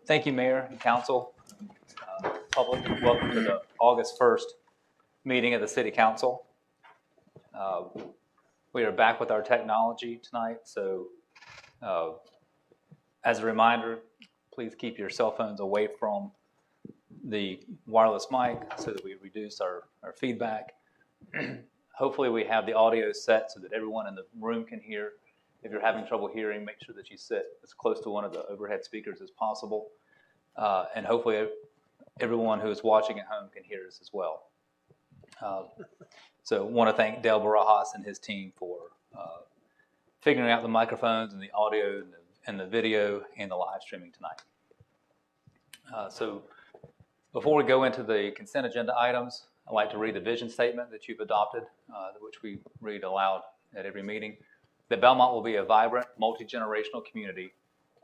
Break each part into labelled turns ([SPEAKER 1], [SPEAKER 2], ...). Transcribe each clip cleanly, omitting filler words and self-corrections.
[SPEAKER 1] Thank you, Mayor and Council. Public, welcome to the August 1st meeting of the City Council. We are back with our technology tonight, so as a reminder, please keep your cell phones away from the wireless mic so that we reduce our feedback. Hopefully we have the audio set so that everyone in the room can hear. If you're having trouble hearing, make sure that you sit as close to one of the overhead speakers as possible. And hopefully everyone who is watching at home can hear us as well. So I want to thank Dale Barajas and his team for figuring out the microphones and the audio and the video and the live streaming tonight. So before we go into the consent agenda items, I'd like to read the vision statement that you've adopted, which we read aloud at every meeting. That Belmont will be a vibrant, multi-generational community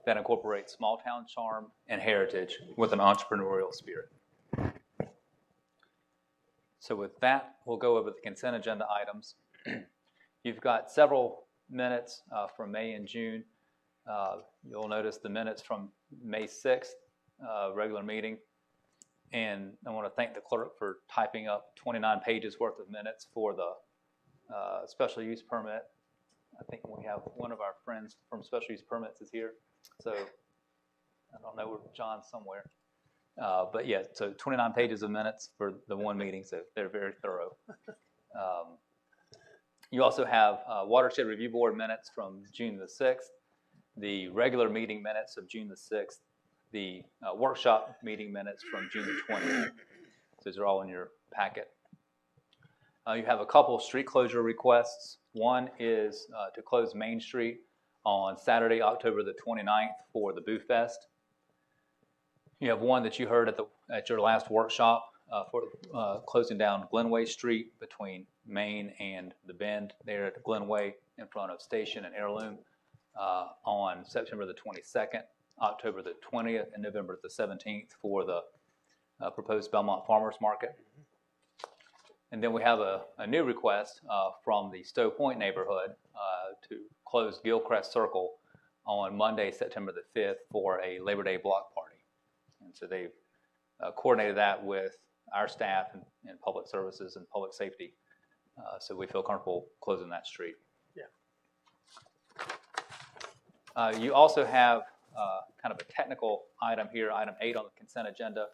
[SPEAKER 1] that incorporates small town charm and heritage with an entrepreneurial spirit. So with that, we'll go over the consent agenda items. You've got several minutes from May and June. You'll notice the minutes from May 6th, regular meeting. And I want to thank the clerk for typing up 29 pages worth of minutes for the special use permit. I think we have one of our friends from special use permits is here. So I don't know where John's somewhere. But yeah, so 29 pages of minutes for the one meeting, so they're very thorough. You also have Watershed Review Board minutes from June the 6th, the regular meeting minutes of June the 6th, the workshop meeting minutes from June the 20th. Those are all in your packet. You have a couple of street closure requests. One is to close Main Street on Saturday, October the 29th for the BooFest. You have one that you heard at your last workshop for closing down Glenway Street between Main and the Bend there at Glenway in front of Station and Heirloom on September the 22nd, October the 20th, and November the 17th for the proposed Belmont Farmers Market. And then we have a new request from the Stowe Point neighborhood to close Gilchrist Circle on Monday, September the 5th for a Labor Day block party. And so they've coordinated that with our staff and public services and public safety. So we feel comfortable closing that street. Yeah. You also have kind of a technical item here, item 8 on the consent agenda,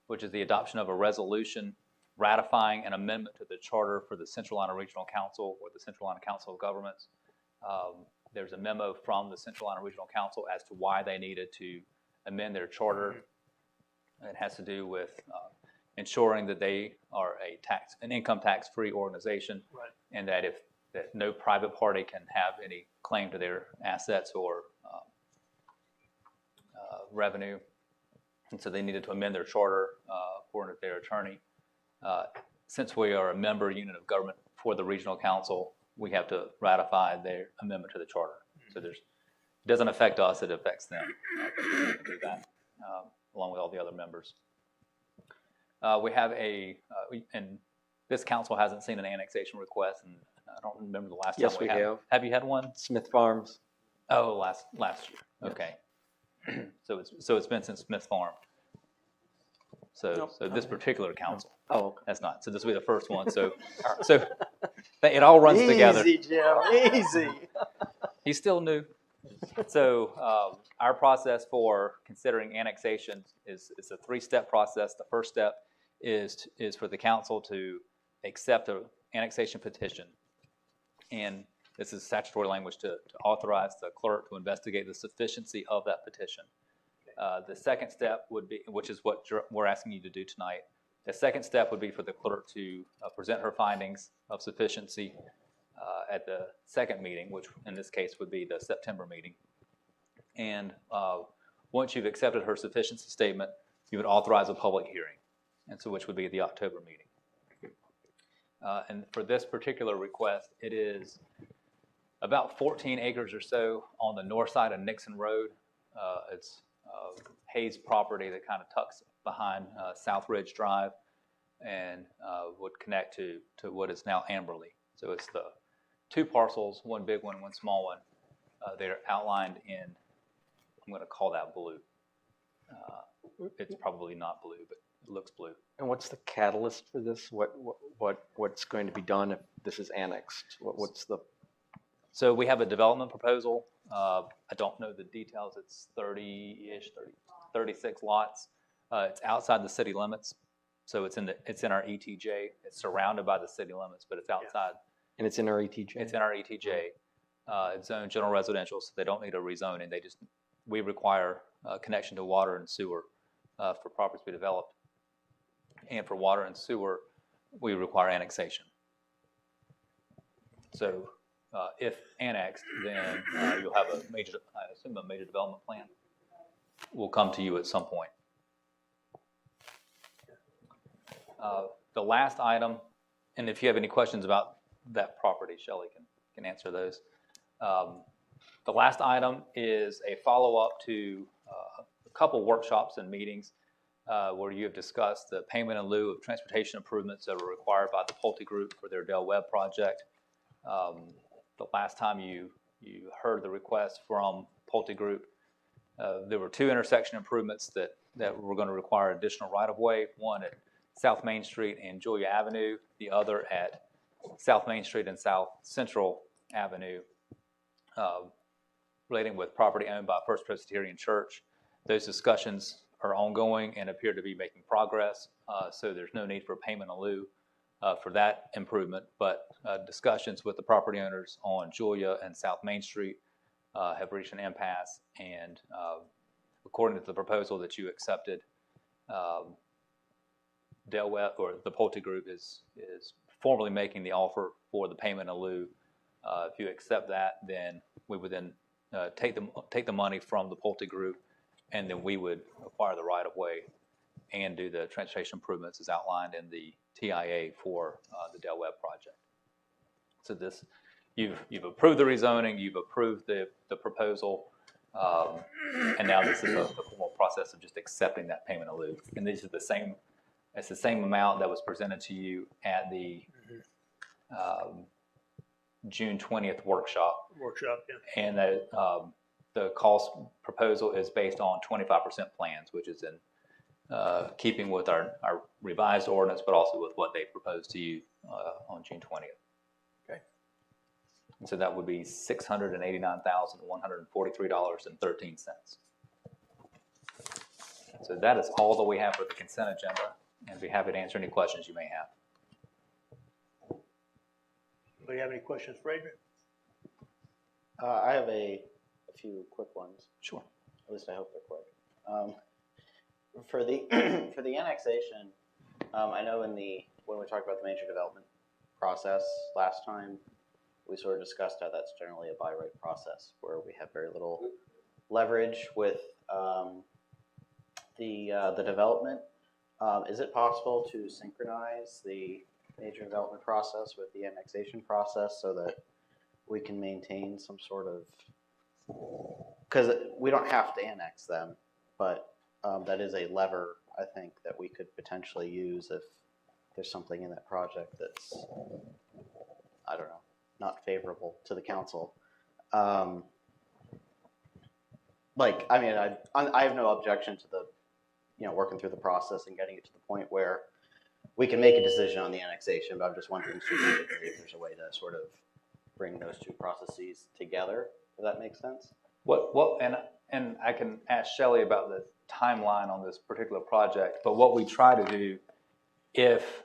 [SPEAKER 1] which is the adoption of a resolution ratifying an amendment to the charter for the Centralina Regional Council or the Centralina Council of Governments. There's a memo from the Centralina Regional Council as to why they needed to amend their charter. It has to do with ensuring that they are an income tax-free organization, right, and that that no private party can have any claim to their assets or revenue. And so they needed to amend their charter according to their attorney. Since we are a member unit of government for the regional council, we have to ratify their amendment to the charter. So it doesn't affect us, it affects them. Do that, along with all the other members. We have and this council hasn't seen an annexation request, and I don't remember the last time we had.
[SPEAKER 2] Have.
[SPEAKER 1] Have you had one?
[SPEAKER 2] Smith Farms.
[SPEAKER 1] Oh, last year. Okay. So it's been since Smith Farm. So this particular council.
[SPEAKER 2] Oh, okay.
[SPEAKER 1] That's not. So this will be the first one. So it all runs together.
[SPEAKER 2] Easy, Jim. Easy.
[SPEAKER 1] He's still new. So our process for considering annexation is a 3-step process. The first step is for the council to accept an annexation petition. And this is statutory language to authorize the clerk to investigate the sufficiency of that petition. The second step would be, which is what we're asking you to do tonight, the second step would be for the clerk to present her findings of sufficiency at the second meeting, which in this case would be the September meeting. And once you've accepted her sufficiency statement, you would authorize a public hearing, and so which would be the October meeting. And for this particular request, it is about 14 acres or so on the north side of Nixon Road. It's Hayes property that kind of tucks behind South Ridge Drive and would connect to what is now Amberley. So it's the 2 parcels, one big one, one small one. They're outlined in, I'm going to call that blue. It's probably not blue, but it looks blue.
[SPEAKER 2] And what's the catalyst for this? What's going to be done if this is annexed? What's the?
[SPEAKER 1] So we have a development proposal. I don't know the details. It's 36 lots. It's outside the city limits, so it's in our ETJ. It's surrounded by the city limits, but it's outside.
[SPEAKER 2] And it's in our ETJ.
[SPEAKER 1] It's in our ETJ. It's zoned general residential, so they don't need a rezoning. We require connection to water and sewer for properties to be developed, and for water and sewer, we require annexation. So if annexed, then you'll have I assume a major development plan will come to you at some point. The last item, and if you have any questions about that property, Shelley can answer those. The last item is a follow-up to a couple workshops and meetings where you have discussed the payment in lieu of transportation improvements that were required by the Pulte Group for their Del Webb project. The last time you heard the request from Pulte Group, there were two intersection improvements that were going to require additional right-of-way, one at South Main Street and Julia Avenue, the other at South Main Street and South Central Avenue, relating with property owned by First Presbyterian Church. Those discussions are ongoing and appear to be making progress, so there's no need for payment in lieu for that improvement, but discussions with the property owners on Julia and South Main Street have reached an impasse, and according to the proposal that you accepted, Del Webb, or the Pulte Group, is formally making the offer for the payment in lieu. If you accept that, then we would then take the money from the Pulte Group, and then we would acquire the right-of-way and do the transportation improvements as outlined in the TIA for the Del Webb project. So this, you've approved the rezoning, you've approved the proposal, and now this is the formal process of just accepting that payment in lieu. And these are it's the same amount that was presented to you at the June 20th workshop.
[SPEAKER 3] Yeah.
[SPEAKER 1] And the cost proposal is based on 25% plans, which is in keeping with our revised ordinance, but also with what they proposed to you on June 20th.
[SPEAKER 2] Okay.
[SPEAKER 1] And so that would be $689,143.13. So that is all that we have for the consent agenda, and be happy to answer any questions you may have.
[SPEAKER 3] Do you have any questions for Adrian?
[SPEAKER 4] I have a few quick ones.
[SPEAKER 1] Sure.
[SPEAKER 4] At least I hope they're quick. For the for the annexation, I know when we talked about the major development process last time, we sort of discussed how that's generally a by right process where we have very little leverage with the development. Is it possible to synchronize the major development process with the annexation process so that we can maintain some sort of, because we don't have to annex them, but that is a lever, I think, that we could potentially use if there's something in that project that's, I don't know, not favorable to the council. Like, I mean, I have no objection to the, working through the process and getting it to the point where we can make a decision on the annexation, but I'm just wondering strategically if there's a way to sort of bring those two processes together. Does that make sense?
[SPEAKER 1] And I can ask Shelley about the timeline on this particular project, but what we try to do, if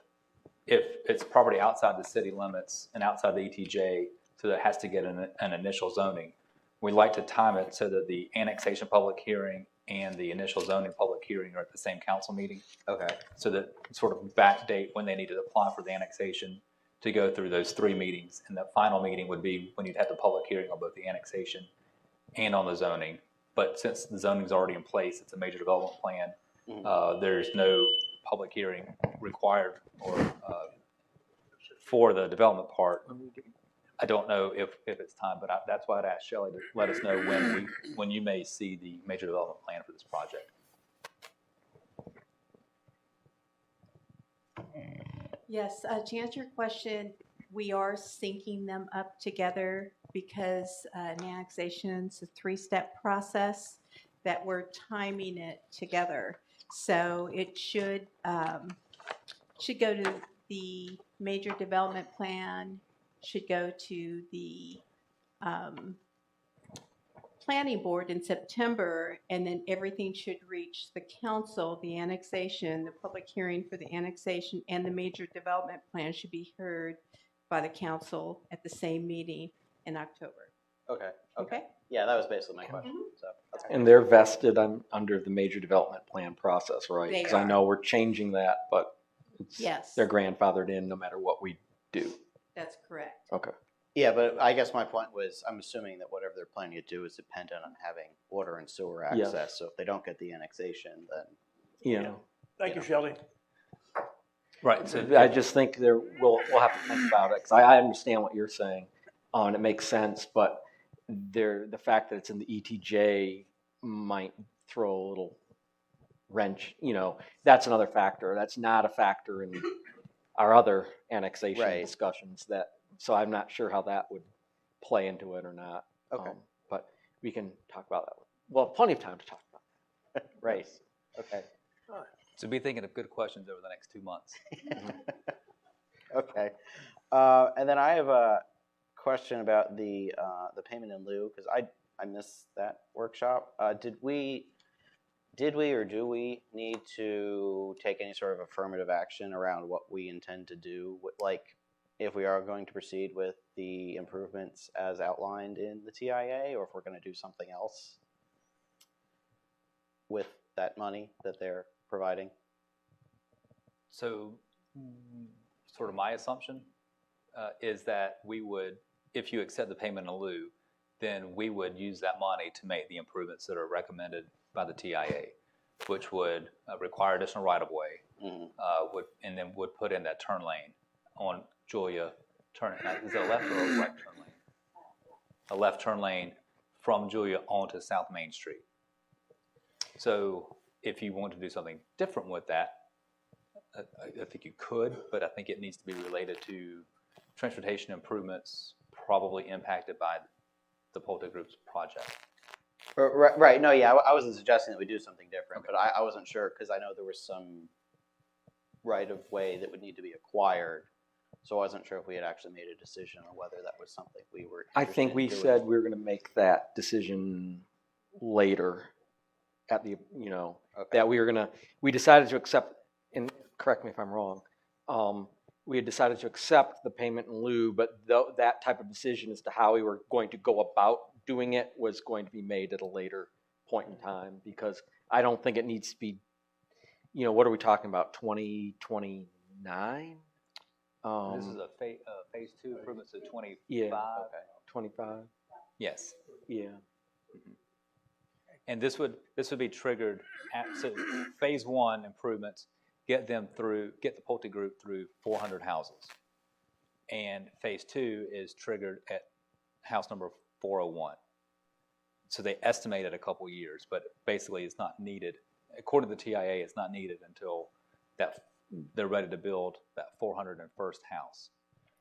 [SPEAKER 1] it's property outside the city limits and outside the ETJ, so that it has to get an initial zoning, we like to time it so that the annexation public hearing and the initial zoning public hearing are at the same council meeting.
[SPEAKER 4] Okay.
[SPEAKER 1] So that sort of backdate when they need to apply for the annexation to go through those three meetings. And the final meeting would be when you'd have the public hearing on both the annexation and on the zoning. But since the zoning is already in place, it's a major development plan, there's no public hearing required or for the development part. I don't know if it's time, but that's why I'd ask Shelley to let us know when you may see the major development plan for this project.
[SPEAKER 5] Yes, to answer your question, we are syncing them up together because an annexation is a three-step process, that we're timing it together. So it should go to the major development plan, should go to the planning board in September, and then everything should reach the council, the annexation, the public hearing for the annexation, and the major development plan should be heard by the council at the same meeting in October.
[SPEAKER 4] Okay.
[SPEAKER 5] Okay?
[SPEAKER 4] Yeah, that was basically my question. So that's
[SPEAKER 2] And they're vested under the major development plan process, right?
[SPEAKER 5] They
[SPEAKER 2] Because I
[SPEAKER 5] are.
[SPEAKER 2] know we're changing that, but
[SPEAKER 5] Yes.
[SPEAKER 2] they're grandfathered in no matter what we do.
[SPEAKER 5] That's correct.
[SPEAKER 2] Okay.
[SPEAKER 4] Yeah, but I guess my point was, I'm assuming that whatever they're planning to do is dependent on having water and sewer access.
[SPEAKER 2] Yes.
[SPEAKER 4] So if they don't get the annexation, then
[SPEAKER 2] Yeah.
[SPEAKER 3] Thank you, Shelley.
[SPEAKER 1] Right, so
[SPEAKER 2] I just think we'll have to think about it, because I understand what you're saying, and it makes sense, but the fact that it's in the ETJ might throw a little wrench, that's another factor. That's not a factor in our other annexation
[SPEAKER 4] Right.
[SPEAKER 2] discussions, so I'm not sure how that would play into it or not.
[SPEAKER 4] Okay.
[SPEAKER 2] But we can talk about that. Well, plenty of time to talk about that.
[SPEAKER 4] right. Okay.
[SPEAKER 1] so be thinking of good questions over the next 2 months.
[SPEAKER 4] Okay. And then I have a question about the payment in lieu, because I missed that workshop. Did we or do we need to take any sort of affirmative action around what we intend to do, like if we are going to proceed with the improvements as outlined in the TIA, or if we're going to do something else with that money that they're providing?
[SPEAKER 1] So sort of my assumption is that we would, if you accept the payment in lieu, then we would use that money to make the improvements that are recommended by the TIA, which would require additional right-of-way, and then would put in that turn lane on Julia. Is it a left or a right turn lane? A left turn lane from Julia onto South Main Street. So if you want to do something different with that, I think you could, but I think it needs to be related to transportation improvements probably impacted by the Pulte Group's project.
[SPEAKER 4] Right. No, yeah, I wasn't suggesting that we do something different, but I wasn't sure, because I know there was some right-of-way that would need to be acquired. So I wasn't sure if we had actually made a decision on whether that was something we were
[SPEAKER 2] I
[SPEAKER 4] interested
[SPEAKER 2] think
[SPEAKER 4] in
[SPEAKER 2] we
[SPEAKER 4] doing.
[SPEAKER 2] said we were going to make that decision later at the,
[SPEAKER 4] Okay.
[SPEAKER 2] that we decided to accept, and correct me if I'm wrong, we had decided to accept the payment in lieu, but that type of decision as to how we were going to go about doing it was going to be made at a later point in time, because I don't think it needs to be, what are we talking about, 2029?
[SPEAKER 1] This is a phase 2 improvements to 25.
[SPEAKER 2] Yeah. 25?
[SPEAKER 1] Yes.
[SPEAKER 2] Yeah.
[SPEAKER 1] And this would be triggered so phase 1 improvements get the Pulte Group through 400 houses, and phase 2 is triggered at house number 401. So they estimated a couple years, but basically it's not needed. According to the TIA, it's not needed until they're ready to build that 401st house.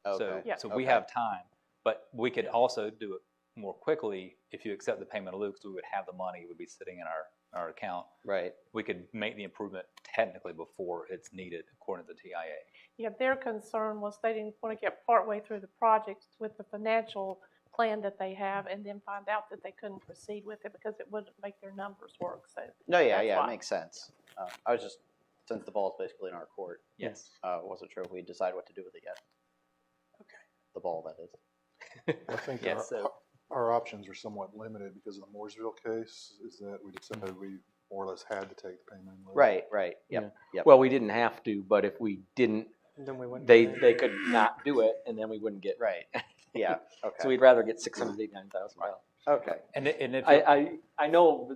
[SPEAKER 4] Okay.
[SPEAKER 1] So we have time, but we could also do it more quickly if you accept the payment in lieu, because we would have the money would be sitting in our account.
[SPEAKER 4] Right.
[SPEAKER 1] We could make the improvement technically before it's needed, according to the TIA.
[SPEAKER 6] Yeah, their concern was they didn't want to get partway through the project with the financial plan that they have and then find out that they couldn't proceed with it because it wouldn't make their numbers work. So
[SPEAKER 4] No, yeah,
[SPEAKER 6] that's
[SPEAKER 4] yeah,
[SPEAKER 6] why.
[SPEAKER 4] it makes sense. I was just, since the ball's basically in our court,
[SPEAKER 1] Yes.
[SPEAKER 4] wasn't sure if we decided what to do with it yet.
[SPEAKER 3] Okay.
[SPEAKER 4] The ball, that is.
[SPEAKER 7] I think
[SPEAKER 1] Yes, so
[SPEAKER 7] our options are somewhat limited because of the Mooresville case, is that we decided we more or less had to take the payment in lieu.
[SPEAKER 4] Right. Yep.
[SPEAKER 2] Yeah.
[SPEAKER 4] Yep.
[SPEAKER 2] Well, we didn't have to, but if we didn't,
[SPEAKER 3] Then we went.
[SPEAKER 2] they could not do it, and then we wouldn't get.
[SPEAKER 4] Right. Yeah. Okay.
[SPEAKER 2] So we'd rather get $689,000.
[SPEAKER 4] Okay.
[SPEAKER 1] and if
[SPEAKER 2] I know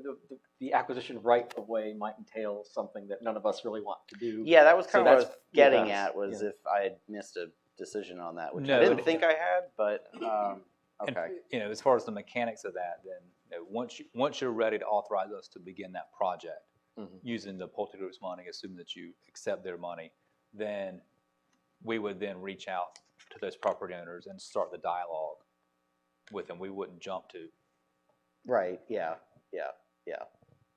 [SPEAKER 2] the acquisition right of way might entail something that none of us really want to do.
[SPEAKER 4] Yeah, that was
[SPEAKER 2] So
[SPEAKER 4] kind of what I was
[SPEAKER 2] that's-
[SPEAKER 4] getting
[SPEAKER 2] yes,
[SPEAKER 4] at, was
[SPEAKER 2] yeah.
[SPEAKER 4] if I had missed a decision on that, which
[SPEAKER 1] No,
[SPEAKER 4] I didn't
[SPEAKER 1] it-
[SPEAKER 4] think I had, but
[SPEAKER 1] and,
[SPEAKER 4] okay.
[SPEAKER 1] as far as the mechanics of that, then once you're ready to authorize us to begin that project
[SPEAKER 2] Mhm.
[SPEAKER 1] using the Pulte Group's money, assuming that you accept their money, then we would then reach out to those property owners and start the dialogue with them. We wouldn't jump to.
[SPEAKER 4] Right. Yeah.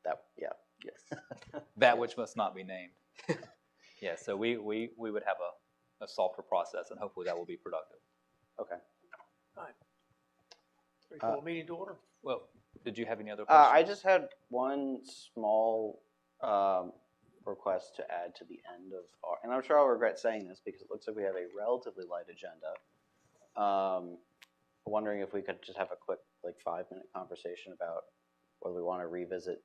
[SPEAKER 4] That, yeah.
[SPEAKER 2] Yes.
[SPEAKER 1] that which must not be named. Yeah, so we would have a softer process, and hopefully that will be productive.
[SPEAKER 4] Okay.
[SPEAKER 3] Ready to call meeting to order?
[SPEAKER 1] Well, did you have any other questions?
[SPEAKER 4] I just had one small request to add to the end of our, and I'm sure I'll regret saying this because it looks like we have a relatively light agenda. Wondering if we could just have a quick, like, 5-minute conversation about whether we want to revisit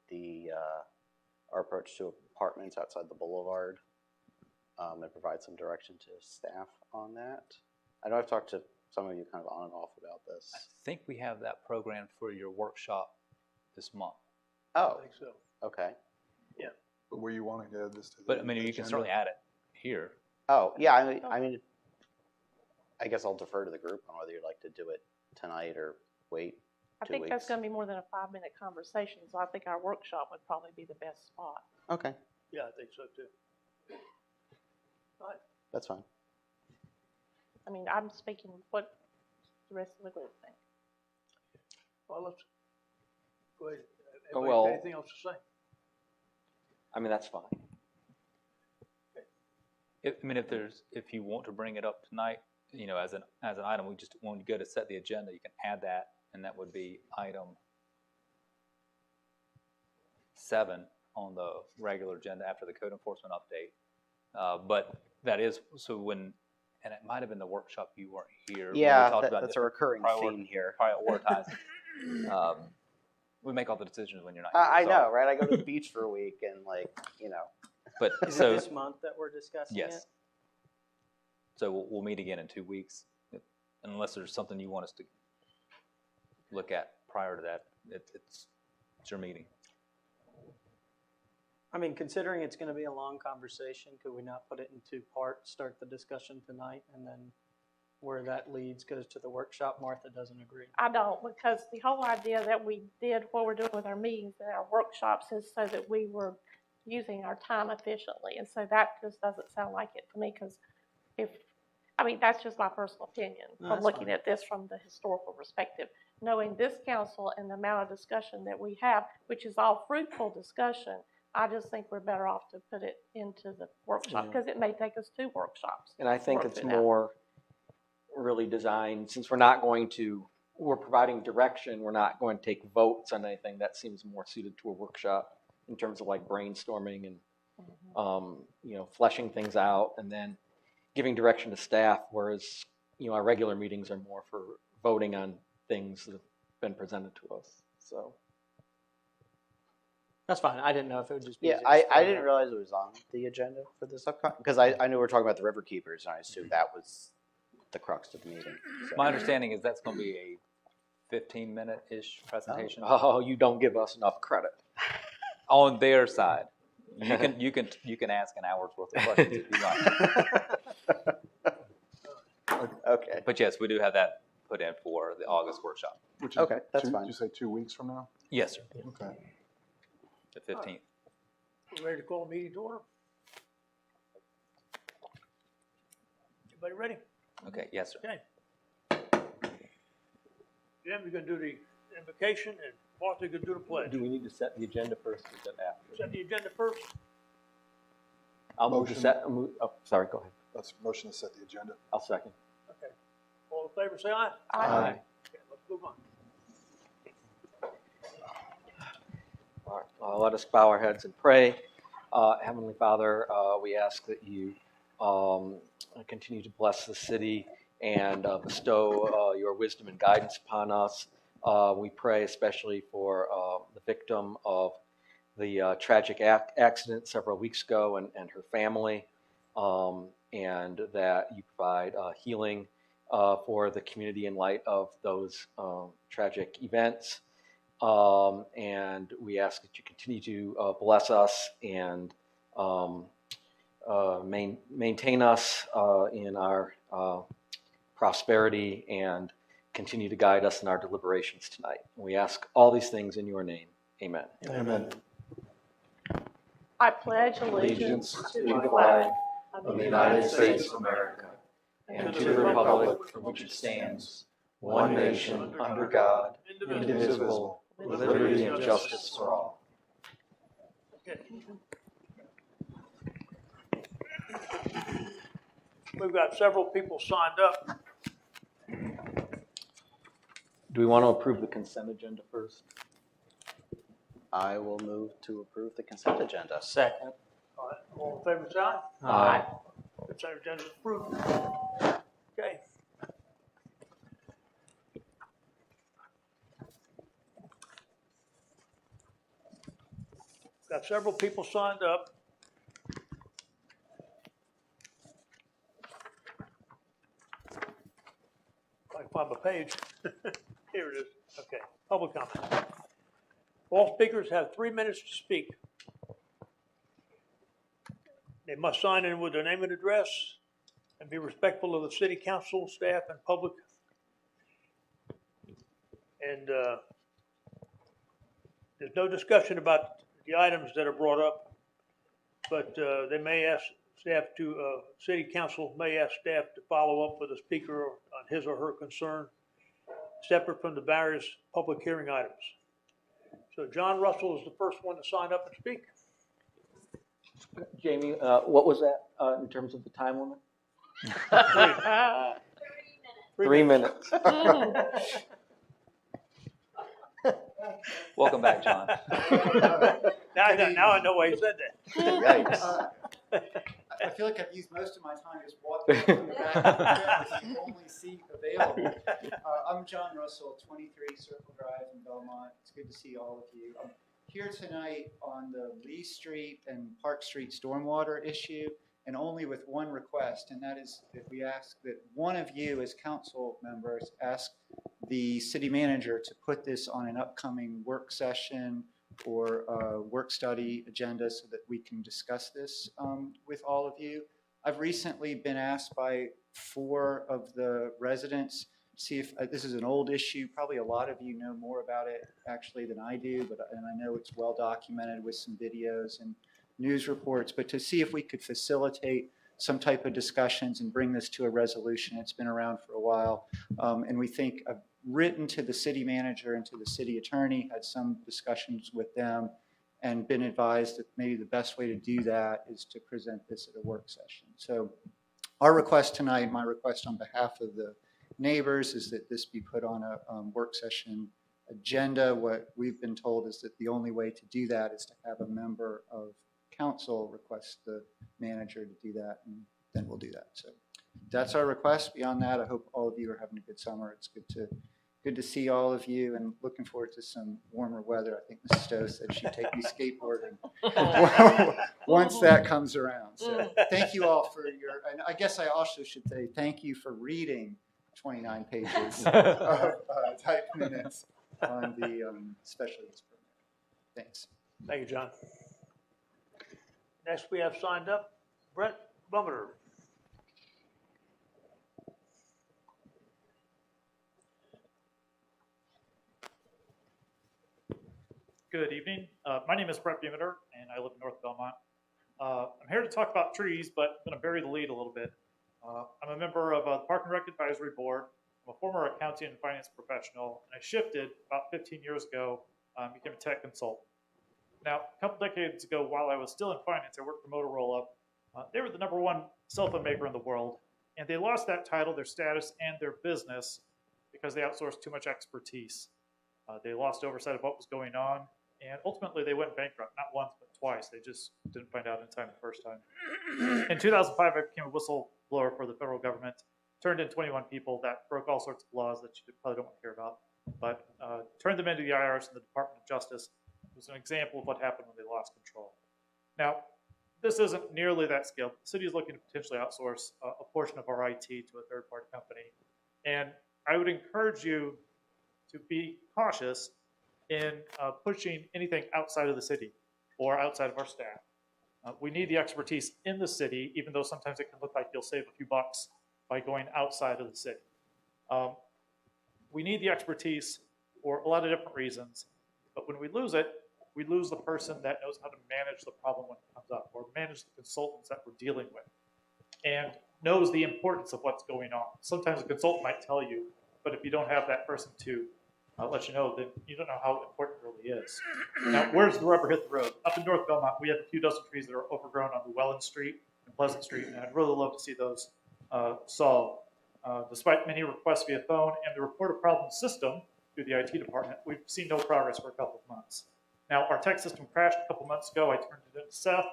[SPEAKER 4] our approach to apartments outside the boulevard, and provide some direction to staff on that. I know I've talked to some of you kind of on and off about this.
[SPEAKER 1] I think we have that programmed for your workshop this month.
[SPEAKER 4] Oh,
[SPEAKER 3] I think so.
[SPEAKER 4] okay.
[SPEAKER 7] But were you wanting to add this to the
[SPEAKER 1] But I mean, you can
[SPEAKER 7] agenda?
[SPEAKER 1] certainly add it here.
[SPEAKER 4] Oh, yeah, I mean, I guess I'll defer to the group on whether you'd like to do it tonight or wait
[SPEAKER 6] I
[SPEAKER 4] 2
[SPEAKER 6] think that's
[SPEAKER 4] weeks.
[SPEAKER 6] gonna be more than a 5-minute conversation, so I think our workshop would probably be the best spot.
[SPEAKER 4] Okay,
[SPEAKER 3] Yeah, I think so too.
[SPEAKER 4] that's fine.
[SPEAKER 6] I mean, I'm speaking what the rest of the group think.
[SPEAKER 3] Well, let's go ahead.
[SPEAKER 2] Oh,
[SPEAKER 3] Anybody
[SPEAKER 2] well-
[SPEAKER 3] got anything else to say?
[SPEAKER 2] I mean, that's fine.
[SPEAKER 1] If you want to bring it up tonight, you know, as an item, we just, when you go to set the agenda, you can add that, and that would be item 7 on the regular agenda after the code enforcement update. But that is, so when, and it might have been the workshop you weren't here. when we
[SPEAKER 4] Yeah,
[SPEAKER 1] talked about
[SPEAKER 4] that's
[SPEAKER 1] the
[SPEAKER 4] a recurring theme here.
[SPEAKER 1] prioritizing. We make all the decisions when you're not here.
[SPEAKER 4] I
[SPEAKER 1] sorry.
[SPEAKER 4] know, right? I go to the beach for a week and, like, you know.
[SPEAKER 1] But
[SPEAKER 8] Is
[SPEAKER 1] so,
[SPEAKER 8] it this month that we're discussing it?
[SPEAKER 1] yes. So we'll meet again in 2 weeks, unless there's something you want us to look at prior to that. It's your meeting.
[SPEAKER 8] I mean, considering it's gonna be a long conversation, could we not put it in 2 parts, start the discussion tonight, and then where that leads goes to the workshop? Martha doesn't agree.
[SPEAKER 6] I don't, because the whole idea that we did what we're doing with our meetings and our workshops is so that we were using our time efficiently. And so that just doesn't sound like it to me, because that's just my personal opinion
[SPEAKER 8] No,
[SPEAKER 6] from
[SPEAKER 8] that's
[SPEAKER 6] looking
[SPEAKER 8] fine.
[SPEAKER 6] at this from the historical perspective. Knowing this council and the amount of discussion that we have, which is all fruitful discussion, I just think we're better off to put it into the workshop,
[SPEAKER 2] Yeah.
[SPEAKER 6] because it may take us 2 workshops.
[SPEAKER 2] And I think
[SPEAKER 6] Work
[SPEAKER 2] it's
[SPEAKER 6] it out.
[SPEAKER 2] more really designed, since we're providing direction, we're not going to take votes on anything. That seems more suited to a workshop in terms of like brainstorming and, you know, fleshing things out and then giving direction to staff, whereas, you know, our regular meetings are more for voting on things that have been presented to us, so.
[SPEAKER 8] That's fine. I didn't know if it would just be.
[SPEAKER 4] Yeah,
[SPEAKER 8] easier
[SPEAKER 4] I
[SPEAKER 8] to throw
[SPEAKER 4] didn't
[SPEAKER 8] it.
[SPEAKER 4] realize it was on the agenda for this upcoming, because I knew we were talking about the River Keepers, and I assumed that was the crux of the meeting. So.
[SPEAKER 1] My understanding is that's going to be a 15-minute-ish presentation
[SPEAKER 2] Oh, you don't give us enough credit.
[SPEAKER 1] on their side. You can ask an hour's worth of questions if you like.
[SPEAKER 4] Okay.
[SPEAKER 1] But yes, we do have that put in for the August workshop.
[SPEAKER 7] Which is
[SPEAKER 4] Okay, that's fine.
[SPEAKER 7] Did you say 2 weeks from now?
[SPEAKER 1] Yes, sir,
[SPEAKER 7] Okay.
[SPEAKER 1] the 15th.
[SPEAKER 3] We ready to call meeting to order? Everybody ready?
[SPEAKER 1] Okay, yes, sir.
[SPEAKER 3] Okay. Jim, you're gonna do the invocation, and Martha, you're gonna do the pledge.
[SPEAKER 2] Do we need to set the agenda first or is that after?
[SPEAKER 3] Set the agenda first.
[SPEAKER 2] I'll move to
[SPEAKER 7] Motion.
[SPEAKER 2] set, oh, sorry, go ahead.
[SPEAKER 7] Let's motion to set the agenda.
[SPEAKER 2] I'll second.
[SPEAKER 3] Okay. All in favor, say aye.
[SPEAKER 6] Aye.
[SPEAKER 3] Okay, let's move on.
[SPEAKER 2] All right, let us bow our heads and pray. Heavenly Father, we ask that you continue to bless the city and bestow your wisdom and guidance upon us. We pray especially for the victim of the tragic accident several weeks ago and her family, and that you provide healing for the community in light of those tragic events. And we ask that you continue to bless us and maintain us in our prosperity and continue to guide us in our deliberations tonight. We ask all these things in your name. Amen.
[SPEAKER 7] Amen.
[SPEAKER 6] I pledge allegiance to the flag of the United States of America
[SPEAKER 2] and to the republic for which it stands, one nation, under God, indivisible, with liberty and justice for all.
[SPEAKER 3] Okay. We've got several people signed up.
[SPEAKER 2] Do we want to approve the consent agenda first?
[SPEAKER 4] I will move to approve the consent agenda.
[SPEAKER 8] Second.
[SPEAKER 3] All right, all in favor, say aye.
[SPEAKER 2] Aye.
[SPEAKER 3] Consent agenda is approved. Okay. Got several people signed up. If I can find my page. Here it is. Okay, public comment. All speakers have 3 minutes to speak. They must sign in with their name and address and be respectful of the city council, staff, and public. And there's no discussion about the items that are brought up, but they may ask staff to, city council may ask staff to follow up with the speaker on his or her concern, separate from the various public hearing items. So John Russell is the first one to sign up and speak.
[SPEAKER 2] Jamie, what was that in terms of the time limit? 3 minutes.
[SPEAKER 1] Welcome back, John.
[SPEAKER 3] Now I know why he said that.
[SPEAKER 4] Yikes.
[SPEAKER 9] I feel like I've used most of my time just walking from the back of the bed with the only seat available. I'm John Russell, 23 Circle Drive in Belmont. It's good to see all of you. I'm here tonight on the Lee Street and Park Street stormwater issue, and only with one request, and that is that we ask that one of you as council members ask the city manager to put this on an upcoming work session or a work study agenda so that we can discuss this with all of you. I've recently been asked by 4 of the residents, see if this is an old issue. Probably a lot of you know more about it actually than I do, and I know it's well documented with some videos and news reports, but to see if we could facilitate some type of discussions and bring this to a resolution. It's been around for a while, and we think I've written to the city manager and to the city attorney, had some discussions with them, and been advised that maybe the best way to do that is to present this at a work session. So our request tonight, my request on behalf of the neighbors, is that this be put on a work session agenda. What we've been told is that the only way to do that is to have a member of council request the manager to do that, and then we'll do that. So that's our request. Beyond that, I hope all of you are having a good summer. It's good to see all of you, and looking forward to some warmer weather. I think Mrs. Stowe said she'd take me skateboarding once that comes around. So thank you all for your, and I guess I also should say thank you for reading 29 pages of type minutes on the special use permit. Thanks.
[SPEAKER 3] Thank you, John. Next we have signed up Brent Bummer.
[SPEAKER 10] Good evening. My name is Brett Bumeter, and I live in North Belmont. I'm here to talk about trees, but I'm going to bury the lead a little bit. I'm a member of the Park and Rec Advisory Board. I'm a former accounting and finance professional, and I shifted about 15 years ago, became a tech consultant. Now, a couple decades ago, while I was still in finance, I worked for Motorola. They were the #1 cell phone maker in the world, and they lost that title, their status, and their business because they outsourced too much expertise. They lost oversight of what was going on, and ultimately they went bankrupt, not once, but twice. They just didn't find out in time the first time. In 2005, I became a whistleblower for the federal government, turned in 21 people that broke all sorts of laws that you probably don't want to hear about, but turned them into the IRS and the Department of Justice. It was an example of what happened when they lost control. Now, this isn't nearly that scale. The city is looking to potentially outsource a portion of our IT to a third-party company, and I would encourage you to be cautious in pushing anything outside of the city or outside of our staff. We need the expertise in the city, even though sometimes it can look like you'll save a few bucks by going outside of the city. We need the expertise for a lot of different reasons, but when we lose it, we lose the person that knows how to manage the problem when it comes up, or manage the consultants that we're dealing with, and knows the importance of what's going on. Sometimes a consultant might tell you, but if you don't have that person to I'll let you know that you don't know how important it really is. Now, where's the rubber hit the road? Up in North Belmont, we have a few dozen trees that are overgrown on Llewellyn Street and Pleasant Street, and I'd really love to see those solved. Despite many requests via phone and the report of problem system through the IT department, we've seen no progress for a couple of months. Now, our tech system crashed a couple months ago. I turned it into Seth.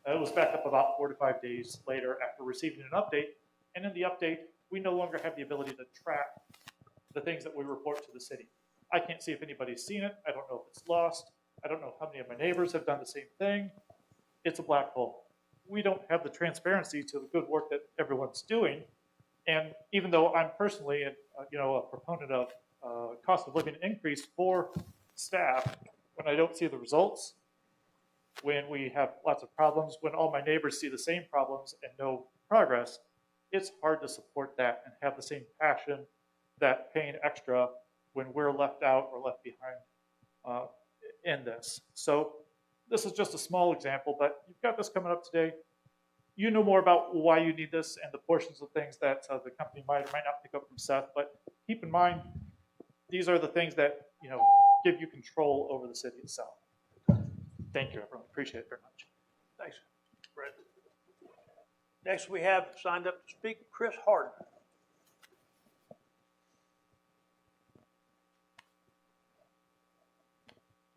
[SPEAKER 10] It was back up about 4 to 5 days later after receiving an update. And in the update, we no longer have the ability to track the things that we report to the city. I can't see if anybody's seen it. I don't know if it's lost. I don't know how many of my neighbors have done the same thing. It's a black hole. We don't have the transparency to the good work that everyone's doing. And even though I'm personally a proponent of cost of living increase for staff, when I don't see the results, when we have lots of problems, when all my neighbors see the same problems and no progress, it's hard to support that and have the same passion that paying extra when we're left out or left behind in this. So this is just a small example, but you've got this coming up today. You know more about why you need this and the portions of things that the company might or might not pick up from Seth, but keep in mind, these are the things that give you control over the city itself. Thank you, everyone. Appreciate it very much.
[SPEAKER 3] Thanks, Brett. Next, we have signed up to speak Chris Harden.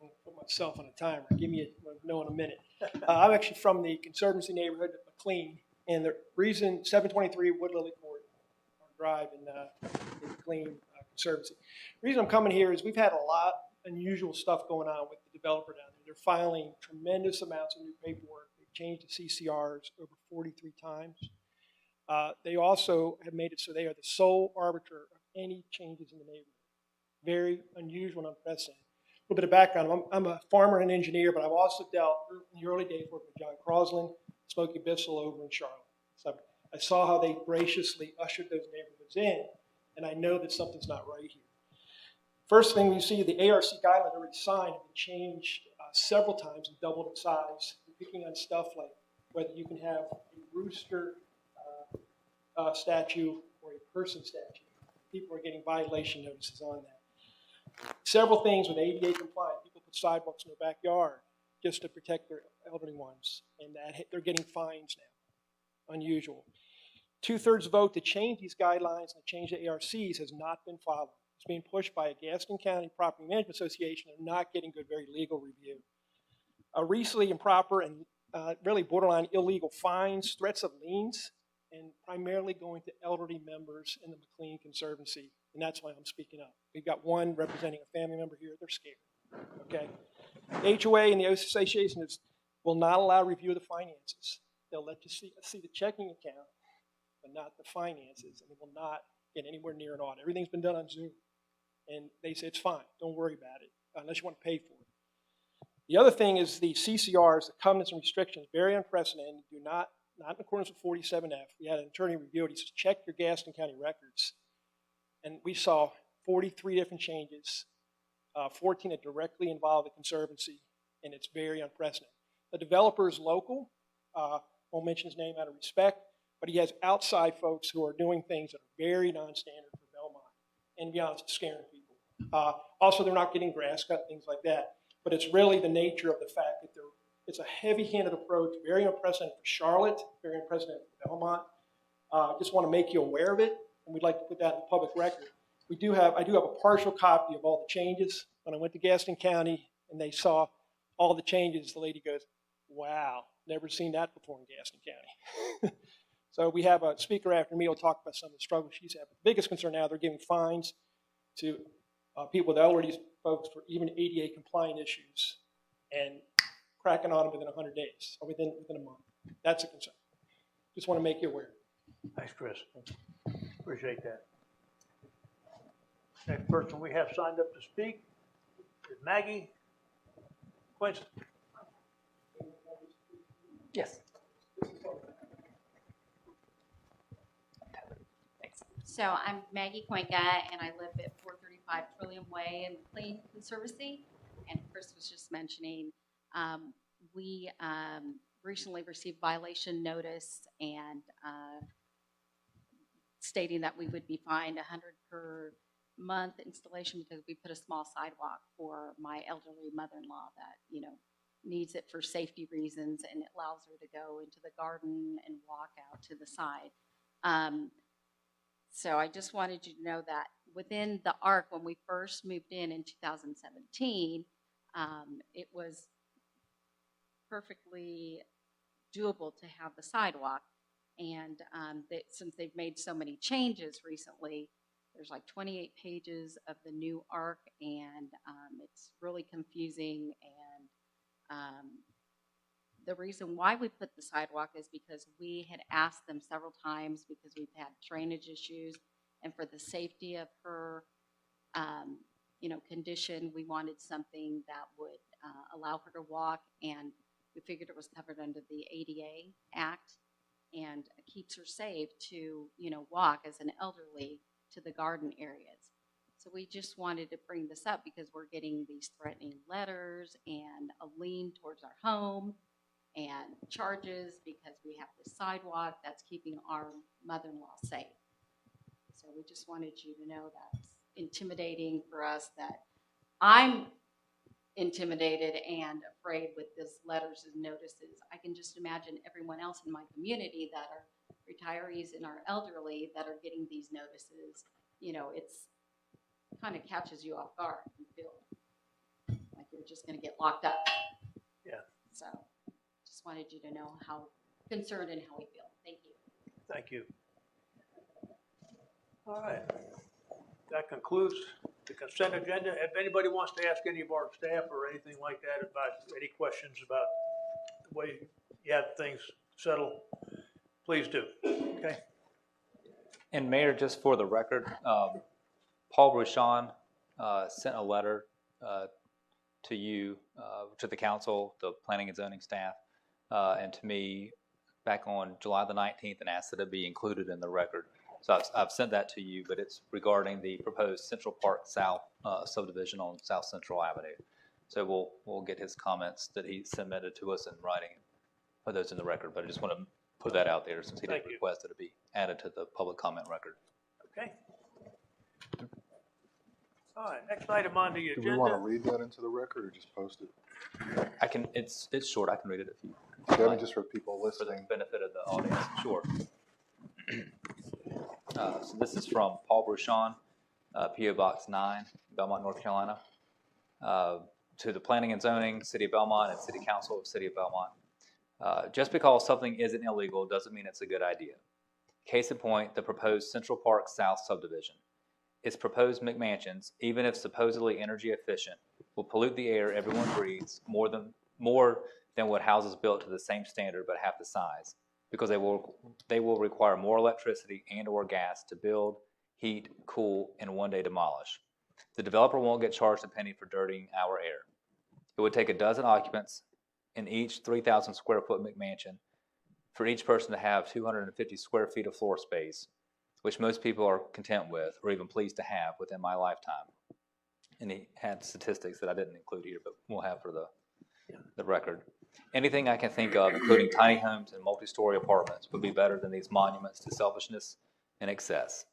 [SPEAKER 11] I'll put myself on a timer. Give me in a minute. I'm actually from the Conservancy neighborhood of McLean, and the reason 723 Wood Lily Court Drive in McLean Conservancy. The reason I'm coming here is we've had a lot of unusual stuff going on with the developer down there. They're filing tremendous amounts of new paperwork. They've changed the CCRs over 43 times. They also have made it so they are the sole arbiter of any changes in the neighborhood. Very unusual and unprecedented. A little bit of background. I'm a farmer and engineer, but I've also dealt in the early days working with John Crosland, Smokey Bissell over in Charlotte. So I saw how they graciously ushered those neighborhoods in, and I know that something's not right here. First thing we see, the ARC guidelines already signed have been changed several times and doubled in size. We're picking on stuff like whether you can have a rooster statue or a person statue. People are getting violation notices on that. Several things with ADA compliant. People put sidewalks in their backyard just to protect their elderly ones, and that they're getting fines now. Unusual. 2/3 vote to change these guidelines and to change the ARCs has not been followed. It's being pushed by a Gaston County Property Management Association and not getting good, very legal review. Recently improper and really borderline illegal fines, threats of liens, and primarily going to elderly members in the McLean Conservancy, and that's why I'm speaking up. We've got one representing a family member here. They're scared. Okay. HOA and the association will not allow review of the finances. They'll let you see the checking account, but not the finances, and they will not get anywhere near an audit. Everything's been done on Zoom, and they say it's fine. Don't worry about it unless you want to pay for it. The other thing is the CCRs, the covenants and restrictions, very unprecedented. Do not in accordance with 47F. We had an attorney review it. He says, check your Gaston County records. And we saw 43 different changes, 14 that directly involve the Conservancy, and it's very unprecedented. The developer is local. Won't mention his name out of respect, but he has outside folks who are doing things that are very non-standard for Belmont, and to be honest, it's scaring people. Also, they're not getting grass cut, things like that. But it's really the nature of the fact that it's a heavy-handed approach, very unprecedented for Charlotte, very unprecedented for Belmont. Just want to make you aware of it, and we'd like to put that in the public record. I do have a partial copy of all the changes. When I went to Gaston County and they saw all the changes, the lady goes, wow, never seen that before in Gaston County. So we have a speaker after me who will talk about some of the struggles she's had. But the biggest concern now, they're giving fines to people with elderly folks for even ADA compliant issues and cracking on them within 100 days or within a month. That's a concern. Just want to make you aware.
[SPEAKER 3] Thanks, Chris. Appreciate that. Next person we have signed up to speak is Maggie Quincy.
[SPEAKER 2] Yes.
[SPEAKER 12] So I'm Maggie Cuenca, and I live at 435 Trillium Way in McLean Conservancy. And Chris was just mentioning, we recently received violation notice and stating that we would be fined $100 per month installation because we put a small sidewalk for my elderly mother-in-law that, needs it for safety reasons, and it allows her to go into the garden and walk out to the side. So I just wanted you to know that within the ARC, when we first moved in 2017, it was perfectly doable to have the sidewalk. And since they've made so many changes recently, there's like 28 pages of the new ARC, and it's really confusing. And the reason why we put the sidewalk is because we had asked them several times because we've had drainage issues, and for the safety of her, condition, we wanted something that would allow her to walk, and we figured it was covered under the ADA Act, and it keeps her safe to, walk as an elderly to the garden areas. So we just wanted to bring this up because we're getting these threatening letters and a lien towards our home and charges because we have this sidewalk that's keeping our mother-in-law safe. So we just wanted you to know that's intimidating for us, that I'm intimidated and afraid with this letters and notices. I can just imagine everyone else in my community that are retirees and are elderly that are getting these notices. It's kind of catches you off guard. You feel like you're just going to get locked up.
[SPEAKER 3] Yeah.
[SPEAKER 12] So just wanted you to know how concerned and how we feel. Thank you.
[SPEAKER 3] Thank you. All right. That concludes the consent agenda. If anybody wants to ask any of our staff or anything like that about any questions about the way you have things settled, please do. Okay.
[SPEAKER 1] And Mayor, just for the record, Paul Bruchon sent a letter to you, to the council, the planning and zoning staff, and to me back on July the 19th, and asked that it be included in the record. So I've sent that to you, but it's regarding the proposed Central Park South subdivision on South Central Avenue. So we'll get his comments that he submitted to us in writing, put those in the record. But I just want to put that out there since he did request that it be added to the public comment record.
[SPEAKER 3] Okay. All right. Next item on the
[SPEAKER 7] Do
[SPEAKER 3] agenda.
[SPEAKER 7] we want to read that into the record or just post it?
[SPEAKER 1] I can. It's short. I can read it if you.
[SPEAKER 7] Kevin, just for people
[SPEAKER 1] For the
[SPEAKER 7] listening.
[SPEAKER 1] benefit of the audience, sure. So this is from Paul Bruchon, P.O. Box 9, Belmont, North Carolina, to the Planning and Zoning, City of Belmont, and City Council of City of Belmont. Just because something isn't illegal doesn't mean it's a good idea. Case in point, the proposed Central Park South subdivision. Its proposed McMansions, even if supposedly energy efficient, will pollute the air everyone breathes more than what houses built to the same standard but half the size, because they will require more electricity and or gas to build, heat, cool, and one day demolish. The developer won't get charged a penny for dirtying our air. It would take a dozen occupants in each 3,000 square foot McMansion for each person to have 250 square feet of floor space, which most people are content with or even pleased to have within my lifetime. And he had statistics that I didn't include here, but we'll have for the record. Anything I can think of, including tiny homes and multi-story apartments, would be better than these monuments to selfishness and excess.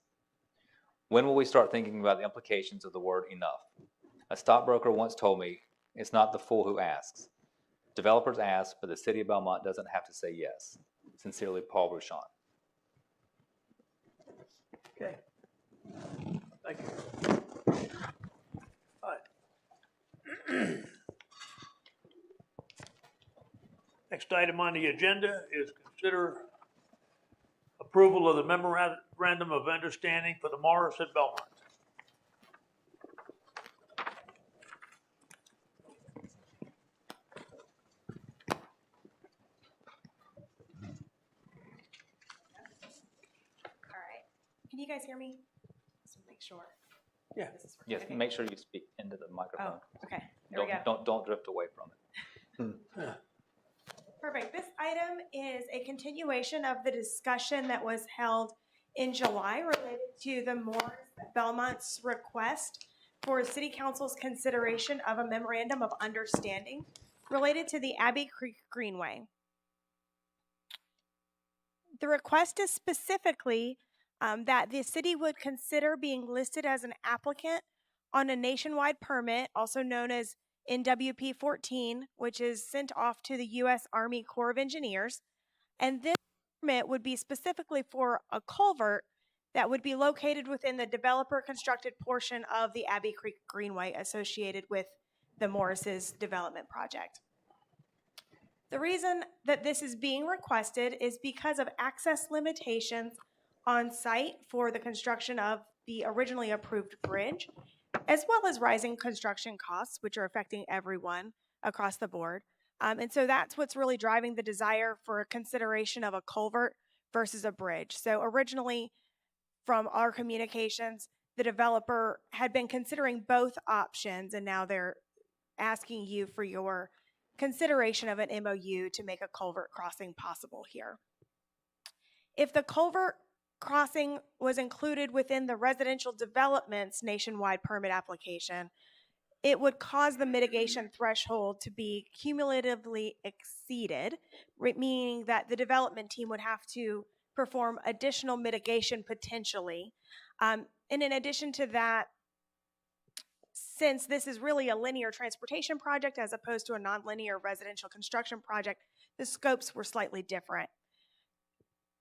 [SPEAKER 1] When will we start thinking about the implications of the word enough? A stockbroker once told me, it's not the fool who asks. Developers ask, but the city of Belmont doesn't have to say yes. Sincerely, Paul Bruchon.
[SPEAKER 3] Okay. Thank you. All right. Next item on the agenda is consider approval of the Memorandum of Understanding for the Morris at Belmont.
[SPEAKER 13] All right. Can you guys hear me? Just want to make sure.
[SPEAKER 3] Yeah.
[SPEAKER 13] This is working.
[SPEAKER 1] Yes,
[SPEAKER 13] Okay.
[SPEAKER 1] make sure you speak into the microphone.
[SPEAKER 13] Oh, okay. There we go.
[SPEAKER 1] Don't drift away from it.
[SPEAKER 13] Perfect. This item is a continuation of the discussion that was held in July related to the Morris Belmont's request for City Council's consideration of a memorandum of understanding related to the Abbey Creek Greenway. The request is specifically that the city would consider being listed as an applicant on a nationwide permit, also known as NWP 14, which is sent off to the U.S. Army Corps of Engineers. And this permit would be specifically for a culvert that would be located within the developer constructed portion of the Abbey Creek Greenway associated with the Morris's development project. The reason that this is being requested is because of access limitations on site for the construction of the originally approved bridge, as well as rising construction costs, which are affecting everyone across the board. And so that's what's really driving the desire for a consideration of a culvert versus a bridge. So originally, from our communications, the developer had been considering both options, and now they're asking you for your consideration of an MOU to make a culvert crossing possible here. If the culvert crossing was included within the residential development's nationwide permit application, it would cause the mitigation threshold to be cumulatively exceeded, meaning that the development team would have to perform additional mitigation potentially. And in addition to that, since this is really a linear transportation project as opposed to a nonlinear residential construction project, the scopes were slightly different.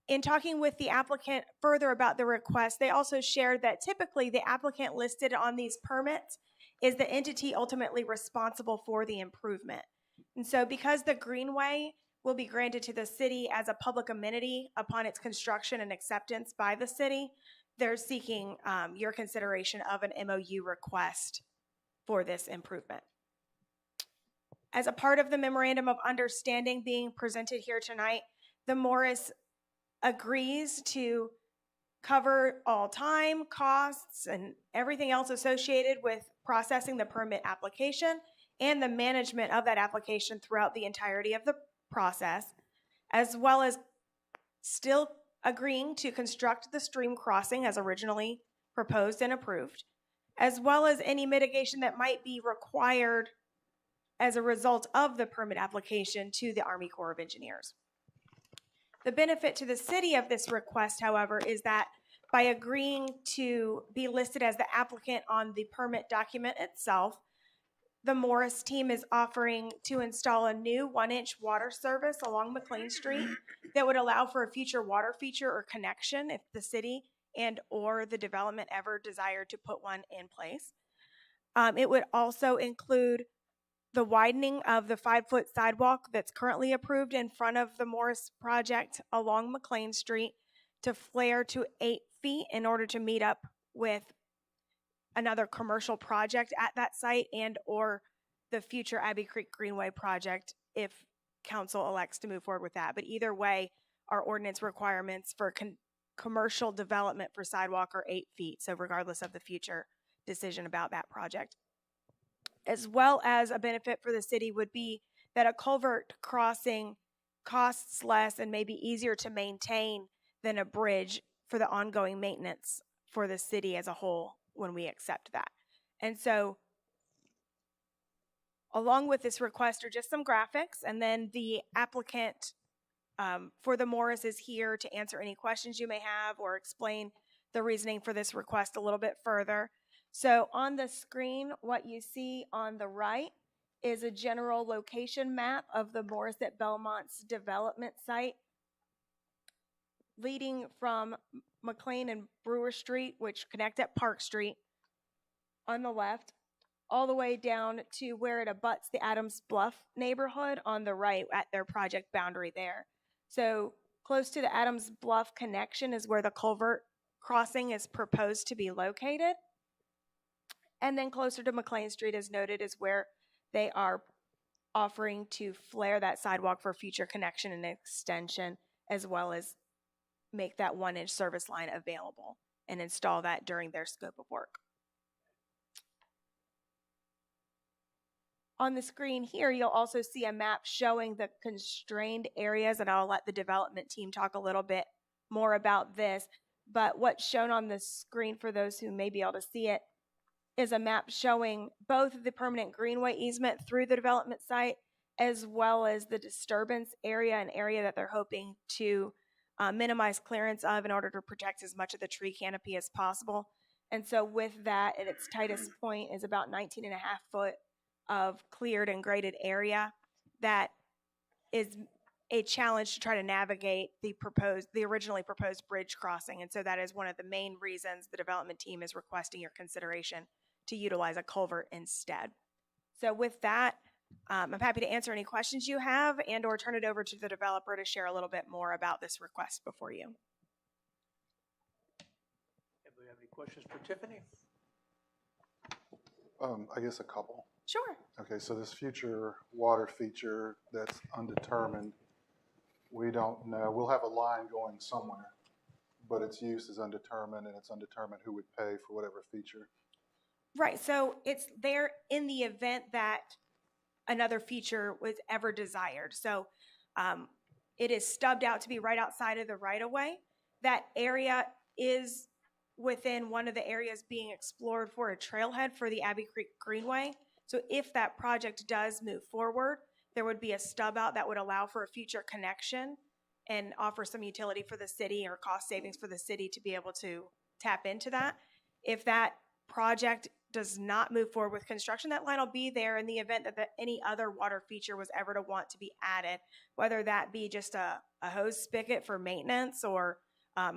[SPEAKER 13] In talking with the applicant further about the request, they also shared that typically the applicant listed on these permits is the entity ultimately responsible for the improvement. And so because the Greenway will be granted to the city as a public amenity upon its construction and acceptance by the city, they're seeking your consideration of an MOU request for this improvement. As a part of the Memorandum of Understanding being presented here tonight, the Morris agrees to cover all time, costs, and everything else associated with processing the permit application and the management of that application throughout the entirety of the process, as well as still agreeing to construct the stream crossing as originally proposed and approved, as well as any mitigation that might be required as a result of the permit application to the Army Corps of Engineers. The benefit to the city of this request, however, is that by agreeing to be listed as the applicant on the permit document itself, the Morris team is offering to install a new 1-inch water service along McLean Street that would allow for a future water feature or connection if the city and or the development ever desired to put one in place. It would also include the widening of the 5-foot sidewalk that's currently approved in front of the Morris project along McLean Street to flare to 8 feet in order to meet up with another commercial project at that site and or the future Abbey Creek Greenway project if council elects to move forward with that. But either way, our ordinance requirements for commercial development for sidewalk are 8 feet. So regardless of the future decision about that project. As well as a benefit for the city would be that a culvert crossing costs less and may be easier to maintain than a bridge for the ongoing maintenance for the city as a whole when we accept that. And so along with this request are just some graphics, and then the applicant for the Morris is here to answer any questions you may have or explain the reasoning for this request a little bit further. So on the screen, what you see on the right is a general location map of the Morris at Belmont's development site, leading from McLean and Brewer Street, which connect at Park Street on the left, all the way down to where it abuts the Adams Bluff neighborhood on the right at their project boundary there. So close to the Adams Bluff connection is where the culvert crossing is proposed to be located. And then closer to McLean Street, as noted, is where they are offering to flare that sidewalk for future connection and extension, as well as make that 1-inch service line available and install that during their scope of work. On the screen here, you'll also see a map showing the constrained areas, and I'll let the development team talk a little bit more about this. But what's shown on the screen for those who may be able to see it is a map showing both the permanent greenway easement through the development site, as well as the disturbance area, an area that they're hoping to minimize clearance of in order to protect as much of the tree canopy as possible. And so with that, at its tightest point is about 19 and a half foot of cleared and graded area. That is a challenge to try to navigate the originally proposed bridge crossing. And so that is one of the main reasons the development team is requesting your consideration to utilize a culvert instead. So with that, I'm happy to answer any questions you have and or turn it over to the developer to share a little bit more about this request before you.
[SPEAKER 3] Anybody have any questions for Tiffany?
[SPEAKER 7] I guess a couple.
[SPEAKER 13] Sure.
[SPEAKER 7] Okay, so this future water feature that's undetermined, we don't know. We'll have a line going somewhere, but its use is undetermined, and it's undetermined who would pay for whatever feature.
[SPEAKER 13] Right. So it's there in the event that another feature was ever desired. So it is stubbed out to be right outside of the right-of-way. That area is within one of the areas being explored for a trailhead for the Abbey Creek Greenway. So if that project does move forward, there would be a stub out that would allow for a future connection and offer some utility for the city or cost savings for the city to be able to tap into that. If that project does not move forward with construction, that line will be there in the event that any other water feature was ever to want to be added, whether that be just a hose spigot for maintenance or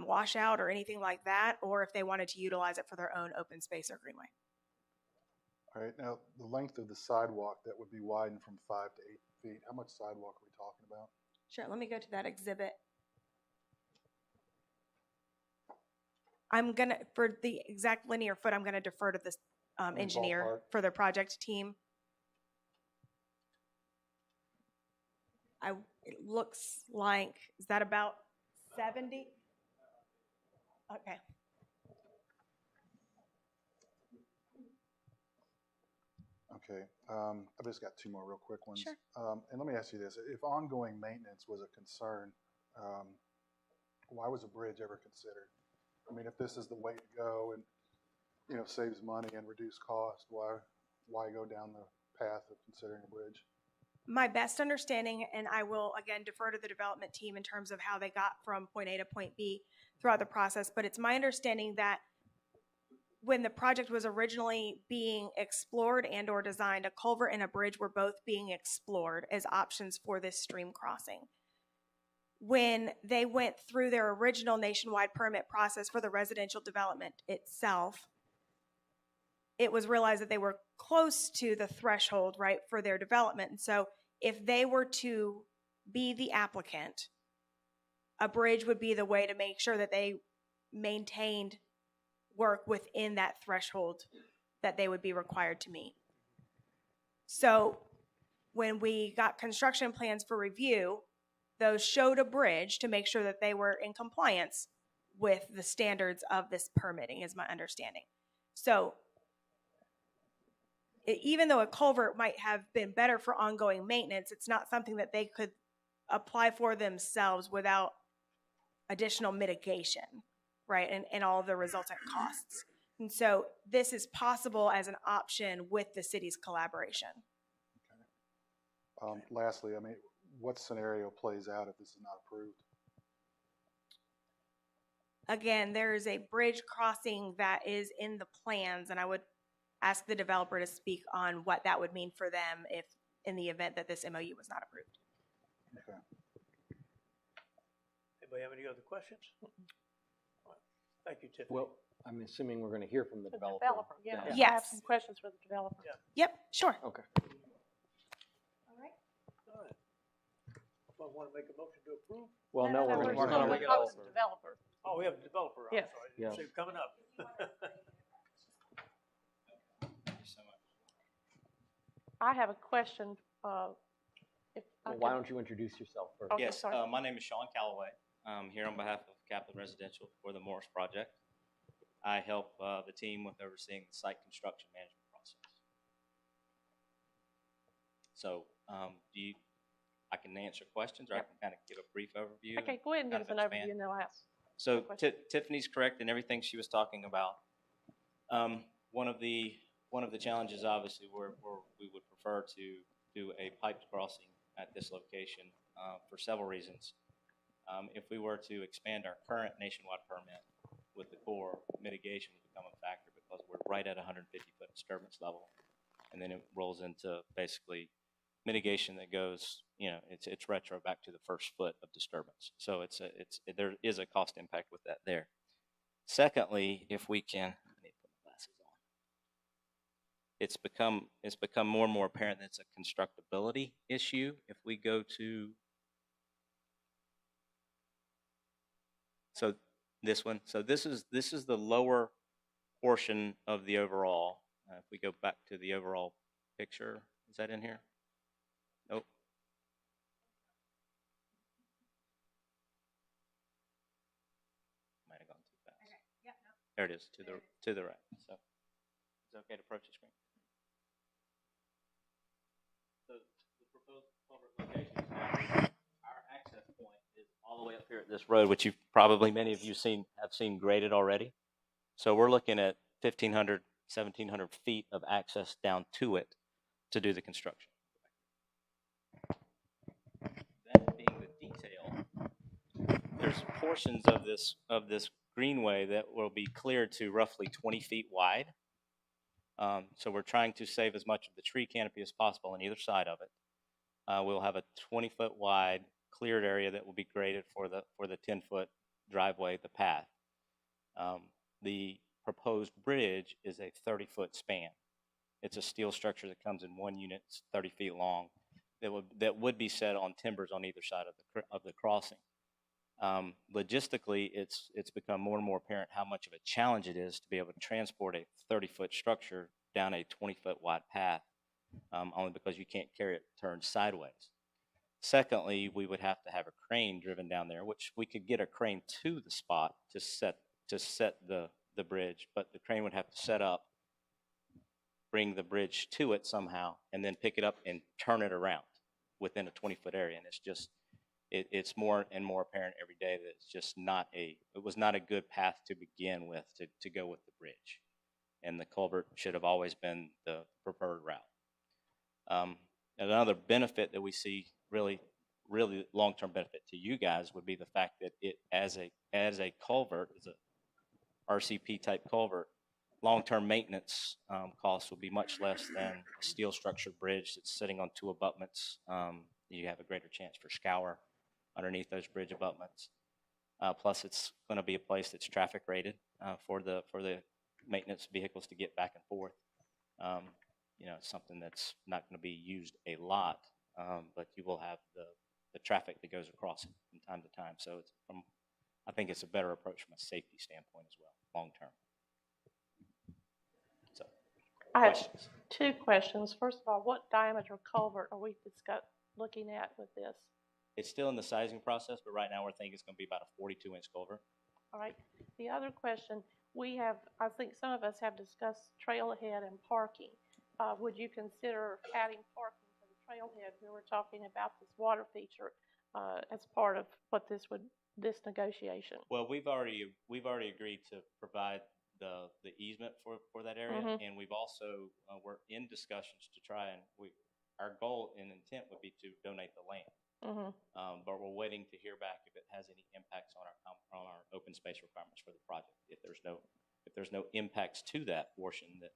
[SPEAKER 13] washout or anything like that, or if they wanted to utilize it for their own open space or greenway.
[SPEAKER 7] All right, now the length of the sidewalk that would be widened from 5 to 8 feet, how much sidewalk are we talking about?
[SPEAKER 13] Sure, let me go to that exhibit. I'm gonna, for the exact linear foot, I'm gonna defer to this engineer
[SPEAKER 7] ballpark?
[SPEAKER 13] for the project team. It looks like, is that about 70? Okay.
[SPEAKER 7] Okay, I've just got two more real quick ones.
[SPEAKER 13] Sure.
[SPEAKER 7] And let me ask you this, if ongoing maintenance was a concern, why was a bridge ever considered? I mean, if this is the way to go and, you know, saves money and reduce cost, why go down the path of considering a bridge?
[SPEAKER 13] My best understanding, and I will again defer to the development team in terms of how they got from point A to point B throughout the process, but it's my understanding that when the project was originally being explored and or designed, a culvert and a bridge were both being explored as options for this stream crossing. When they went through their original nationwide permit process for the residential development itself, it was realized that they were close to the threshold, right, for their development. And so if they were to be the applicant, a bridge would be the way to make sure that they maintained work within that threshold that they would be required to meet. So when we got construction plans for review, those showed a bridge to make sure that they were in compliance with the standards of this permitting, is my understanding. So even though a culvert might have been better for ongoing maintenance, it's not something that they could apply for themselves without additional mitigation, right, and all of the resultant costs. And so this is possible as an option with the city's collaboration.
[SPEAKER 7] Okay. Lastly, I mean, what scenario plays out if this is not approved?
[SPEAKER 13] Again, there is a bridge crossing that is in the plans, and I would ask the developer to speak on what that would mean for them if, in the event that this MOU was not approved.
[SPEAKER 7] Okay.
[SPEAKER 3] Anybody have any other questions? Thank you, Tiffany.
[SPEAKER 2] Well, I'm assuming we're going to hear from the
[SPEAKER 6] The
[SPEAKER 2] developer.
[SPEAKER 6] yeah.
[SPEAKER 2] then.
[SPEAKER 13] Yeah.
[SPEAKER 6] I have some questions for the developer.
[SPEAKER 13] Yep, sure.
[SPEAKER 2] Okay.
[SPEAKER 13] All right.
[SPEAKER 3] All right. Someone want to make a motion to approve?
[SPEAKER 2] Well, no, we're
[SPEAKER 6] we're
[SPEAKER 2] going
[SPEAKER 6] gonna
[SPEAKER 2] to.
[SPEAKER 6] talk to the developer.
[SPEAKER 3] Oh, we have a developer. I'm
[SPEAKER 6] Yes.
[SPEAKER 3] sorry.
[SPEAKER 2] Yeah.
[SPEAKER 3] So coming up.
[SPEAKER 9] Thank you so much.
[SPEAKER 6] I have a question, if I
[SPEAKER 2] Well, why
[SPEAKER 6] could-
[SPEAKER 2] don't you introduce yourself first?
[SPEAKER 6] Okay,
[SPEAKER 14] Yes,
[SPEAKER 6] sorry.
[SPEAKER 14] my name is Sean Calloway. I'm here on behalf of Kaplan Residential for the Morris Project. I help the team with overseeing the site construction management process. So I can answer questions, or I can kind of give a brief overview.
[SPEAKER 6] Okay, go ahead and give us an
[SPEAKER 14] kind of expand.
[SPEAKER 6] overview and then I'll ask.
[SPEAKER 14] So
[SPEAKER 6] question.
[SPEAKER 14] Tiffany's correct in everything she was talking about. One of the challenges, obviously, where we would prefer to do a piped crossing at this location for several reasons. If we were to expand our current nationwide permit with the core, mitigation would become a factor because we're right at 150-foot disturbance level. And then it rolls into basically mitigation that goes, it's retro back to the first foot of disturbance. So there is a cost impact with that there. Secondly, if we can, I need to put my glasses on. It's become more and more apparent that it's a constructability issue. If we go to, so this one, so this is the lower portion of the overall. If we go back to the overall picture, is that in here? Nope. Might have gone too fast.
[SPEAKER 13] Okay. Yep. No.
[SPEAKER 14] There it is, to the right. So is it okay to approach the screen? So the proposed culvert location, our access point is all the way up here at this road, which many of you have seen graded already. So we're looking at 1,500, 1,700 feet of access down to it to do the construction. That being the detail, there's portions of this greenway that will be cleared to roughly 20 feet wide. So we're trying to save as much of the tree canopy as possible on either side of it. We'll have a 20-foot wide cleared area that will be graded for the 10-foot driveway, the path. The proposed bridge is a 30-foot span. It's a steel structure that comes in one unit, it's 30 feet long, that would be set on timbers on either side of the crossing. Logistically, it's become more and more apparent how much of a challenge it is to be able to transport a 30-foot structure down a 20-foot wide path, only because you can't carry it turned sideways. Secondly, we would have to have a crane driven down there, which we could get a crane to the spot to set the bridge, but the crane would have to set up, bring the bridge to it somehow, and then pick it up and turn it around within a 20-foot area. And it's just, it's more and more apparent every day that it's just it was not a good path to begin with to go with the bridge. And the culvert should have always been the preferred route. Another benefit that we see, really long-term benefit to you guys, would be the fact that it, as a culvert, as a RCP type culvert, long-term maintenance costs will be much less than a steel structured bridge that's sitting on two abutments. You have a greater chance for scour underneath those bridge abutments. Plus, it's going to be a place that's traffic rated for the maintenance vehicles to get back and forth. It's something that's not going to be used a lot, but you will have the traffic that goes across it from time to time. So I think it's a better approach from a safety standpoint as well, long term. So,
[SPEAKER 6] I have
[SPEAKER 14] questions?
[SPEAKER 6] two questions. First of all, what diameter culvert are we looking at with this?
[SPEAKER 14] It's still in the sizing process, but right now we're thinking it's going to be about a 42-inch culvert.
[SPEAKER 6] All right. The other question, I think some of us have discussed trailhead and parking. Would you consider adding parking to the trailhead? We were talking about this water feature as part of what this negotiation.
[SPEAKER 14] Well, we've already agreed to provide the easement for that area, and we've also we're in discussions to try and our goal and intent would be to donate the land. But we're waiting to hear back if it has any impacts on our open space requirements for the project. If there's no impacts to that portion that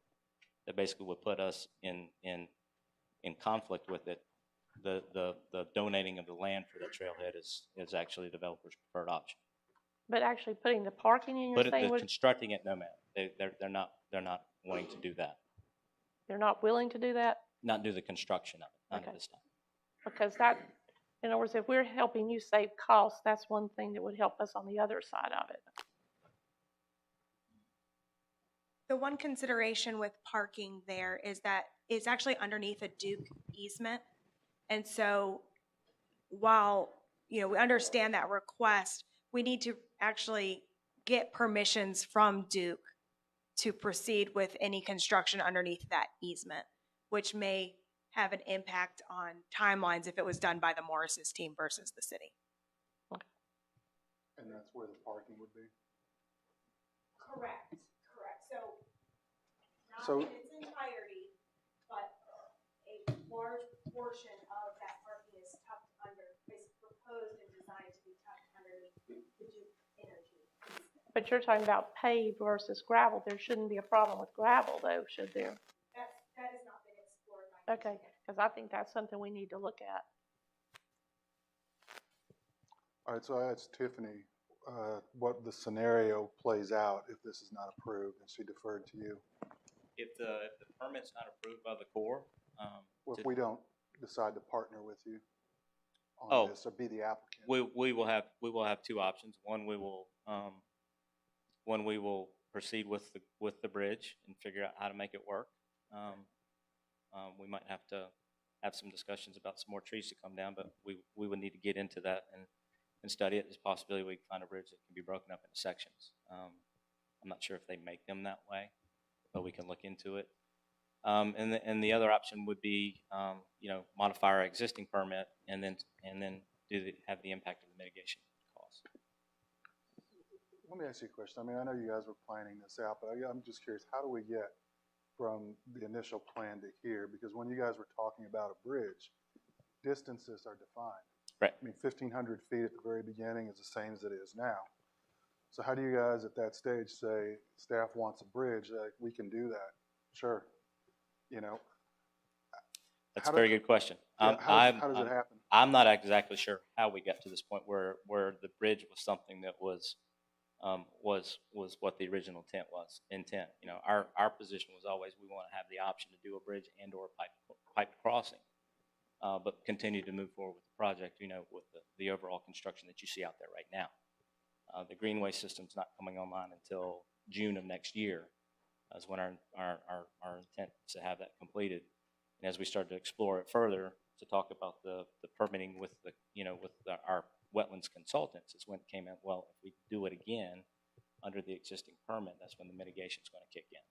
[SPEAKER 14] basically would put us in conflict with it, the donating of the land for that trailhead is actually a developer's preferred option.
[SPEAKER 6] But actually putting the parking in,
[SPEAKER 14] constructing it, no, ma'am. They're not wanting to do that.
[SPEAKER 6] They're not willing to do that?
[SPEAKER 14] Not do the construction of it, not at this time.
[SPEAKER 6] Because in other words, if we're helping you save costs, that's one thing that would help us on the other side of it.
[SPEAKER 13] The one consideration with parking there is that it's actually underneath a Duke easement. And so while, we understand that request, we need to actually get permissions from Duke to proceed with any construction underneath that easement, which may have an impact on timelines if it was done by the Morris's team versus the city.
[SPEAKER 7] And that's where the parking would be?
[SPEAKER 13] Correct. So not in its entirety, but a large portion of that parking is tucked under, is proposed and designed to be tucked under
[SPEAKER 6] But you're talking about paved versus gravel. There shouldn't be a problem with gravel though, should there?
[SPEAKER 13] That has not been explored by.
[SPEAKER 6] Okay, because I think that's something we need to look at.
[SPEAKER 7] All right, so I asked Tiffany what the scenario plays out if this is not approved, and she deferred to you.
[SPEAKER 14] If the permit's not approved by the Corps,
[SPEAKER 7] Well, if we don't decide to partner with you
[SPEAKER 14] Oh.
[SPEAKER 7] on this or be the applicant.
[SPEAKER 14] we will have two options. One, we will proceed with the bridge and figure out how to make it work. We might have to have some discussions about some more trees to come down, but we would need to get into that and study it. There's a possibility we can find a bridge that can be broken up into sections. I'm not sure if they make them that way, but we can look into it. And the other option would be, modify our existing permit and then have the impact of the mitigation costs.
[SPEAKER 7] Let me ask you a question. I mean, I know you guys were planning this out, but I'm just curious, how do we get from the initial plan to here? Because when you guys were talking about a bridge, distances are defined.
[SPEAKER 14] Right.
[SPEAKER 7] I mean, 1,500 feet at the very beginning is the same as it is now. So how do you guys at that stage say, staff wants a bridge, we can do that? Sure.
[SPEAKER 14] That's a very good question.
[SPEAKER 7] Yeah, how does it happen?
[SPEAKER 14] I'm not exactly sure how we got to this point where the bridge was something that was what the original intent. Our position was always we want to have the option to do a bridge and or pipe crossing, but continue to move forward with the project. With the overall construction that you see out there right now. The Greenway system's not coming online until June of next year. Is when our intent is to have that completed. And as we started to explore it further, to talk about the permitting with our wetlands consultants, is when it came out, well, if we do it again under the existing permit, that's when the mitigation is going to kick in.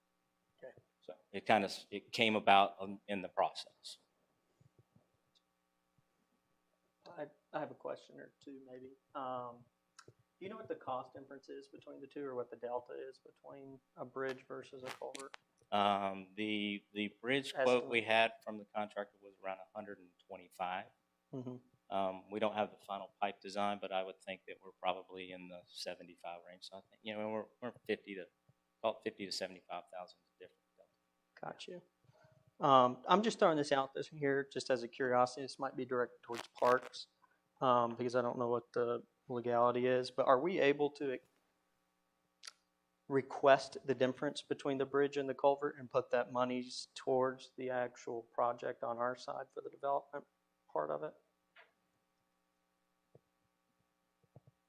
[SPEAKER 3] Okay.
[SPEAKER 14] So it came about in the process.
[SPEAKER 8] I have a question or two, maybe. Do you know what the cost difference is between the two, or what the delta is between a bridge versus a culvert?
[SPEAKER 14] The bridge quote we had from the contractor was around 125.
[SPEAKER 8] Mm-hmm.
[SPEAKER 14] We don't have the final pipe design, but I would think that we're probably in the 75 range. So I think we're 50 to 75,000 different.
[SPEAKER 8] Got you. I'm just throwing this out here just as a curiosity. This might be directed towards parks because I don't know what the legality is, but are we able to request the difference between the bridge and the culvert and put that money towards the actual project on our side for the development part of it?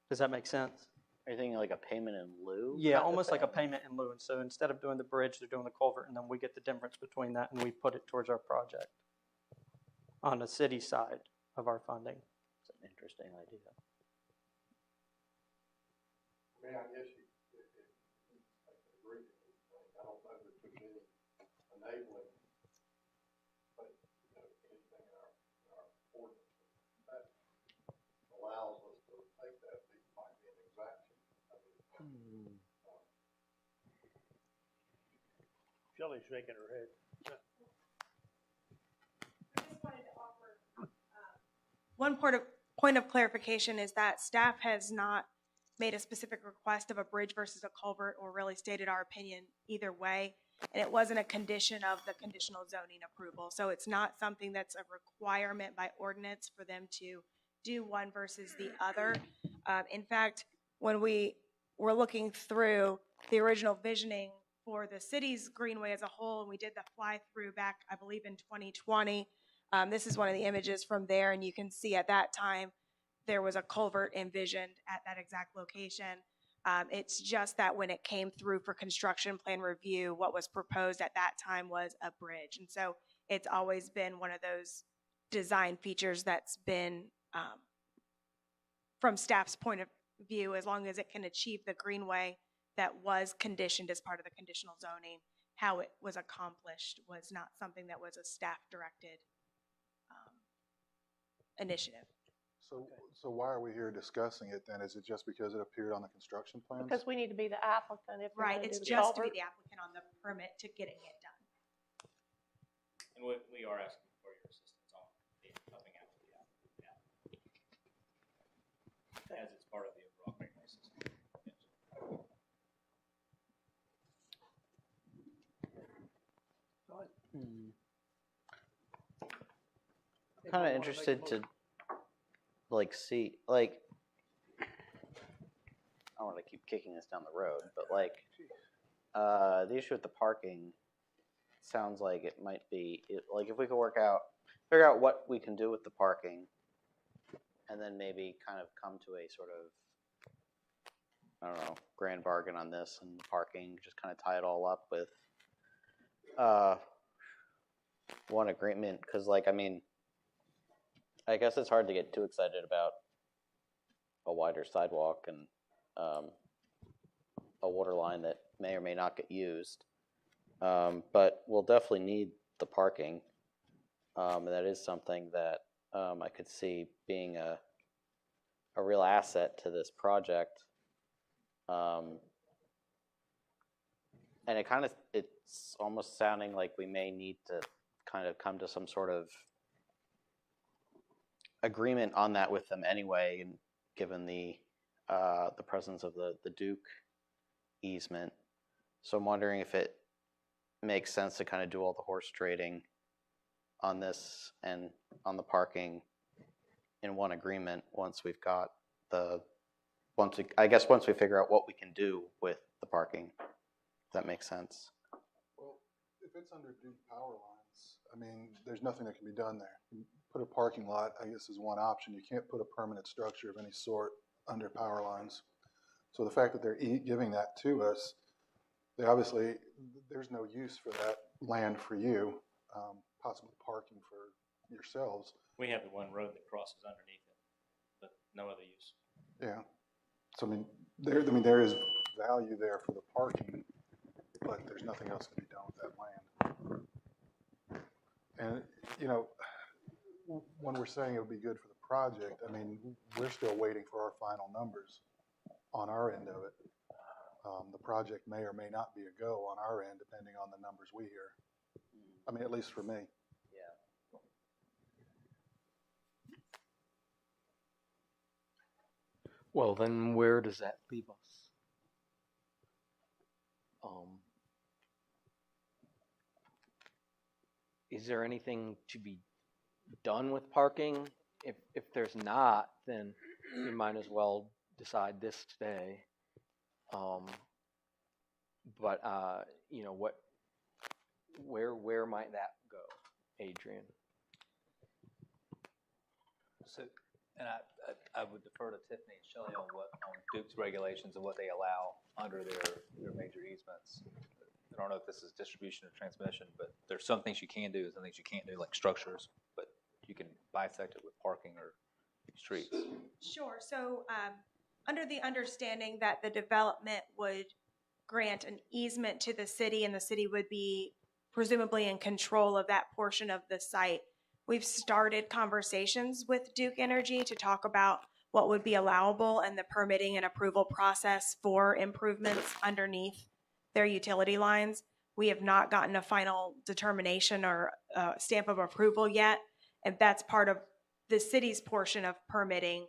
[SPEAKER 8] Does that make sense?
[SPEAKER 4] Are you thinking like a payment in lieu?
[SPEAKER 8] Yeah,
[SPEAKER 4] kind of
[SPEAKER 8] almost like a
[SPEAKER 4] thing?
[SPEAKER 8] payment in lieu. And so instead of doing the bridge, they're doing the culvert, and then we get the difference between that and we put it towards our project on the city side of our funding.
[SPEAKER 4] It's an interesting idea.
[SPEAKER 15] I mean, I guess you agree. I don't know that there's any enabling, but anything in our ordinance that allows us to take that might be an exaction.
[SPEAKER 3] Shelley's shaking her head.
[SPEAKER 13] I just wanted to offer one point of clarification is that staff has not made a specific request of a bridge versus a culvert or really stated our opinion either way. And it wasn't a condition of the conditional zoning approval. So it's not something that's a requirement by ordinance for them to do one versus the other. In fact, when we were looking through the original visioning for the city's greenway as a whole, and we did the fly through back, I believe in 2020, this is one of the images from there, and you can see at that time there was a culvert envisioned at that exact location. It's just that when it came through for construction plan review, what was proposed at that time was a bridge. And so it's always been one of those design features that's been, from staff's point of view, as long as it can achieve the greenway that was conditioned as part of the conditional zoning, how it was accomplished was not something that was a staff-directed initiative.
[SPEAKER 7] So why are we here discussing it then? Is it just because it appeared on the construction plans?
[SPEAKER 6] Because we need to be the applicant if we're
[SPEAKER 13] Right,
[SPEAKER 6] gonna
[SPEAKER 13] it's
[SPEAKER 6] do the
[SPEAKER 13] just to be
[SPEAKER 6] culvert.
[SPEAKER 13] the applicant on the permit to getting it done.
[SPEAKER 14] And we are asking for your assistance on helping out with the applicant, as it's part of the overall
[SPEAKER 4] Kind of interested to like see like I don't want to keep kicking this down the road, but like the issue with the parking sounds like it might be like if we could figure out what we can do with the parking, and then maybe kind of come to a sort of I don't know grand bargain on this and parking, just kind of tie it all up with one agreement, because like I mean. I guess it's hard to get too excited about a wider sidewalk and a water line that may or may not get used. But we'll definitely need the parking. And that is something that I could see being a real asset to this project. And it's almost sounding like we may need to kind of come to some sort of agreement on that with them anyway, and given the presence of the Duke easement. So I'm wondering if it makes sense to kind of do all the horse trading on this and on the parking in one agreement once we figure out what we can do with the parking. If that makes sense.
[SPEAKER 7] Well, if it's under Duke power lines, I mean, there's nothing that can be done there. Put a parking lot, I guess, is one option. You can't put a permanent structure of any sort under power lines. So the fact that they're giving that to us, there's no use for that land for you, possibly parking for yourselves.
[SPEAKER 14] We have the one road that crosses underneath it, but no other use.
[SPEAKER 7] Yeah. So there is value there for the parking, but there's nothing else to be done with that land. And when we're saying it would be good for the project, I mean, we're still waiting for our final numbers on our end of it. The project may or may not be a go on our end, depending on the numbers we hear. I mean, at least for me.
[SPEAKER 4] Yeah.
[SPEAKER 2] Well, then where does that leave us? Is there anything to be done with parking? If there's not, then we might as well decide this today. But where might that go, Adrian?
[SPEAKER 1] So, and I would defer to Tiffany and Shelley on Duke's regulations and what they allow under their major easements. I don't know if this is distribution or transmission, but there's some things you can do and some things you can't do, like structures, but you can bisect it with parking or streets.
[SPEAKER 13] Sure. So under the understanding that the development would grant an easement to the city and the city would be presumably in control of that portion of the site, we've started conversations with Duke Energy to talk about what would be allowable and the permitting and approval process for improvements underneath their utility lines. We have not gotten a final determination or stamp of approval yet, and that's part of the city's portion of permitting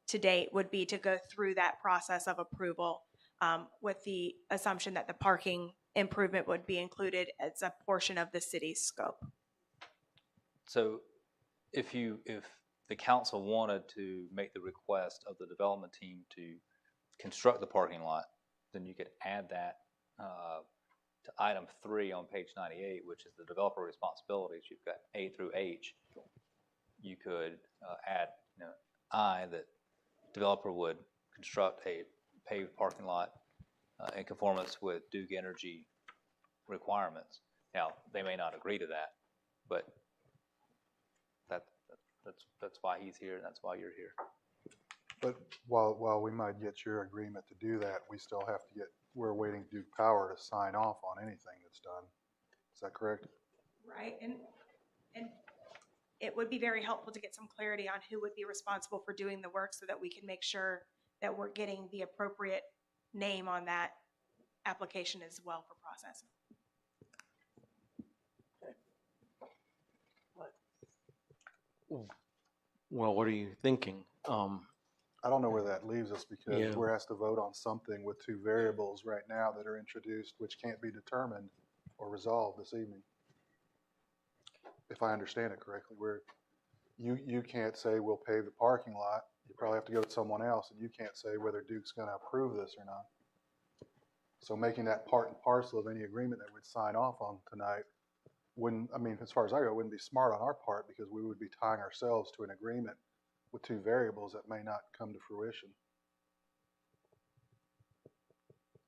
[SPEAKER 13] to date would be to go through that process of approval with the assumption that the parking improvement would be included as a portion of the city's scope.
[SPEAKER 1] So if the council wanted to make the request of the development team to construct the parking lot, then you could add that to item 3 on page 98, which is the developer responsibilities. You've got A through H. You could add I, that developer would construct a paved parking lot in conformance with Duke Energy requirements. Now, they may not agree to that, but that's why he's here and that's why you're here.
[SPEAKER 7] But while we might get your agreement to do that, we still have to we're waiting Duke Power to sign off on anything that's done. Is that correct?
[SPEAKER 13] Right, and it would be very helpful to get some clarity on who would be responsible for doing the work so that we can make sure that we're getting the appropriate name on that application as well for processing.
[SPEAKER 2] Well, what are you thinking?
[SPEAKER 7] I don't know where that leaves us because
[SPEAKER 2] Yeah.
[SPEAKER 7] we're asked to vote on something with 2 variables right now that are introduced, which can't be determined or resolved this evening. if I understand it correctly, where you can't say we'll pave the parking lot. You probably have to go to someone else, and you can't say whether Duke's going to approve this or not. So making that part and parcel of any agreement that we'd sign off on tonight wouldn't, I mean, as far as I go, it wouldn't be smart on our part, because we would be tying ourselves to an agreement with two variables that may not come to fruition.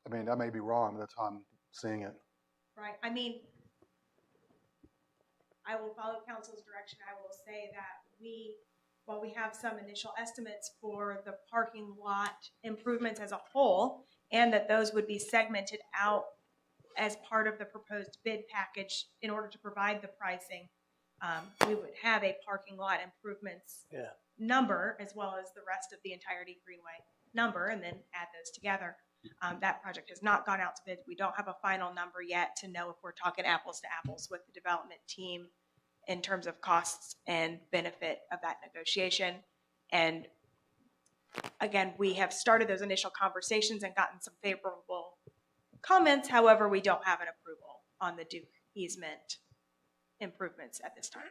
[SPEAKER 7] I mean, I may be wrong, but that's how I'm seeing it.
[SPEAKER 13] Right, I mean, I will follow council's direction. I will say that while we have some initial estimates for the parking lot improvements as a whole, and that those would be segmented out as part of the proposed bid package in order to provide the pricing, we would have a parking lot improvements number as well as the rest of the entirety Greenway number, and then add those together. That project has not gone out to bid. We don't have a final number yet to know if we're talking apples to apples with the development team in terms of costs and benefit of that negotiation. And again, we have started those initial conversations and gotten some favorable comments. However, we don't have an approval on the Duke easement improvements at this time.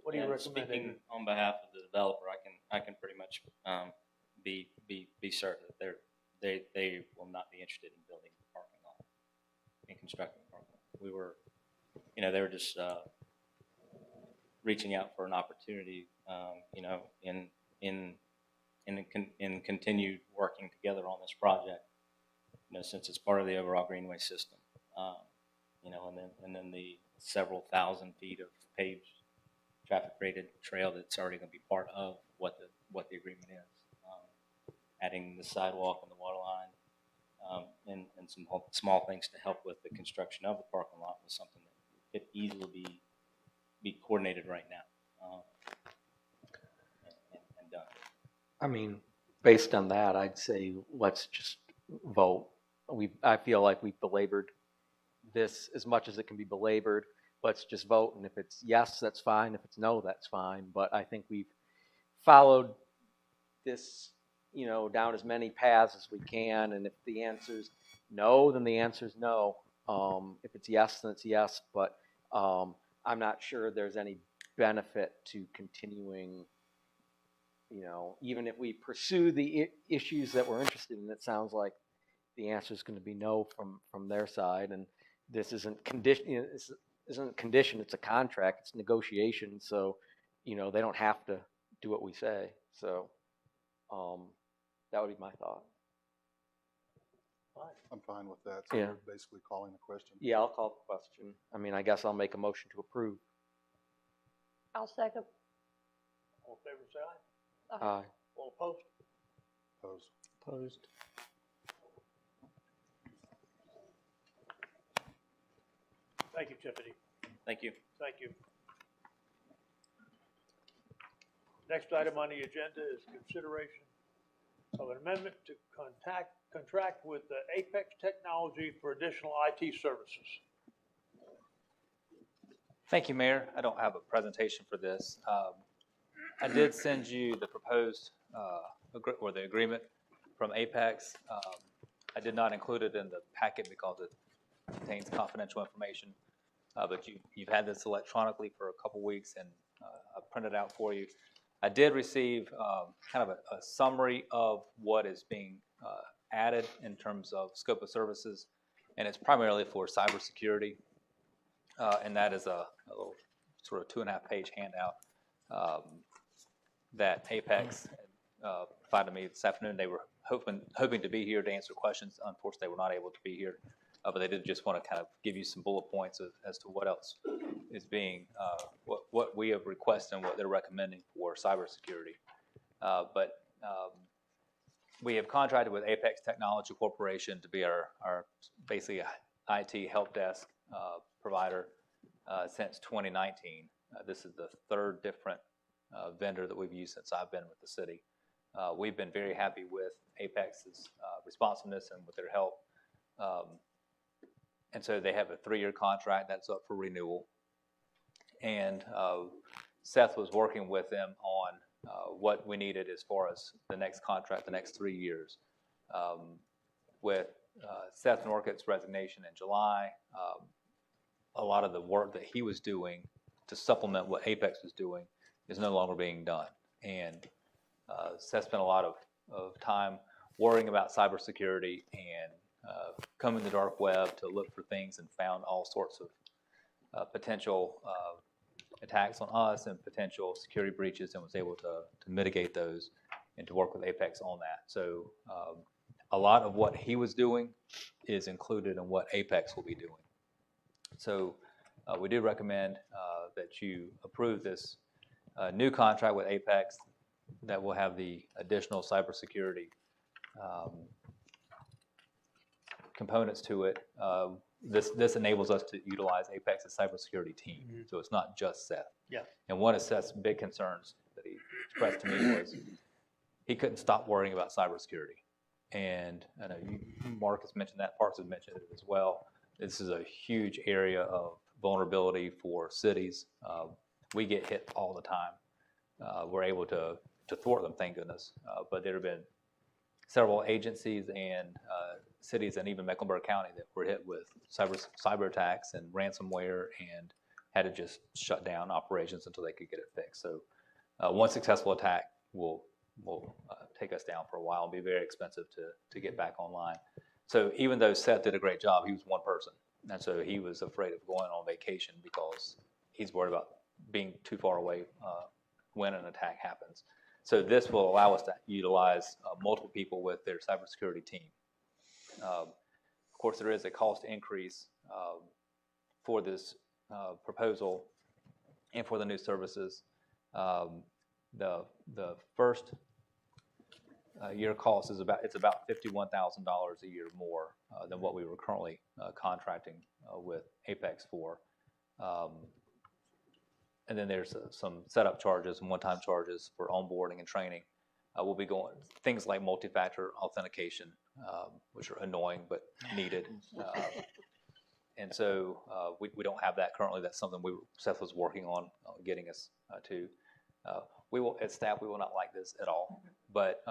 [SPEAKER 3] What do you
[SPEAKER 14] And
[SPEAKER 3] recommend?
[SPEAKER 14] speaking on behalf of the developer, I can pretty much be certain that they will not be interested in building a parking lot, in constructing a parking lot. We were, they were just reaching out for an opportunity, in continued working together on this project, since it's part of the overall Greenway system, and then the several thousand feet of paved traffic rated trail that's already going to be part of what the agreement is. Adding the sidewalk and the water line, and some small things to help with the construction of the parking lot was something that could easily be coordinated right now, and done.
[SPEAKER 2] I mean, based on that, I'd say let's just vote. I feel like we've belabored this as much as it can be belabored. Let's just vote, and if it's yes, that's fine. If it's no, that's fine. But I think we've followed this, down as many paths as we can, and if the answer's no, then the answer's no. If it's yes, then it's yes, but I'm not sure there's any benefit to continuing, even if we pursue the issues that we're interested in. It sounds like the answer is going to be no from their side, and this isn't condition. This isn't a condition. It's a contract. It's negotiation. So, they don't have to do what we say. So, that would be my thought.
[SPEAKER 7] I'm fine with that. So
[SPEAKER 2] Yeah.
[SPEAKER 7] we're basically calling the question.
[SPEAKER 2] Yeah, I'll call the question. I mean, I guess I'll make a motion to approve.
[SPEAKER 6] I'll second.
[SPEAKER 3] All in favor, say aye.
[SPEAKER 2] Aye.
[SPEAKER 3] All opposed?
[SPEAKER 7] Opposed.
[SPEAKER 8] Opposed.
[SPEAKER 3] Thank you, Tiffany.
[SPEAKER 14] Thank you.
[SPEAKER 3] Thank you. Next item on the agenda is consideration of an amendment to contract with the Apex Technology for additional IT services.
[SPEAKER 1] Thank you, Mayor. I don't have a presentation for this. I did send you the proposed, or the agreement from Apex. I did not include it in the packet because it contains confidential information, but you've had this electronically for a couple weeks, and I printed it out for you. I did receive kind of a summary of what is being added in terms of scope of services, and it's primarily for cybersecurity, and that is a little sort of 2.5-page handout that Apex provided me this afternoon. They were hoping to be here to answer questions. Unfortunately, they were not able to be here, but they did just want to kind of give you some bullet points as to what else is being, what we have requested and what they're recommending for cybersecurity. But we have contracted with Apex Technology Corporation to be our basically IT help desk provider since 2019. This is the third different vendor that we've used since I've been with the city. We've been very happy with Apex's responsiveness and with their help. And so they have a 3-year contract that's up for renewal. And Seth was working with them on what we needed as far as the next contract, the next 3 years. With Seth Norcott's resignation in July, a lot of the work that he was doing to supplement what Apex was doing is no longer being done. And Seth spent a lot of time worrying about cybersecurity and combing the dark web to look for things, and found all sorts of potential attacks on us and potential security breaches, and was able to mitigate those and to work with Apex on that. So a lot of what he was doing is included in what Apex will be doing. So we do recommend that you approve this new contract with Apex that will have the additional cybersecurity components to it. This enables us to utilize Apex's cybersecurity team. Mm-hmm. So it's not just Seth.
[SPEAKER 3] Yeah.
[SPEAKER 1] And one of Seth's big concerns that he expressed to me was he couldn't stop worrying about cybersecurity. And I know Mark has mentioned that, Parks has mentioned it as well. This is a huge area of vulnerability for cities. We get hit all the time. We're able to thwart them, thank goodness. But there have been several agencies and cities, and even Mecklenburg County, that were hit with cyber attacks and ransomware, and had to just shut down operations until they could get it fixed. So one successful attack will take us down for a while and be very expensive to get back online. So even though Seth did a great job, he was one person. And so he was afraid of going on vacation because he's worried about being too far away when an attack happens. So this will allow us to utilize multiple people with their cybersecurity team. Of course, there is a cost increase for this proposal and for the new services. The first year cost is about $51,000 a year more than what we were currently contracting with Apex for. And then there's some setup charges and one-time charges for onboarding and training. We'll be going things like multi-factor authentication, which are annoying but needed. And so we don't have that currently. That's something Seth was working on getting us to. We will, as staff, we will not like this at all. But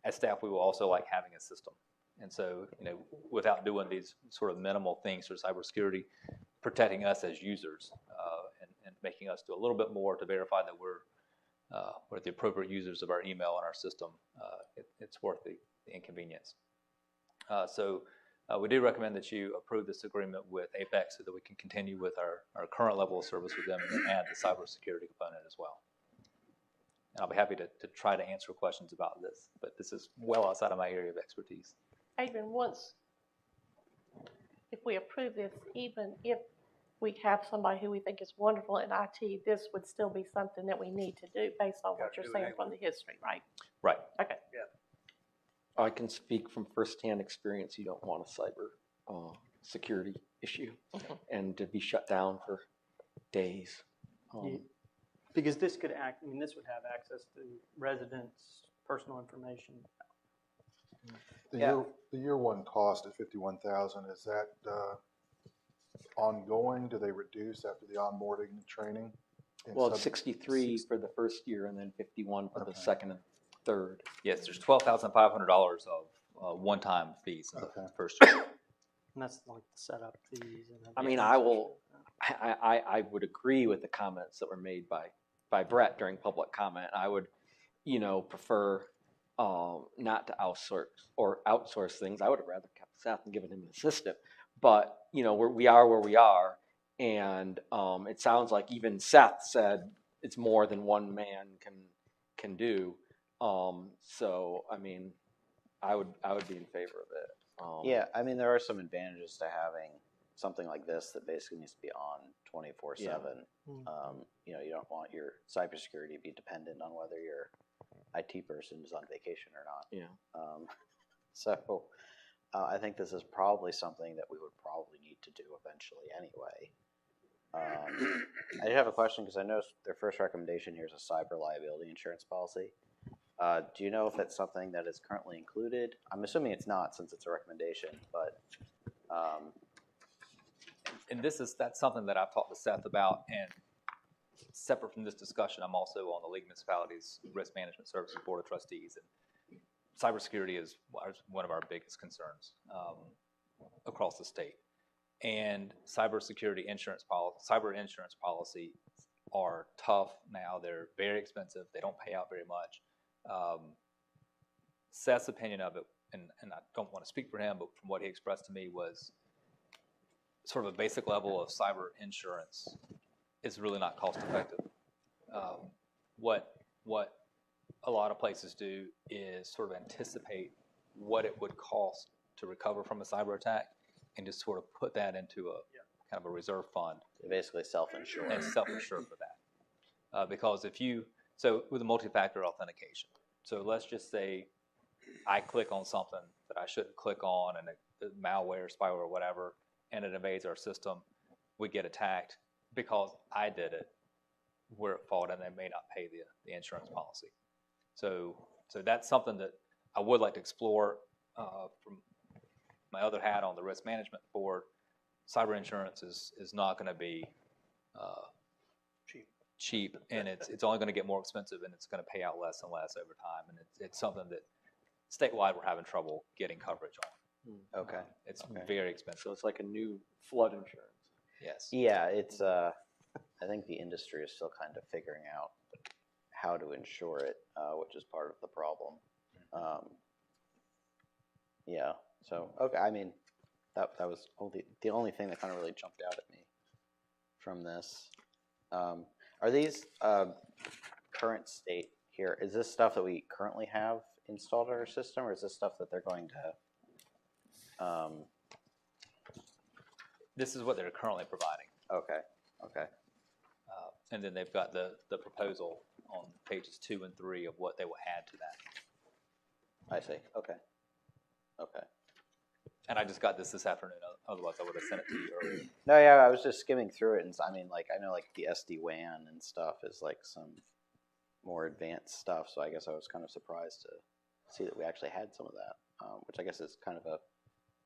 [SPEAKER 1] as staff, we will also like having a system. And so, without doing these sort of minimal things for cybersecurity, protecting us as users and making us do a little bit more to verify that we're the appropriate users of our email and our system, it's worth the inconvenience. So we do recommend that you approve this agreement with Apex so that we can continue with our current level of service with them, and add the cybersecurity component as well. And I'll be happy to try to answer questions about this, but this is well outside of my area of expertise.
[SPEAKER 6] Adrian, if we approve this, even if we have somebody who we think is wonderful in IT, this would still be something that we need to do based on what you're saying from the history, right?
[SPEAKER 1] Right.
[SPEAKER 6] Okay.
[SPEAKER 2] I can speak from firsthand experience. You don't want a cyber security issue and to be shut down for days.
[SPEAKER 8] Because this could this would have access to residents' personal information.
[SPEAKER 7] The year one cost at $51,000, is that ongoing? Do they reduce after the onboarding and training?
[SPEAKER 2] Well, it's 63 for the first year and then 51 for the second and third.
[SPEAKER 1] Yes, there's $12,500 of one-time fees in the first year.
[SPEAKER 8] And that's like the setup fees. And
[SPEAKER 2] I mean, I would agree with the comments that were made by Brett during public comment. I would, prefer not to outsource things. I would have rather kept Seth and given him an assistant. But, we are where we are. And it sounds like even Seth said it's more than one man can do. So, I mean, I would be in favor of it.
[SPEAKER 4] Yeah, I mean, there are some advantages to having something like this that basically needs to be on 24/7. You don't want your cybersecurity to be dependent on whether your IT person is on vacation or not.
[SPEAKER 2] Yeah.
[SPEAKER 4] So I think this is probably something that we would probably need to do eventually anyway. I did have a question because I noticed their first recommendation here is a cyber liability insurance policy. Do you know if it's something that is currently included? I'm assuming it's not since it's a recommendation, but.
[SPEAKER 1] And that's something that I've talked to Seth about, and separate from this discussion, I'm also on the League of Municipalities Risk Management Services Board of Trustees, and cybersecurity is one of our biggest concerns across the state. and cybersecurity insurance cyber insurance policy are tough now. They're very expensive. They don't pay out very much. Seth's opinion of it, and I don't want to speak for him, but from what he expressed to me was sort of a basic level of cyber insurance is really not cost effective. What a lot of places do is sort of anticipate what it would cost to recover from a cyber attack and just sort of put that into a kind of a reserve fund.
[SPEAKER 4] So basically self-insure.
[SPEAKER 1] And self-insure for that. Because so with a multi-factor authentication, so let's just say I click on something that I shouldn't click on, and the malware, spyware, whatever, and it invades our system, we get attacked because I did it, we're at fault, and they may not pay the insurance policy. So that's something that I would like to explore from my other hat on the risk management board. Cyber insurance is not going to be cheap, and it's only going to get more expensive, and it's going to pay out less and less over time, and it's something that statewide we're having trouble getting coverage on.
[SPEAKER 4] Okay.
[SPEAKER 1] It's very expensive.
[SPEAKER 2] So it's like a new flood insurance.
[SPEAKER 1] Yes.
[SPEAKER 4] Yeah, it's, I think the industry is still kind of figuring out how to insure it, which is part of the problem. Yeah, so, okay, I mean, that was the only thing that kind of really jumped out at me from this. Are these current state here, is this stuff that we currently have installed in our system, or is this stuff that they're going to?
[SPEAKER 1] This is what they're currently providing.
[SPEAKER 4] Okay, okay.
[SPEAKER 1] And then they've got the proposal on pages 2 and 3 of what they will add to that.
[SPEAKER 4] I see, okay, okay.
[SPEAKER 1] And I just got this afternoon, otherwise I would have sent it to you earlier.
[SPEAKER 4] No, yeah, I was just skimming through it, and I mean, like, I know, like, the SD-WAN and stuff is, like, some more advanced stuff, so I guess I was kind of surprised to see that we actually had some of that, which I guess is kind of a,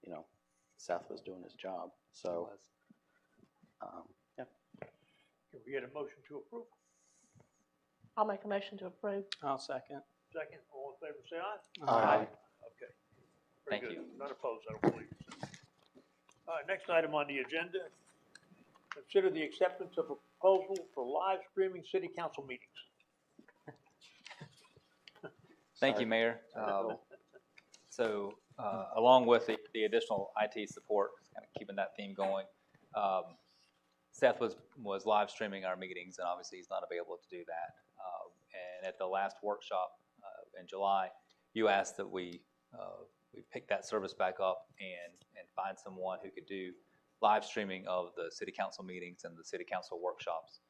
[SPEAKER 4] you know, Seth was doing his job, so, yeah.
[SPEAKER 3] Can we get a motion to approve?
[SPEAKER 6] I'll make a motion to approve.
[SPEAKER 8] I'll second.
[SPEAKER 3] Second, all in favor, say aye.
[SPEAKER 4] Aye.
[SPEAKER 3] Okay. Very
[SPEAKER 1] Thank
[SPEAKER 3] good.
[SPEAKER 1] you.
[SPEAKER 3] None opposed, I don't believe. All right, next item on the agenda. Consider the acceptance of a proposal for live streaming city council meetings.
[SPEAKER 1] Thank you, Mayor. So along with the additional IT support, kind of keeping that theme going, Seth was live streaming our meetings, and obviously he's not available to do that. And at the last workshop in July, you asked that we pick that service back up and find someone who could do live streaming of the city council meetings and the city council workshops.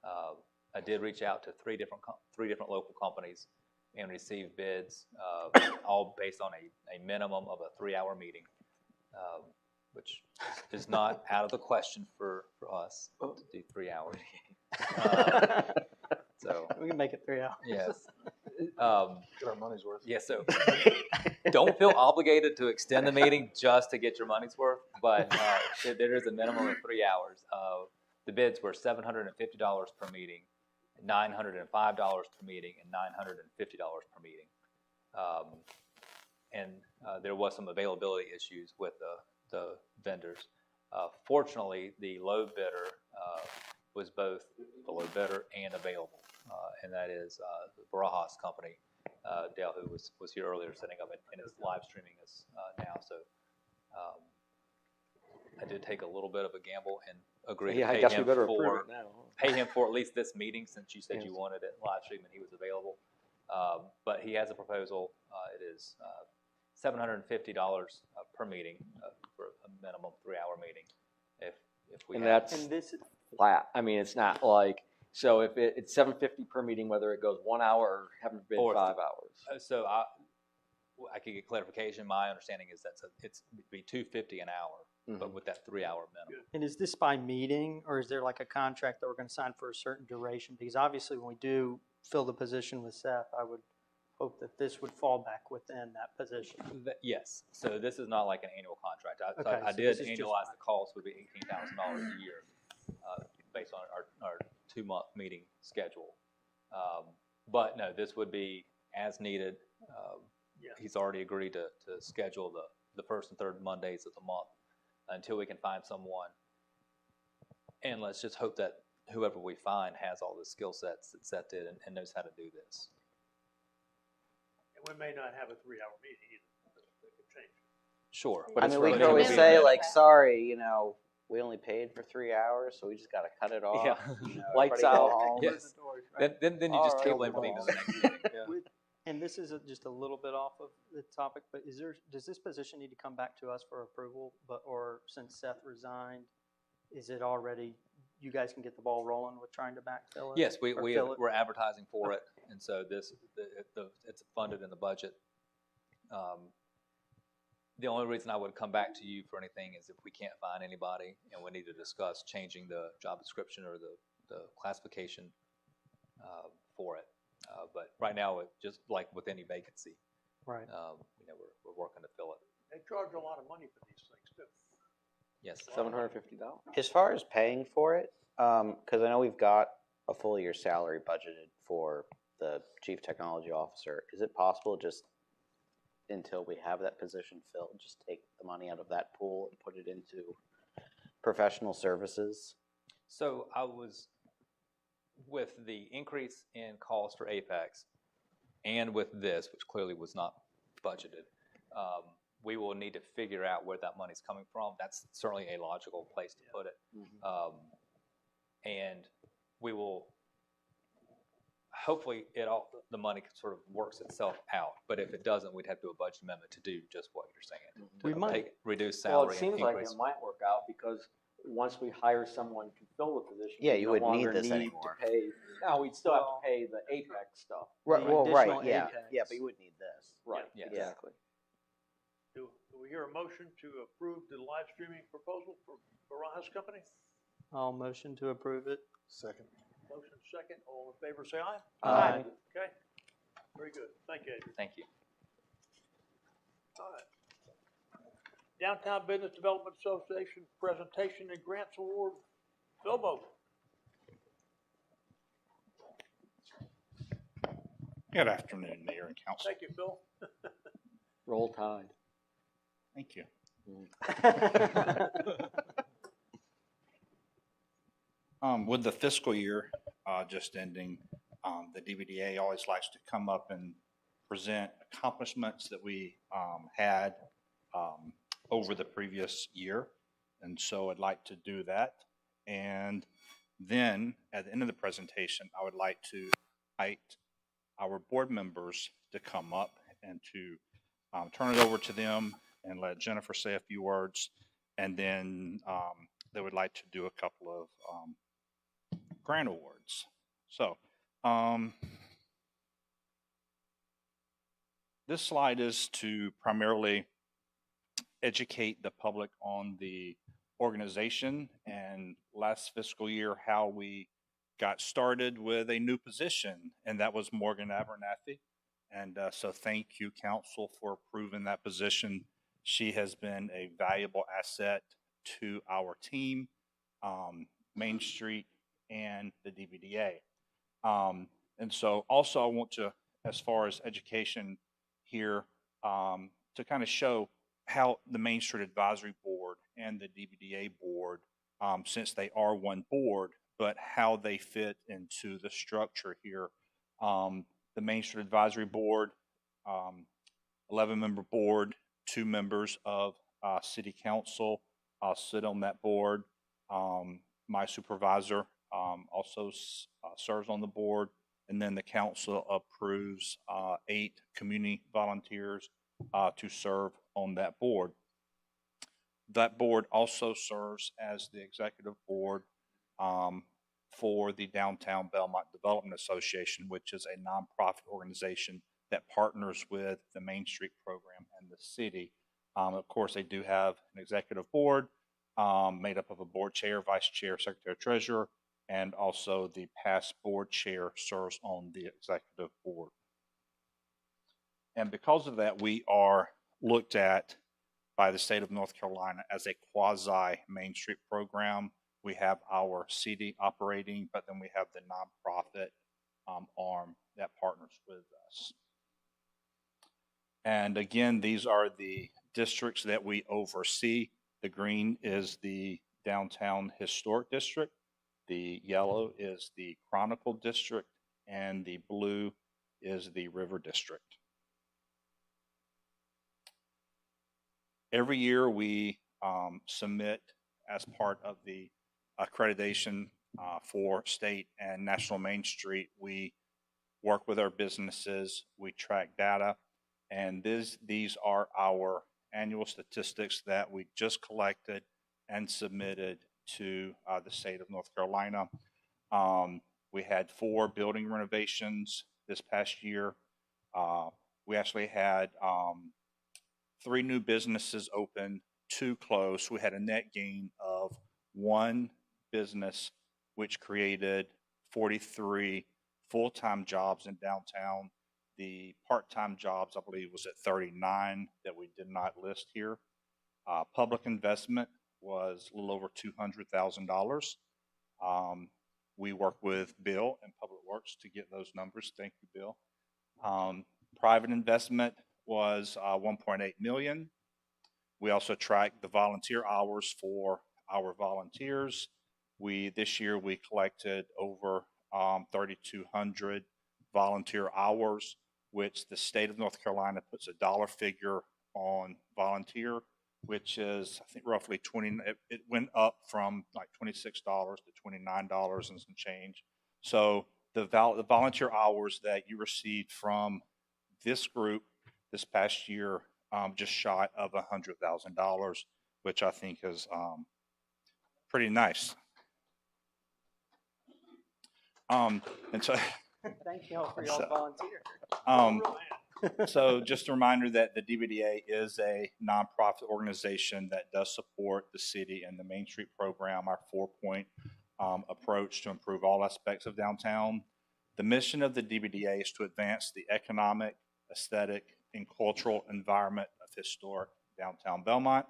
[SPEAKER 1] I did reach out to three different local companies and received bids, all based on a minimum of a 3-hour meeting, which is not out of the question for us to do 3 hours. So
[SPEAKER 8] We can make it 3 hours.
[SPEAKER 1] yes.
[SPEAKER 7] Get our money's worth.
[SPEAKER 1] Yeah, so don't feel obligated to extend the meeting just to get your money's worth, but there is a minimum of 3 hours. The bids were $750 per meeting, $905 per meeting, and $950 per meeting. And there was some availability issues with the vendors. Fortunately, the low bidder was both the low bidder and available, and that is the Barajas company. Dale, who was here earlier setting up and is live streaming us now. So I did take a little bit of a gamble and agree to
[SPEAKER 2] I
[SPEAKER 1] pay
[SPEAKER 2] guess we
[SPEAKER 1] him
[SPEAKER 2] better approve it now.
[SPEAKER 1] pay him for at least this meeting, since you said
[SPEAKER 2] Yes.
[SPEAKER 1] you wanted it live stream and he was available. But he has a proposal. It is $750 per meeting for a minimum 3-hour meeting. If we
[SPEAKER 2] And
[SPEAKER 1] have,
[SPEAKER 2] that's
[SPEAKER 8] And this,
[SPEAKER 2] flat. I mean, it's not like, so if it's $750 per meeting, whether it goes 1 hour or heaven forbid
[SPEAKER 1] Or
[SPEAKER 2] 5 hours.
[SPEAKER 1] so I could get clarification. My understanding is it's be $250 an hour, but with that 3-hour minimum.
[SPEAKER 8] and is this by meeting, or is there like a contract that we're going to sign for a certain duration? Because obviously when we do fill the position with Seth, I would hope that this would fall back within that position.
[SPEAKER 1] Yes. So this is not like an annual contract.
[SPEAKER 8] Okay,
[SPEAKER 1] I
[SPEAKER 8] so
[SPEAKER 1] did
[SPEAKER 8] this is just
[SPEAKER 1] annualize the cost would be $18,000 a year based on our 2-month meeting schedule. But no, this would be as needed. He's already agreed to schedule the first and third Mondays of the month until we can find someone. And let's just hope that whoever we find has all the skill sets that Seth did and knows how to do this.
[SPEAKER 3] And we may not have a 3-hour meeting either. They could change.
[SPEAKER 1] Sure.
[SPEAKER 4] I
[SPEAKER 1] it's
[SPEAKER 4] mean, we
[SPEAKER 1] really
[SPEAKER 4] could
[SPEAKER 1] gonna
[SPEAKER 4] always
[SPEAKER 1] be a
[SPEAKER 4] say
[SPEAKER 1] minute.
[SPEAKER 4] like, sorry, you know, we only paid for 3 hours, so we just got to cut it off.
[SPEAKER 1] Yeah.
[SPEAKER 4] You know,
[SPEAKER 2] Lights
[SPEAKER 4] everybody go
[SPEAKER 2] out.
[SPEAKER 4] home.
[SPEAKER 1] Yes. Then you just
[SPEAKER 4] All
[SPEAKER 1] table
[SPEAKER 4] right.
[SPEAKER 1] everything to the next meeting. Yeah.
[SPEAKER 8] With- And this is just a little bit off of the topic, but does this position need to come back to us for approval? Or since Seth resigned, is it already, you guys can get the ball rolling with trying to backfill it?
[SPEAKER 1] Yes,
[SPEAKER 8] or fill it?
[SPEAKER 1] we're advertising for it, and so it's funded in the budget. The only reason I would come back to you for anything is if we can't find anybody and we need to discuss changing the job description or the classification for it. But right now, it just like with any vacancy,
[SPEAKER 8] Right.
[SPEAKER 1] we're working to fill it.
[SPEAKER 3] They charge a lot of money for these things too.
[SPEAKER 1] Yes.
[SPEAKER 2] $750.
[SPEAKER 4] As far as paying for it, because I know we've got a full year salary budgeted for the chief technology officer, is it possible just until we have that position filled, just take the money out of that pool and put it into professional services?
[SPEAKER 1] So I was, with the increase in cost for Apex and with this, which clearly was not budgeted, we will need to figure out where that money's coming from. That's certainly a logical place to put it. And we will, hopefully the money sort of works itself out. But if it doesn't, we'd have to do a budget amendment to do just what you're saying.
[SPEAKER 2] We might.
[SPEAKER 1] Reduce
[SPEAKER 2] Well,
[SPEAKER 1] salary
[SPEAKER 2] it
[SPEAKER 1] and
[SPEAKER 2] seems like
[SPEAKER 1] increase.
[SPEAKER 2] it might work out because once we hire someone to fill the position,
[SPEAKER 4] Yeah,
[SPEAKER 2] we
[SPEAKER 4] you
[SPEAKER 2] no
[SPEAKER 4] wouldn't need
[SPEAKER 2] longer
[SPEAKER 4] this anymore.
[SPEAKER 2] To pay. No, we'd still have to pay the Apex stuff.
[SPEAKER 4] Right.
[SPEAKER 8] The
[SPEAKER 4] Well, right.
[SPEAKER 8] additional
[SPEAKER 4] Yeah.
[SPEAKER 8] Apex.
[SPEAKER 4] Yeah, but you wouldn't need this.
[SPEAKER 2] Right.
[SPEAKER 1] Yeah.
[SPEAKER 2] Exactly.
[SPEAKER 3] Do we hear a motion to approve the live streaming proposal for Barajas Company?
[SPEAKER 8] I'll motion to approve it.
[SPEAKER 7] Second.
[SPEAKER 3] Motion second. All in favor, say aye.
[SPEAKER 8] Aye.
[SPEAKER 3] Okay. Very good. Thank you, Adrian.
[SPEAKER 1] Thank you.
[SPEAKER 3] All right. Downtown Business Development Association Presentation and Grants Award, Billboard.
[SPEAKER 16] Good afternoon, Mayor and Council.
[SPEAKER 3] Thank you, Phil.
[SPEAKER 2] Roll Tide.
[SPEAKER 16] Thank you. With the fiscal year just ending, the DVDA always likes to come up and present accomplishments that we had over the previous year. And so I'd like to do that. And then at the end of the presentation, I would like to invite our board members to come up and to turn it over to them and let Jennifer say a few words. And then they would like to do a couple of grant awards. So this slide is to primarily educate the public on the organization and last fiscal year how we got started with a new position, and that was Morgan Abernathy. And so thank you, Council, for approving that position. She has been a valuable asset to our team, Main Street, and the DVDA. And so also I want to, as far as education here, to kind of show how the Main Street Advisory Board and the DVDA Board, since they are one board, but how they fit into the structure here. The Main Street Advisory Board, 11-member board, 2 members of City Council sit on that board. My supervisor also serves on the board, and then the council approves 8 community volunteers to serve on that board. That board also serves as the executive board for the Downtown Belmont Development Association, which is a nonprofit organization that partners with the Main Street program and the city. Of course, they do have an executive board made up of a board chair, vice chair, secretary, treasurer, and also the past board chair serves on the executive board. And because of that, we are looked at by the state of North Carolina as a quasi Main Street program. We have our CD operating, but then we have the nonprofit arm that partners with us. And again, these are the districts that we oversee. The green is the Downtown Historic District. The yellow is the Chronicle District, and the blue is the River District. Every year we submit as part of the accreditation for state and national Main Street. We work with our businesses, we track data, and these are our annual statistics that we just collected and submitted to the state of North Carolina. We had 4 building renovations this past year. We actually had 3 new businesses open, 2 closed. We had a net gain of 1 business, which created 43 full-time jobs in downtown. The part-time jobs, I believe, was at 39 that we did not list here. Public investment was a little over $200,000. We work with Bill and Public Works to get those numbers. Thank you, Bill. Private investment was 1.8 million. We also tracked the volunteer hours for our volunteers. This year we collected over 3,200 volunteer hours, which the state of North Carolina puts a dollar figure on volunteer, which is, I think, roughly it went up from like $26 to $29 and some change. So the volunteer hours that you received from this group this past year, just shy of $100,000, which I think is pretty nice. And so
[SPEAKER 8] Thank you all for your volunteer.
[SPEAKER 16] So just a reminder that the DBDA is a nonprofit organization that does support the city and the Main Street program, our 4-point approach to improve all aspects of downtown. The mission of the DBDA is to advance the economic, aesthetic, and cultural environment of historic downtown Belmont.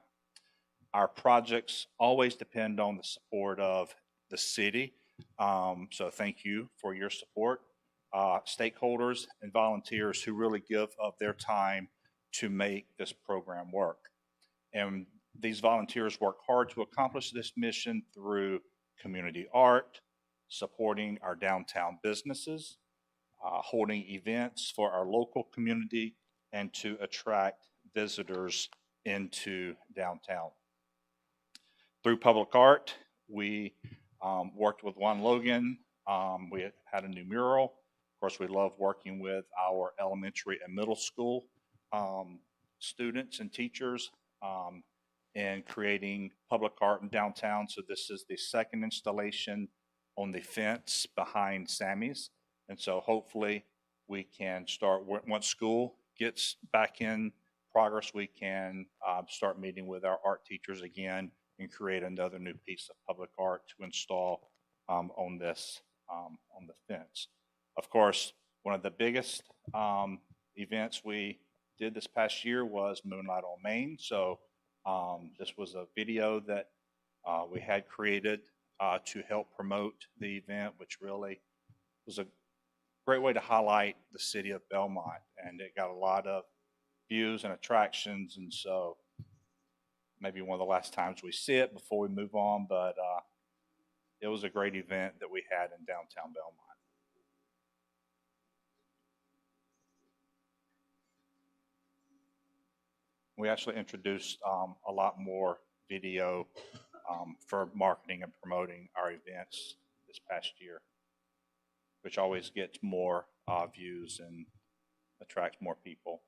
[SPEAKER 16] Our projects always depend on the support of the city. So thank you for your support. Stakeholders and volunteers who really give of their time to make this program work. And these volunteers work hard to accomplish this mission through community art, supporting our downtown businesses, holding events for our local community, and to attract visitors into downtown. Through public art, we worked with Juan Logan. We had a new mural. Of course, we love working with our elementary and middle school students and teachers in creating public art in downtown. So this is the second installation on the fence behind Sammy's. And so hopefully we can start, once school gets back in progress, we can start meeting with our art teachers again and create another new piece of public art to install on this, on the fence. Of course, one of the biggest events we did this past year was Moonlight on Main. So this was a video that we had created to help promote the event, which really was a great way to highlight the city of Belmont. And it got a lot of views and attractions. And so maybe one of the last times we see it before we move on, but it was a great event that we had in downtown Belmont. We actually introduced a lot more video for marketing and promoting our events this past year, which always gets more views and attracts more people.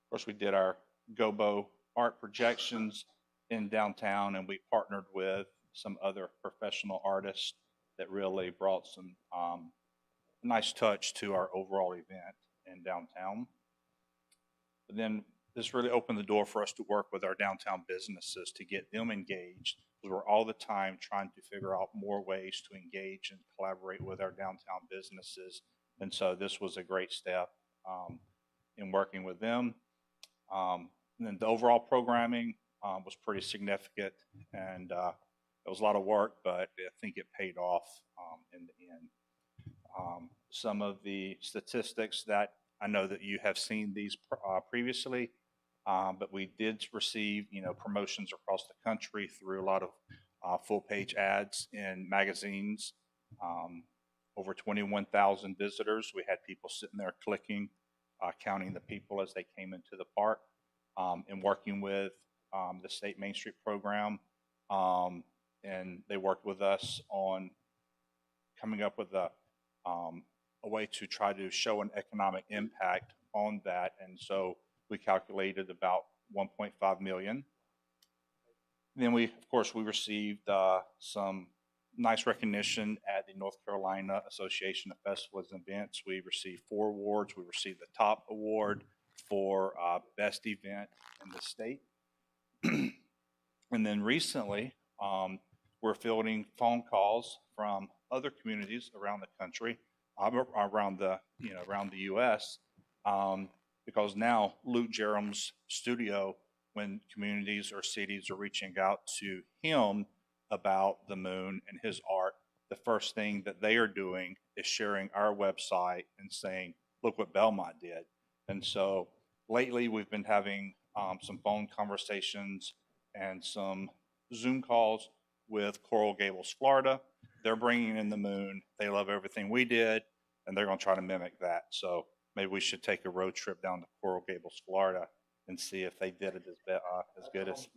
[SPEAKER 16] Of course, we did our Gobo art projections in downtown, and we partnered with some other professional artists that really brought some nice touch to our overall event in downtown. But then this really opened the door for us to work with our downtown businesses to get them engaged. We're all the time trying to figure out more ways to engage and collaborate with our downtown businesses. And so this was a great step in working with them. And then the overall programming was pretty significant, and it was a lot of work, but I think it paid off in the end. Some of the statistics that I know that you have seen these previously, but we did receive, promotions across the country through a lot of full-page ads in magazines. Over 21,000 visitors. We had people sitting there clicking, counting the people as they came into the park, and working with the State Main Street program. And they worked with us on coming up with a way to try to show an economic impact on that. And so we calculated about 1.5 million. Then we received some nice recognition at the North Carolina Association of Festivals and Events. We received 4 awards. We received the top award for best event in the state. And then recently, we're fielding phone calls from other communities around the country, around the U.S., because now Luke Jerram's studio, when communities or cities are reaching out to him about the moon and his art, the first thing that they are doing is sharing our website and saying, look what Belmont did. And so lately we've been having some phone conversations and some Zoom calls with Coral Gables, Florida. They're bringing in the moon. They love everything we did, and they're going to try to mimic that. So maybe we should take a road trip down to Coral Gables, Florida, and see if they did it as good as.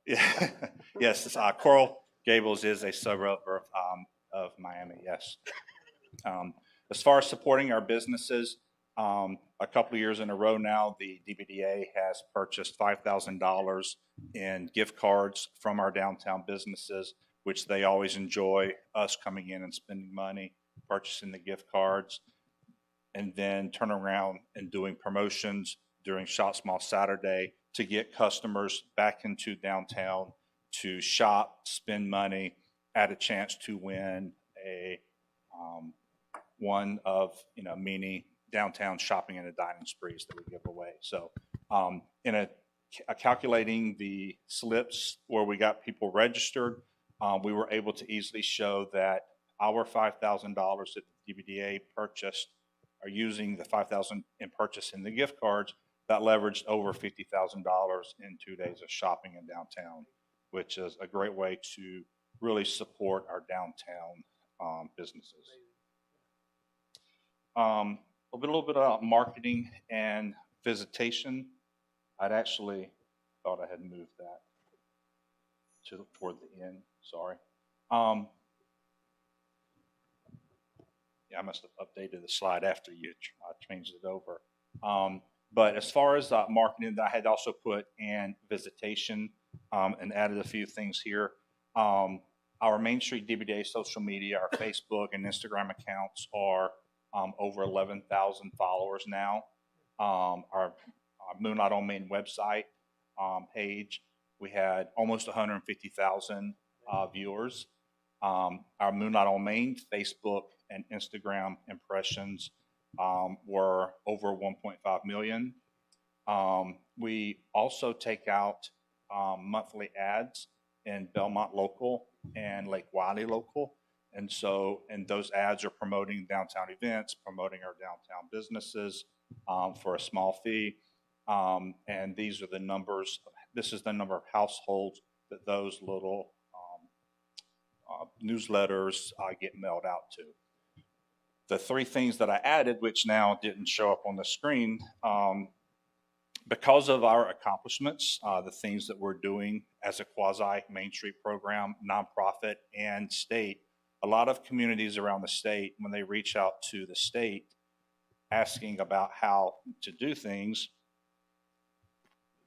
[SPEAKER 16] Yeah. Yes, Coral Gables is a suburb of Miami, yes. As far as supporting our businesses, a couple of years in a row now, the DBDA has purchased $5,000 in gift cards from our downtown businesses, which they always enjoy us coming in and spending money, purchasing the gift cards, and then turn around and doing promotions during Shop Small Saturday to get customers back into downtown to shop, spend money, add a chance to win a one of many downtown shopping and dining sprees that we give away. So in calculating the slips where we got people registered, we were able to easily show that our $5,000 that the DBDA purchased are using the $5,000 in purchasing the gift cards that leveraged over $50,000 in 2 days of shopping in downtown, which is a great way to really support our downtown businesses. A little bit about marketing and visitation. I'd actually thought I had moved that toward the end. Sorry. Yeah, I must have updated the slide after you changed it over. But as far as marketing, I had also put in visitation and added a few things here. Our Main Street DBDA social media, our Facebook and Instagram accounts are over 11,000 followers now. Our Moon Not On Main website page, we had almost 150,000 viewers. Our Moon Not On Main Facebook and Instagram impressions were over 1.5 million. We also take out monthly ads in Belmont Local and Lake Wiley Local. And those ads are promoting downtown events, promoting our downtown businesses for a small fee. And these are the numbers. This is the number of households that those little newsletters get mailed out to. The 3 things that I added, which now didn't show up on the screen, because of our accomplishments, the things that we're doing as a quasi Main Street program, nonprofit, and state, a lot of communities around the state, when they reach out to the state asking about how to do things,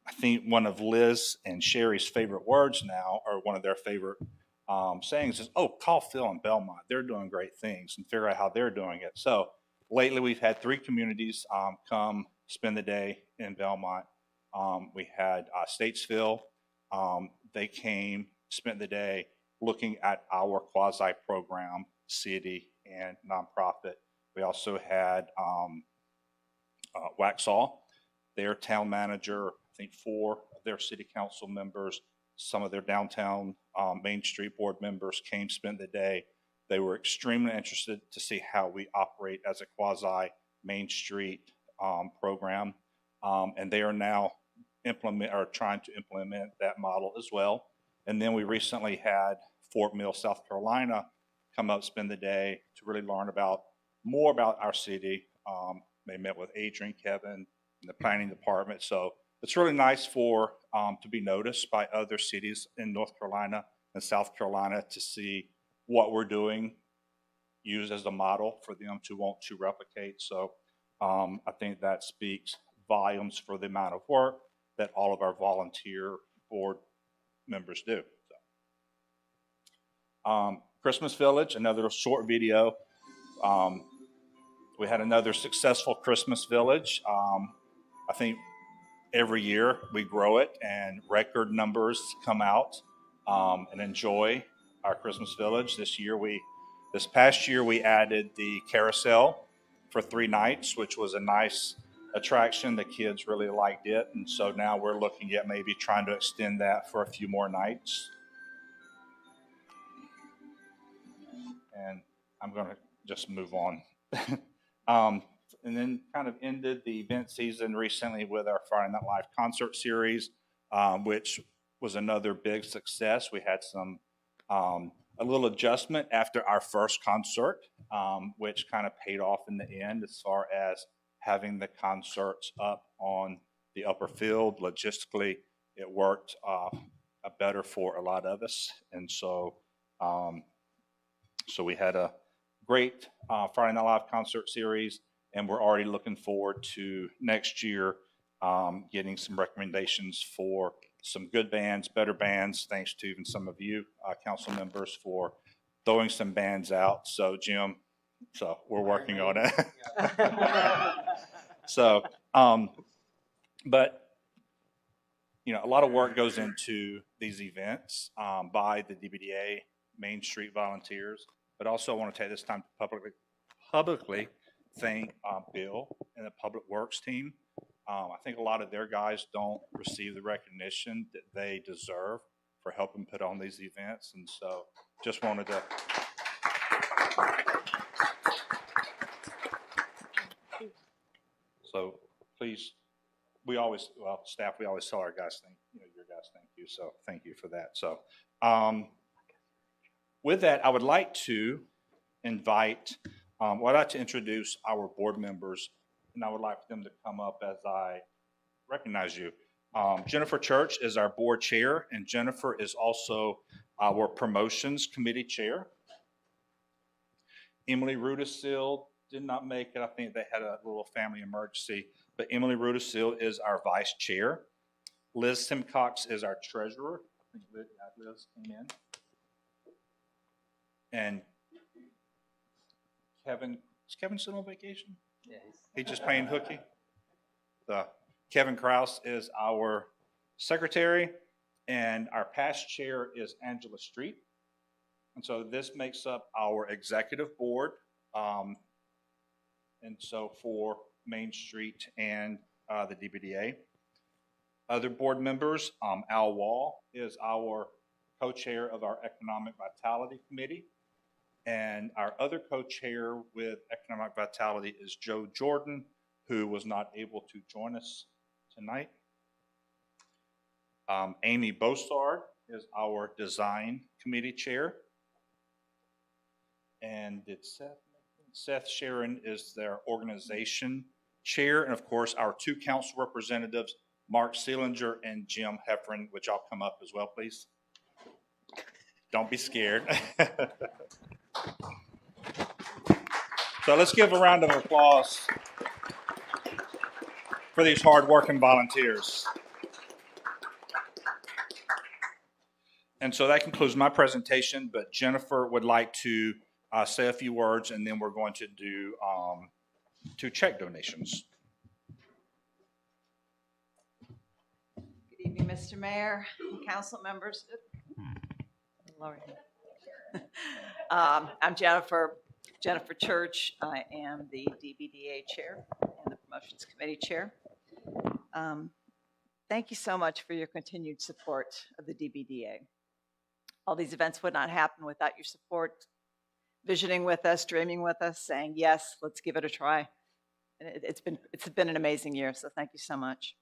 [SPEAKER 16] I think one of Liz and Sherry's favorite words now, or one of their favorite sayings is, oh, call Phil and Belmont. They're doing great things, and figure out how they're doing it. So lately we've had 3 communities come spend the day in Belmont. We had Statesville. They came, spent the day looking at our quasi program, city and nonprofit. We also had Waxhaw. Their town manager think 4 of their city council members, some of their downtown Main Street board members came, spent the day. They were extremely interested to see how we operate as a quasi Main Street program, and they are now trying to implement that model as well. And then we recently had Fort Mill, South Carolina, come up, spend the day to really learn more about our city. They met with Adrian, Kevin, and the planning department. So it's really nice to be noticed by other cities in North Carolina and South Carolina to see what we're doing used as a model for them to want to replicate. So I think that speaks volumes for the amount of work that all of our volunteer board members do. So, Christmas Village, another short video. We had another successful Christmas Village. I think every year we grow it and record numbers come out and enjoy our Christmas Village. This past year we added the carousel for 3 nights, which was a nice attraction. The kids really liked it. And so now we're looking at maybe trying to extend that for a few more nights. And I'm going to just move on. And then kind of ended the event season recently with our Friday Night Live concert series, which was another big success. We had a little adjustment after our first concert, which kind of paid off in the end as far as having the concerts up on the upper field. Logistically, it worked better for a lot of us. And so we had a great Friday Night Live concert series, and we're already looking forward to next year getting some recommendations for some good bands, better bands, thanks to even some of you council members for throwing some bands out. So Jim, we're working on it. So, but a lot of work goes into these events by the DBDA Main Street volunteers, but also I want to take this time to publicly thank Bill and the Public Works team. I think a lot of their guys don't receive the recognition that they deserve for helping put on these events, and so just wanted to. So please, staff, we always tell our guys your guys thank you. So thank you for that. So with that, I would like to invite, I'd like to introduce our board members, and I would like them to come up as I recognize you. Jennifer Church is our board chair, and Jennifer is also our promotions committee chair. Emily Rudisil did not make it. I think they had a little family emergency, but Emily Rudisil is our vice chair. Liz Simcox is our treasurer. I think Liz came in. And is Kevin still on vacation?
[SPEAKER 1] Yeah,
[SPEAKER 16] He's just playing hooky. Kevin Krause is our secretary, and our past chair is Angela Street. And so this makes up our executive board. And so for Main Street and the DBDA. Other board members, Al Wall is our co-chair of our Economic Vitality Committee. And our other co-chair with Economic Vitality is Joe Jordan, who was not able to join us tonight. Amy Bossard is our Design Committee chair. And Seth Sharon is their Organization chair. And of course, our 2 council representatives, Mark Seelinger and Jim Heffron, which I'll come up as well, please. Don't be scared. So let's give a round of applause for these hard-working volunteers. And so that concludes my presentation, but Jennifer would like to say a few words, and then we're going to do 2 check donations.
[SPEAKER 17] Good evening, Mr. Mayor and council members. Lord. I'm Jennifer Church. I am the DBDA chair and the promotions committee chair. thank you so much for your continued support of the DBDA. All these events would not happen without your support, visioning with us, dreaming with us, saying, yes, let's give it a try. And it's been an amazing year, so thank you so much.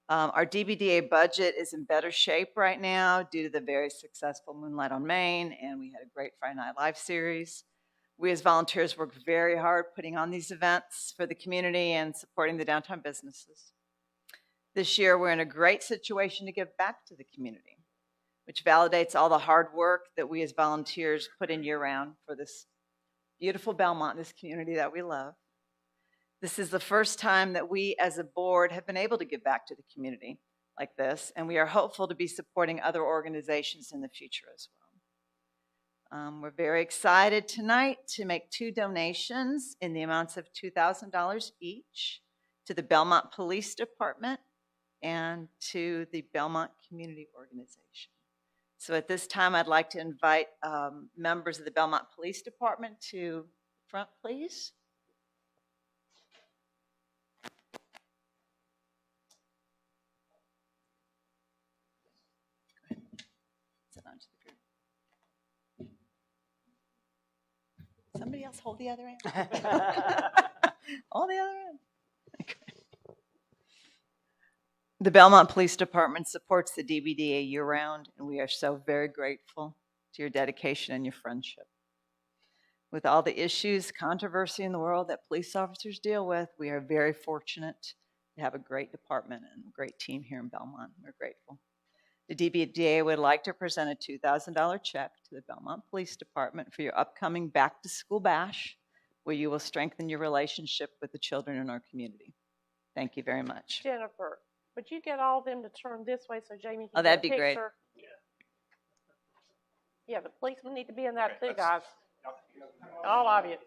[SPEAKER 17] Our DBDA budget is in better shape right now due to the very successful Moonlight on Main, and we had a great Friday Night Live series. We as volunteers work very hard putting on these events for the community and supporting the downtown businesses. This year, we're in a great situation to give back to the community, which validates all the hard work that we as volunteers put in year-round for this beautiful Belmont, this community that we love. This is the first time that we as a board have been able to give back to the community like this, and we are hopeful to be supporting other organizations in the future as well. We're very excited tonight to make 2 donations in the amounts of $2,000 each to the Belmont Police Department and to the Belmont Community Organization. So at this time, I'd like to invite members of the Belmont Police Department to the front, please. Sit onto the group. Somebody else hold the other end. Hold the other end. Okay. The Belmont Police Department supports the DBDA year-round, and we are so very grateful to your dedication and your friendship. With all the issues, controversy in the world that police officers deal with, we are very fortunate to have a great department and a great team here in Belmont. We're grateful. The DBDA would like to present a $2,000 check to the Belmont Police Department for your upcoming back-to-school bash, where you will strengthen your relationship with the children in our community. Thank you very much.
[SPEAKER 6] Jennifer, would you get all of them to turn this way so Jamie
[SPEAKER 17] Oh,
[SPEAKER 6] can
[SPEAKER 17] that'd
[SPEAKER 6] get a
[SPEAKER 17] be great.
[SPEAKER 6] picture? Yeah, the policemen need to be in that too, guys. All of you.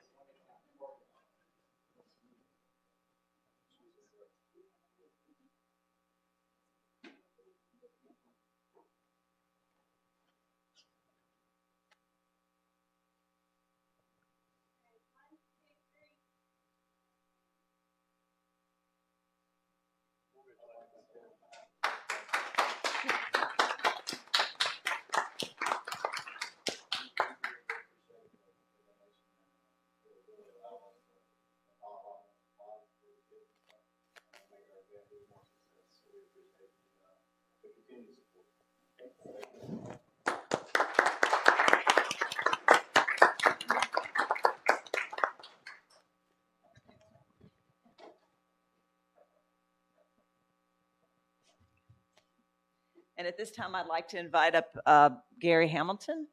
[SPEAKER 17] And at this time, I'd like to invite up Gary Hamilton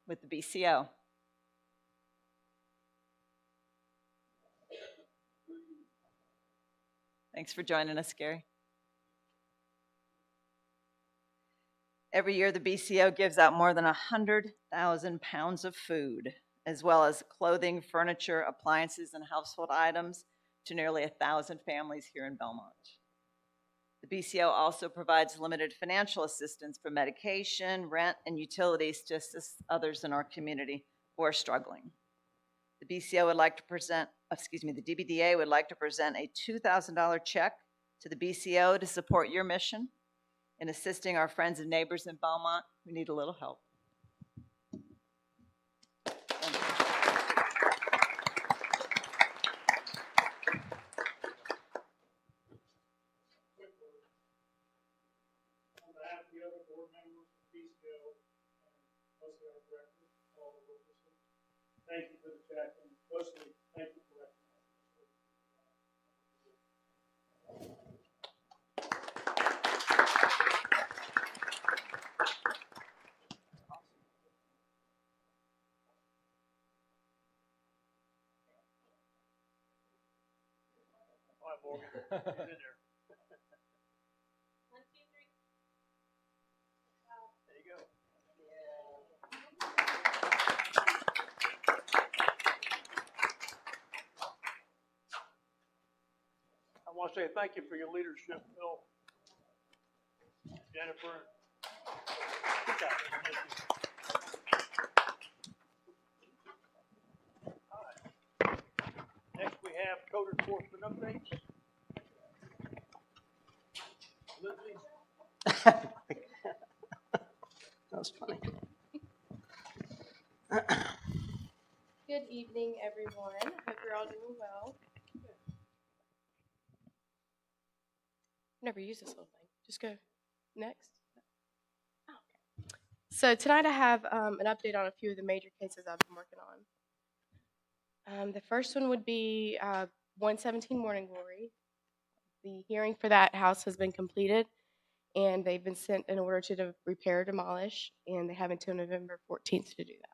[SPEAKER 17] with the BCO. Thanks for joining us, Gary. Every year, the BCO gives out more than 100,000 pounds of food, as well as clothing, furniture, appliances, and household items to nearly 1,000 families here in Belmont. The BCO also provides limited financial assistance for medication, rent, and utilities to assist others in our community who are struggling. The BCO would like to present, the DBDA would like to present a $2,000 check to the BCO to support your mission in assisting our friends and neighbors in Belmont who need a little help.
[SPEAKER 3] On behalf of the other board members, BCO, and mostly our director, all the witnesses, thank you for the check, and mostly thank you for recognizing us. All right, Morgan, get in there. 1, 2, 3. There you go. I want to say thank you for your leadership, Bill, Jennifer. Good job. Thank you. All right. Next, we have code enforcement updates. Lindsay?
[SPEAKER 17] That was funny.
[SPEAKER 18] Good evening, everyone. Hope you're all doing well. Never used this little thing. Just go next. Oh, okay. So tonight I have an update on a few of the major cases I've been working on. The first one would be 117 Morning Glory. The hearing for that house has been completed, and they've been sent an order to repair or demolish, and they have until November 14th to do that.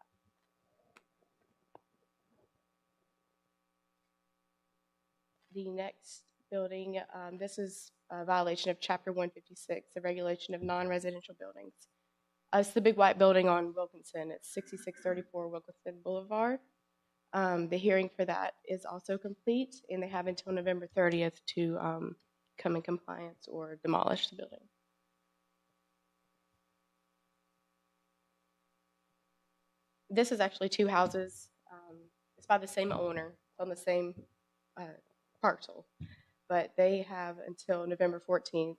[SPEAKER 18] The next building, this is a violation of Chapter 156, the regulation of non-residential buildings. It's the big white building on Wilkinson. It's 6634 Wilkinson Boulevard. The hearing for that is also complete, and they have until November 30th to come in compliance or demolish the building. This is actually two houses. It's by the same owner. It's on the same parcel, but they have until November 14th.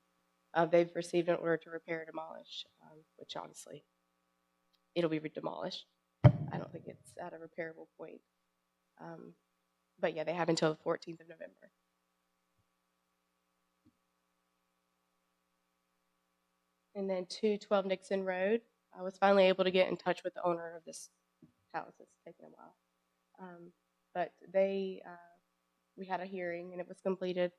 [SPEAKER 18] They've received an order to repair or demolish, which obviously it'll be demolished. I don't think it's at a repairable point. But yeah, they have until the 14th of November. And then 212 Nixon Road. I was finally able to get in touch with the owner of this house. It's taken a while. But they, we had a hearing and it was completed,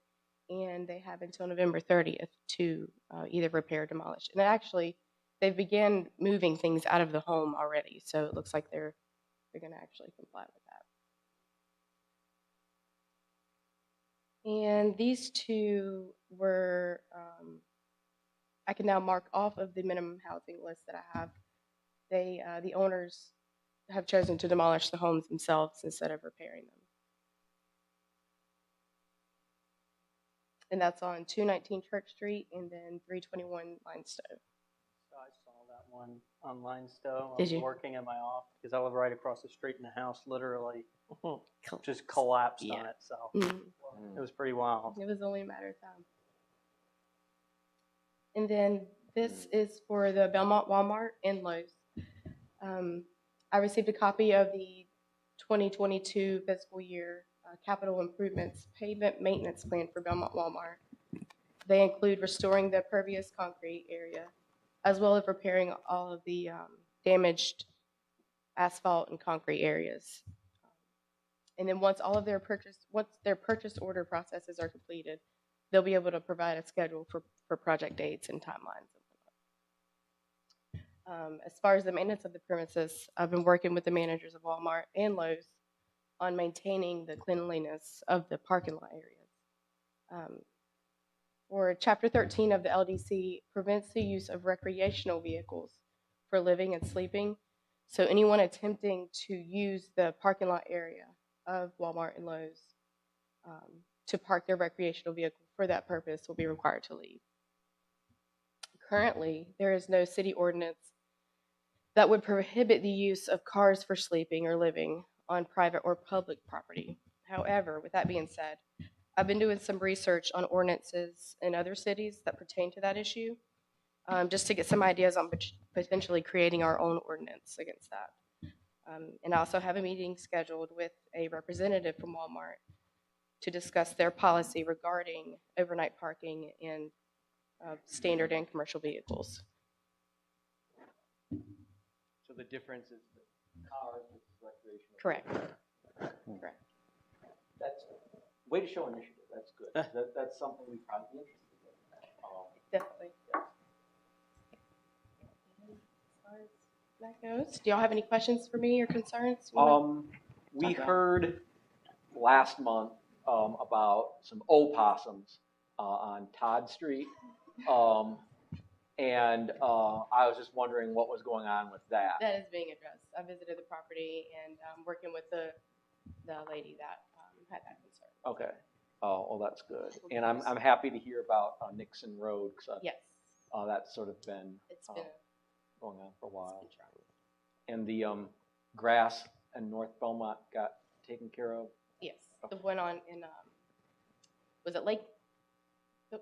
[SPEAKER 18] and they have until November 30th to either repair or demolish. And actually, they began moving things out of the home already, so it looks like they're going to actually comply with that. And these two were, I can now mark off of the minimum housing list that I have. They, the owners have chosen to demolish the homes themselves instead of repairing them. And that's on 219 Church Street and then 321 Stowe.
[SPEAKER 8] So I saw that one online, Stowe. I
[SPEAKER 18] Did
[SPEAKER 8] was
[SPEAKER 18] you?
[SPEAKER 8] working in my office because I live right across the street, and the house literally just collapsed on it. So it was pretty wild.
[SPEAKER 18] It was only a matter of time. And then this is for the Belmont Walmart and Lowe's. I received a copy of the 2022 fiscal year capital improvements pavement maintenance plan for Belmont Walmart. They include restoring the pervious concrete area, as well as repairing all of the damaged asphalt and concrete areas. And then once their purchase order processes are completed, they'll be able to provide a schedule for project dates and timelines. As far as the maintenance of the premises, I've been working with the managers of Walmart and Lowe's on maintaining the cleanliness of the parking lot areas. Or Chapter 13 of the LDC prevents the use of recreational vehicles for living and sleeping. So anyone attempting to use the parking lot area of Walmart and Lowe's to park their recreational vehicle for that purpose will be required to leave. Currently, there is no city ordinance that would prohibit the use of cars for sleeping or living on private or public property. However, with that being said, I've been doing some research on ordinances in other cities that pertain to that issue, just to get some ideas on potentially creating our own ordinance against that. And I also have a meeting scheduled with a representative from Walmart to discuss their policy regarding overnight parking and standard and commercial vehicles.
[SPEAKER 2] So the difference is the cars versus recreational.
[SPEAKER 18] Correct.
[SPEAKER 2] Correct. That's way to show initiative. That's good. That's something we probably be interested in.
[SPEAKER 18] Definitely. As far as that goes, do y'all have any questions for me or concerns?
[SPEAKER 2] We heard last month about some opossums on Todd Street. And I was just wondering what was going on with that.
[SPEAKER 18] That is being addressed. I visited the property and working with the lady that had that concern.
[SPEAKER 2] Okay. Oh, well, that's good. And I'm happy to hear about Nixon Road, because
[SPEAKER 18] Yes.
[SPEAKER 2] That's sort of been
[SPEAKER 18] It's been
[SPEAKER 2] going on for a while. And the grass in North Belmont got taken care of?
[SPEAKER 18] yes. The one on in was it Lake?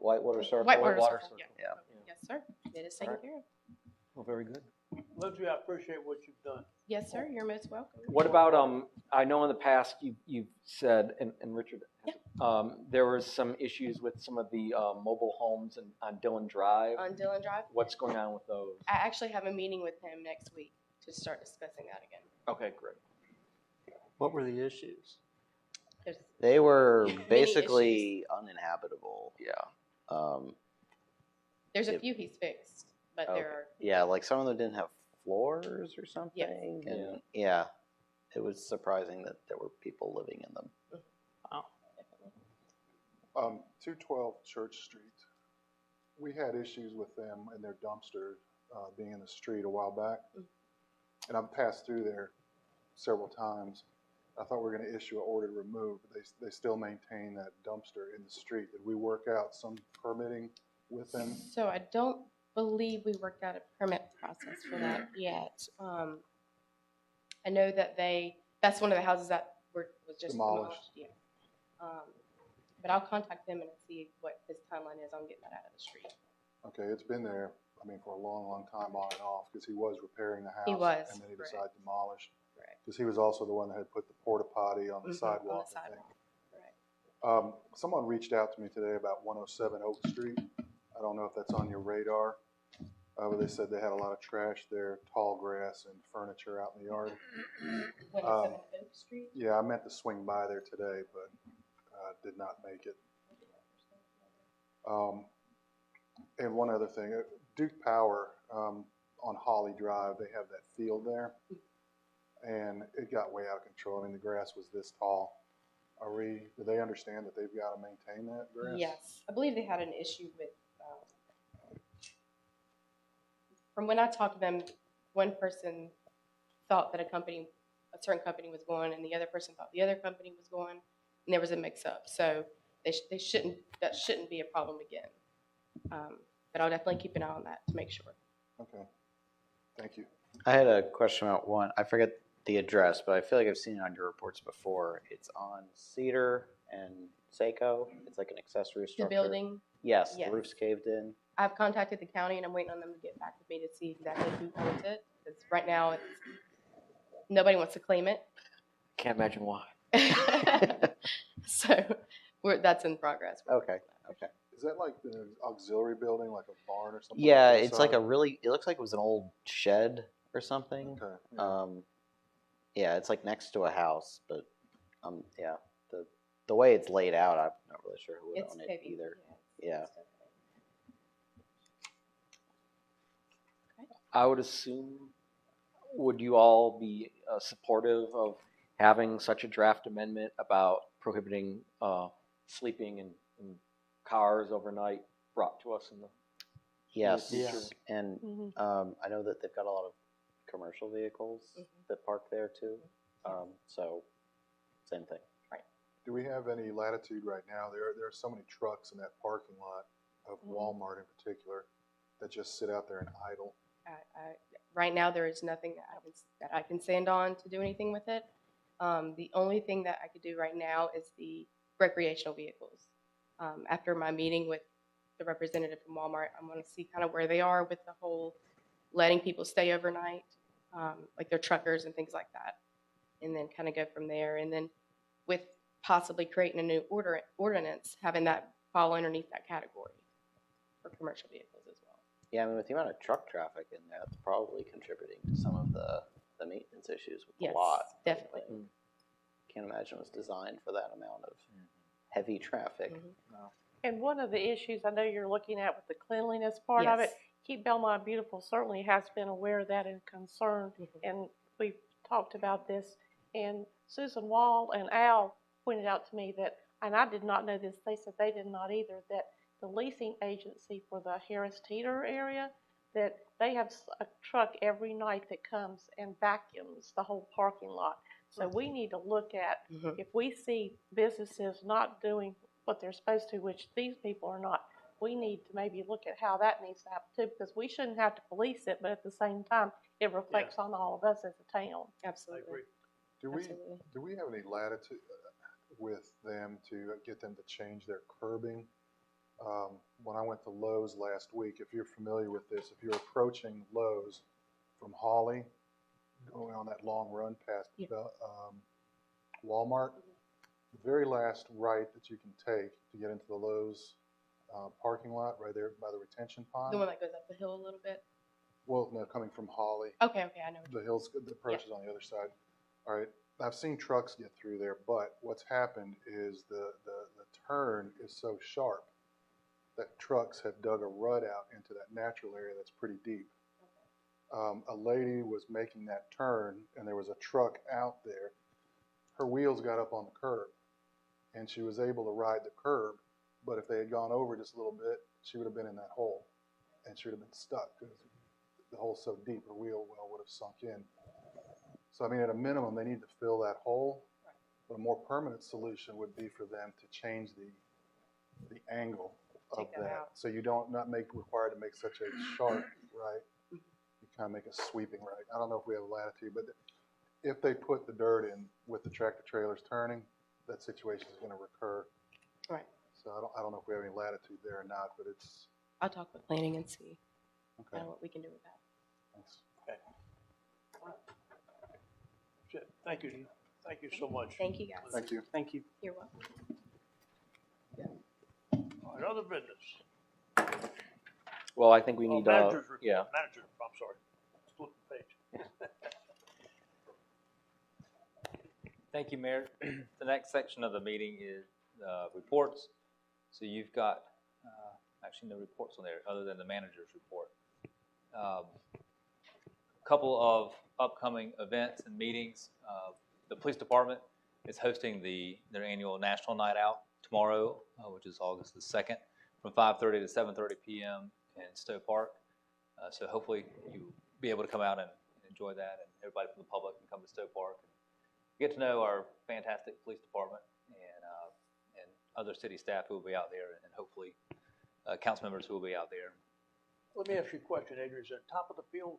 [SPEAKER 4] Whitewater Circle.
[SPEAKER 18] Whitewater
[SPEAKER 2] Whitewater
[SPEAKER 18] Circle.
[SPEAKER 2] Circle.
[SPEAKER 18] Yeah. Yes, sir. It is taken care of.
[SPEAKER 2] Well, very good.
[SPEAKER 3] Lindsay, I appreciate what you've done.
[SPEAKER 18] Yes, sir, you're most welcome.
[SPEAKER 2] What about, I know in the past you've said, and Richard, there was some issues with some of the mobile homes on Dillon Drive.
[SPEAKER 18] On Dillon Drive,
[SPEAKER 2] What's going on with those?
[SPEAKER 18] I actually have a meeting with him next week to start discussing that again.
[SPEAKER 2] Okay, great.
[SPEAKER 8] What were the issues?
[SPEAKER 18] There's
[SPEAKER 4] They were
[SPEAKER 18] Many
[SPEAKER 4] basically uninhabitable.
[SPEAKER 2] Yeah.
[SPEAKER 18] there's a
[SPEAKER 4] It-
[SPEAKER 18] few he's fixed, but
[SPEAKER 4] Okay.
[SPEAKER 18] there are.
[SPEAKER 4] Yeah, like some of them didn't have floors or something.
[SPEAKER 18] Yes.
[SPEAKER 4] And yeah, it was surprising that there were people living in them.
[SPEAKER 18] Definitely.
[SPEAKER 7] 212 Church Street. We had issues with them and their dumpster being in the street a while back. And I've passed through there several times. I thought we were going to issue an order to remove, but they still maintain that dumpster in the street. Did we work out some permitting with them?
[SPEAKER 18] So I don't believe we worked out a permit process for that yet. I know that that's one of the houses that was just demolished. Yeah. But I'll contact them and see what his timeline is on getting that out of the street.
[SPEAKER 7] Okay, it's been there, I mean, for a long, long time on and off, because he was repairing the house.
[SPEAKER 18] He was,
[SPEAKER 7] And then he
[SPEAKER 18] correct.
[SPEAKER 7] decided to demolish.
[SPEAKER 18] Correct.
[SPEAKER 7] Because he was also the one that had put the porta potty on the
[SPEAKER 18] Mhm, on
[SPEAKER 7] sidewalk,
[SPEAKER 18] the
[SPEAKER 7] I think.
[SPEAKER 18] sidewalk. Right.
[SPEAKER 7] Someone reached out to me today about 107 Oak Street. I don't know if that's on your radar, but they said they had a lot of trash there, tall grass and furniture out in the yard.
[SPEAKER 18] 107 Oak Street.
[SPEAKER 7] Yeah, I meant to swing by there today, but did not make it. And one other thing, Duke Power on Holly Drive, they have that field there, and it got way out of control. I mean, the grass was this tall. Do they understand that they've got to maintain that grass?
[SPEAKER 18] Yes, I believe they had an issue with, from when I talked to them, one person thought that a certain company was going, and the other person thought the other company was going, and there was a mix-up. So that shouldn't be a problem again. But I'll definitely keep an eye on that to make sure.
[SPEAKER 7] Okay, thank you.
[SPEAKER 4] I had a question about one. I forget the address, but I feel like I've seen it on your reports before. It's on Cedar and Seco. It's like an accessory
[SPEAKER 18] The
[SPEAKER 4] structure.
[SPEAKER 18] building,
[SPEAKER 4] Yes,
[SPEAKER 18] Yes.
[SPEAKER 4] the roof's caved in.
[SPEAKER 18] I've contacted the county, and I'm waiting on them to get back with me to see exactly who owns it. Because right now, nobody wants to claim it.
[SPEAKER 2] Can't imagine why.
[SPEAKER 18] So that's in progress.
[SPEAKER 4] Okay, okay.
[SPEAKER 7] Is that like the auxiliary building, like a barn or something?
[SPEAKER 4] Yeah,
[SPEAKER 7] like that
[SPEAKER 4] it's like
[SPEAKER 7] size?
[SPEAKER 4] it looks like it was an old shed or something.
[SPEAKER 7] Okay. Yeah.
[SPEAKER 4] Yeah, it's like next to a house, but yeah, the way it's laid out, I'm not really sure who would
[SPEAKER 18] It's
[SPEAKER 4] own it
[SPEAKER 18] heavy.
[SPEAKER 4] either.
[SPEAKER 18] Yeah.
[SPEAKER 4] Yeah.
[SPEAKER 18] it's definitely-
[SPEAKER 2] I would assume, would you all be supportive of having such a draft amendment about prohibiting sleeping in cars overnight brought to us in the
[SPEAKER 4] Yes,
[SPEAKER 2] future?
[SPEAKER 4] and
[SPEAKER 6] Mhm.
[SPEAKER 4] I know that they've got a lot of commercial vehicles that park there too. So same thing.
[SPEAKER 7] Do we have any latitude right now? There are so many trucks in that parking lot of Walmart in particular that just sit out there and idle.
[SPEAKER 18] Right now, there is nothing that I can stand on to do anything with it. The only thing that I could do right now is the recreational vehicles. After my meeting with the representative from Walmart, I'm going to see kind of where they are with the whole letting people stay overnight, like their truckers and things like that, and then kind of go from there. And then with possibly creating a new ordinance, having that fall underneath that category for commercial vehicles as well.
[SPEAKER 4] Yeah, I mean with the amount of truck traffic in there, that's probably contributing to some of the maintenance issues with the
[SPEAKER 18] Yes,
[SPEAKER 4] lot.
[SPEAKER 18] definitely.
[SPEAKER 4] Can't imagine it was designed for that amount of heavy traffic.
[SPEAKER 6] And one of the issues I know you're looking at with the cleanliness part of it,
[SPEAKER 18] Yes.
[SPEAKER 6] Keep Belmont Beautiful certainly has been aware of that and concerned. And we've talked about this. And Susan Wall and Al pointed out to me that, and I did not know this, they said they did not either, that the leasing agency for the Harris Teeter area, that they have a truck every night that comes and vacuums the whole parking lot. So we need to look at, if we see businesses not doing what they're supposed to, which these people are not, we need to maybe look at how that needs to happen too, because we shouldn't have to police it, but at the same time, it reflects on all of us as a town.
[SPEAKER 18] Absolutely.
[SPEAKER 7] Do we have any latitude with them to get them to change their curbing? When I went to Lowe's last week, if you're familiar with this, if you're approaching Lowe's from Hawley, going on that long run past
[SPEAKER 18] Yeah.
[SPEAKER 7] Walmart. The very last right that you can take to get into the Lowe's parking lot, right there by the retention pond.
[SPEAKER 18] The one that goes up the hill a little bit.
[SPEAKER 7] Well, no, coming from Hawley.
[SPEAKER 18] Okay, I know.
[SPEAKER 7] The hills, the approach is on the other side. All right, I've seen trucks get through there, but what's happened is the turn is so sharp that trucks have dug a rut out into that natural area that's pretty deep. A lady was making that turn and there was a truck out there. Her wheels got up on the curb and she was able to ride the curb, but if they had gone over just a little bit, she would have been in that hole and she would have been stuck because the hole's so deep, her wheel well would have sunk in. So I mean, at a minimum, they need to fill that hole, but a more permanent solution would be for them to change the angle of
[SPEAKER 18] Take that
[SPEAKER 7] that.
[SPEAKER 18] out.
[SPEAKER 7] So you don't not required to make such a sharp right. You kind of make a sweeping right. I don't know if we have latitude, but if they put the dirt in with the tractor trailers turning, that situation is going to recur.
[SPEAKER 18] Right.
[SPEAKER 7] So I don't know if we have any latitude there or not, but it's
[SPEAKER 18] I'll talk with planning and see
[SPEAKER 7] okay.
[SPEAKER 18] what we can do with that.
[SPEAKER 7] Thanks.
[SPEAKER 3] Thank you. Thank you so much.
[SPEAKER 18] Thank you, guys.
[SPEAKER 7] Thank you.
[SPEAKER 8] Thank you.
[SPEAKER 18] You're welcome.
[SPEAKER 3] All right, other business.
[SPEAKER 2] Well, I think we need,
[SPEAKER 3] Manager's report.
[SPEAKER 2] yeah.
[SPEAKER 3] Manager, I'm sorry. Flip the page.
[SPEAKER 1] Thank you, Mayor. The next section of the meeting is reports. So you've got, actually no reports on there other than the manager's report. A couple of upcoming events and meetings. The police department is hosting their annual National Night Out tomorrow, which is August the 2nd, from 5:30 to 7:30 p.m. in Stowe Park. So hopefully you'll be able to come out and enjoy that, and everybody from the public can come to Stowe Park and get to know our fantastic police department and other city staff who will be out there, and hopefully council members who will be out there.
[SPEAKER 3] Let me ask you a question, Adrian. Is it top of the field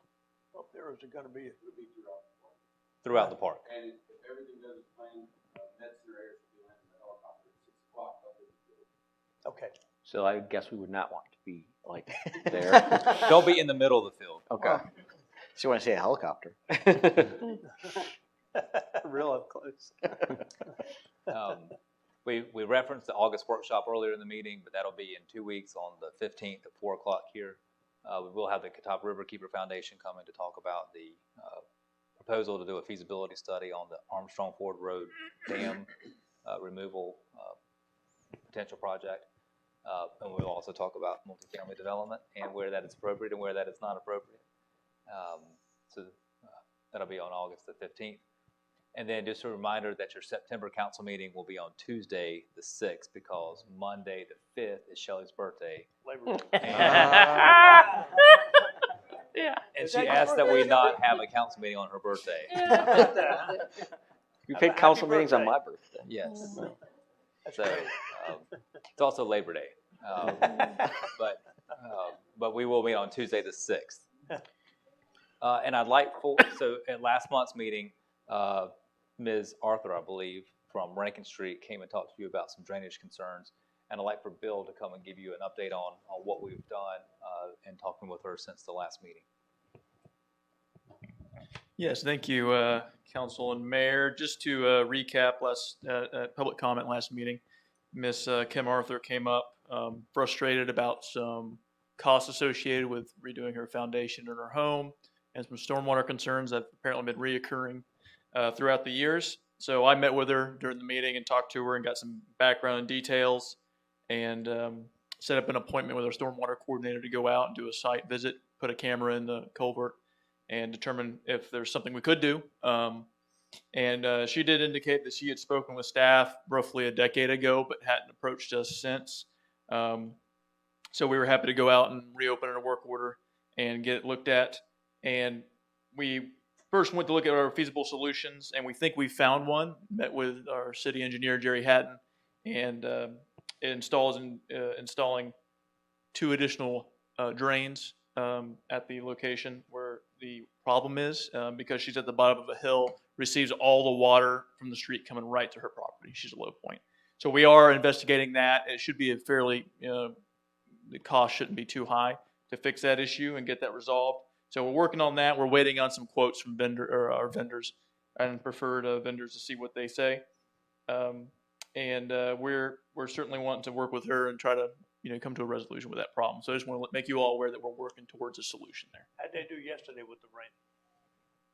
[SPEAKER 3] up there, or is it going to be?
[SPEAKER 19] It'll be throughout the park.
[SPEAKER 1] Throughout the park.
[SPEAKER 19] And if everything goes as planned, Med Center Air should be landing the helicopter at 6 o'clock up in the field.
[SPEAKER 3] Okay.
[SPEAKER 2] So I guess we would not want to be like there.
[SPEAKER 1] Don't be in the middle of the field.
[SPEAKER 2] Okay.
[SPEAKER 4] So you want to say a helicopter?
[SPEAKER 8] Real up close.
[SPEAKER 1] We referenced the August workshop earlier in the meeting, but that'll be in 2 weeks on the 15th at 4 o'clock here. We will have the Cutoff Riverkeeper Foundation coming to talk about the proposal to do a feasibility study on the Armstrong Ford Road dam removal potential project. And we'll also talk about multifamily development and where that is appropriate and where that is not appropriate. So that'll be on August the 15th. And then just a reminder that your September council meeting will be on Tuesday the 6th, because Monday the 5th is Shelley's birthday.
[SPEAKER 3] Labor Day.
[SPEAKER 6] Yeah.
[SPEAKER 1] And she asked that we not have a council meeting on her birthday.
[SPEAKER 2] We've had council meetings on my birthday.
[SPEAKER 1] Yes. So it's also Labor Day. But we will meet on Tuesday the 6th. And I'd like so at last month's meeting, Ms. Arthur, I believe, from Rankin Street came and talked to you about some drainage concerns. And I'd like for Bill to come and give you an update on what we've done and talking with her since the last meeting.
[SPEAKER 20] Yes, thank you, Council and Mayor. Just to recap public comment last meeting, Ms. Kim Arthur came up frustrated about some costs associated with redoing her foundation in her home and some stormwater concerns that have apparently been reoccurring throughout the years. So I met with her during the meeting and talked to her and got some background and details, and set up an appointment with our stormwater coordinator to go out and do a site visit, put a camera in the culvert, and determine if there's something we could do. And she did indicate that she had spoken with staff roughly a decade ago, but hadn't approached us since. So we were happy to go out and reopen a work order and get it looked at. And we first went to look at our feasible solutions, and we think we found one. Met with our city engineer, Jerry Hatton, and installing 2 additional drains at the location where the problem is, because she's at the bottom of a hill, receives all the water from the street coming right to her property. She's a low point. So we are investigating that. It should be a fairly, the cost shouldn't be too high to fix that issue and get that resolved. So we're working on that. We're waiting on some quotes from our vendors and preferred vendors to see what they say. And we're certainly wanting to work with her and try to come to a resolution with that problem. So I just want to make you all aware that we're working towards a solution there.
[SPEAKER 3] How'd they do yesterday with the rain?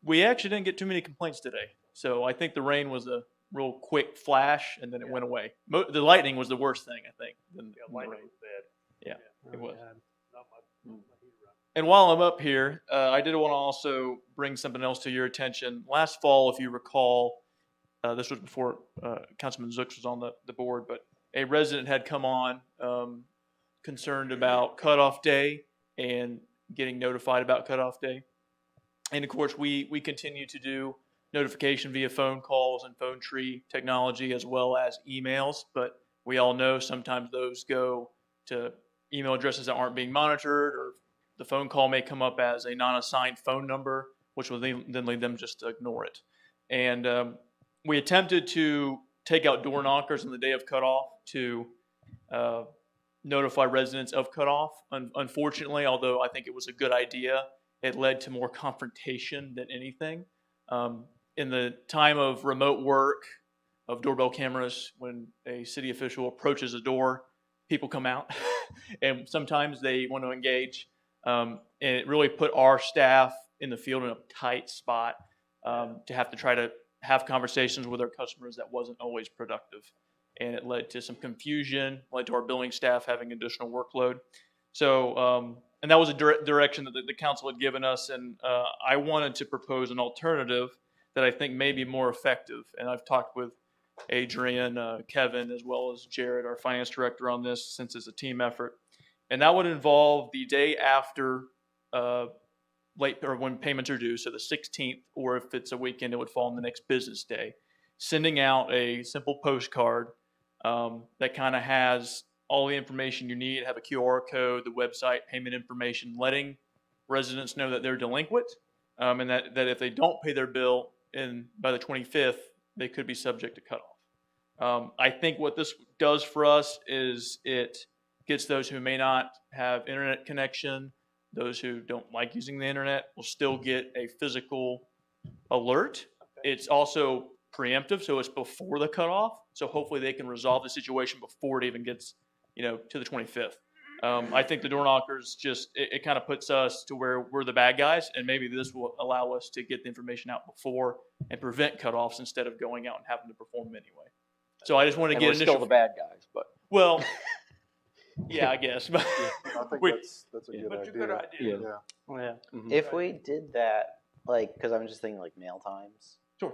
[SPEAKER 20] We actually didn't get too many complaints today. So I think the rain was a real quick flash and then it went away. The lightning was the worst thing, I think, than the
[SPEAKER 3] Lightning
[SPEAKER 20] rain.
[SPEAKER 3] was bad.
[SPEAKER 20] Yeah, it was.
[SPEAKER 3] Not my heat around.
[SPEAKER 20] And while I'm up here, I did want to also bring something else to your attention. Last fall, if you recall, this was before Councilman Zooks was on the board, but a resident had come on concerned about cutoff day and getting notified about cutoff day. And of course, we continue to do notification via phone calls and phone tree technology as well as emails. But we all know sometimes those go to email addresses that aren't being monitored, or the phone call may come up as a non-assigned phone number, which will then lead them just to ignore it. And we attempted to take out door knockers on the day of cutoff to notify residents of cutoff. Unfortunately, although I think it was a good idea, it led to more confrontation than anything. In the time of remote work, of doorbell cameras, when a city official approaches a door, people come out, and sometimes they want to engage. And it really put our staff in the field in a tight spot to have to try to have conversations with our customers that wasn't always productive. And it led to some confusion, led to our billing staff having additional workload. So, and that was a direction that the council had given us, and I wanted to propose an alternative that I think may be more effective. And I've talked with Adrian, Kevin, as well as Jared, our finance director, on this, since it's a team effort. And that would involve the day after when payments are due, so the 16th, or if it's a weekend, it would fall on the next business day, sending out a simple postcard that kind of has all the information you need, have a QR code, the website, payment information, letting residents know that they're delinquent, and that if they don't pay their bill by the 25th, they could be subject to cutoff. I think what this does for us is it gets those who may not have internet connection, those who don't like using the internet, will still get a physical alert. It's also preemptive, so it's before the cutoff. So hopefully they can resolve the situation before it even gets, to the 25th. I think the door knockers it kind of puts us to where we're the bad guys, and maybe this will allow us to get the information out before and prevent cutoffs instead of going out and having to perform them anyway. So I just want to get
[SPEAKER 2] we're still the bad guys, but
[SPEAKER 20] well, yeah, I guess. But
[SPEAKER 7] I think that's a good idea.
[SPEAKER 3] Good idea.
[SPEAKER 2] Yeah.
[SPEAKER 4] Yeah.
[SPEAKER 2] Mhm.
[SPEAKER 4] If we did that, because I'm just thinking like mail times.
[SPEAKER 20] Sure.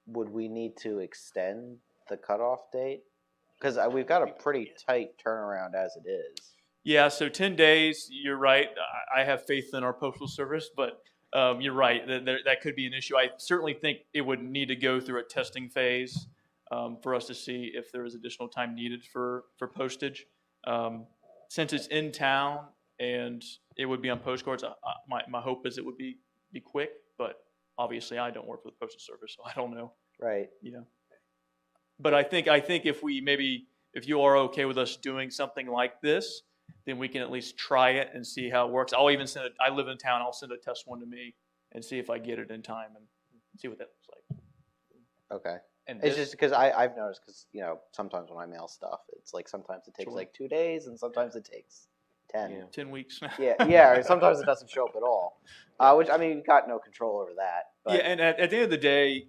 [SPEAKER 4] Would we need to extend the cutoff date? Because we've got a pretty tight turnaround as it is.
[SPEAKER 20] Yeah, so 10 days, you're right. I have faith in our postal service, but you're right. That could be an issue. I certainly think it would need to go through a testing phase for us to see if there is additional time needed for postage. Since it's in town and it would be on postcards, my hope is it would be quick, but obviously I don't work for the postal service, so I don't know.
[SPEAKER 4] Right.
[SPEAKER 20] But I think if you are okay with us doing something like this, then we can at least try it and see how it works. I'll even I live in town, I'll send a test one to me and see if I get it in time and see what that looks like.
[SPEAKER 4] Okay.
[SPEAKER 1] And
[SPEAKER 4] It's
[SPEAKER 1] this-
[SPEAKER 4] just because I've noticed, because sometimes when I mail stuff, it's like sometimes it takes
[SPEAKER 20] Sure.
[SPEAKER 4] like 2 days, and sometimes it takes 10.
[SPEAKER 2] Yeah.
[SPEAKER 20] 10 weeks.
[SPEAKER 4] Yeah, or sometimes it doesn't show up at all. Which, I mean, you've got no control over that. But
[SPEAKER 20] Yeah, and at the end of the day,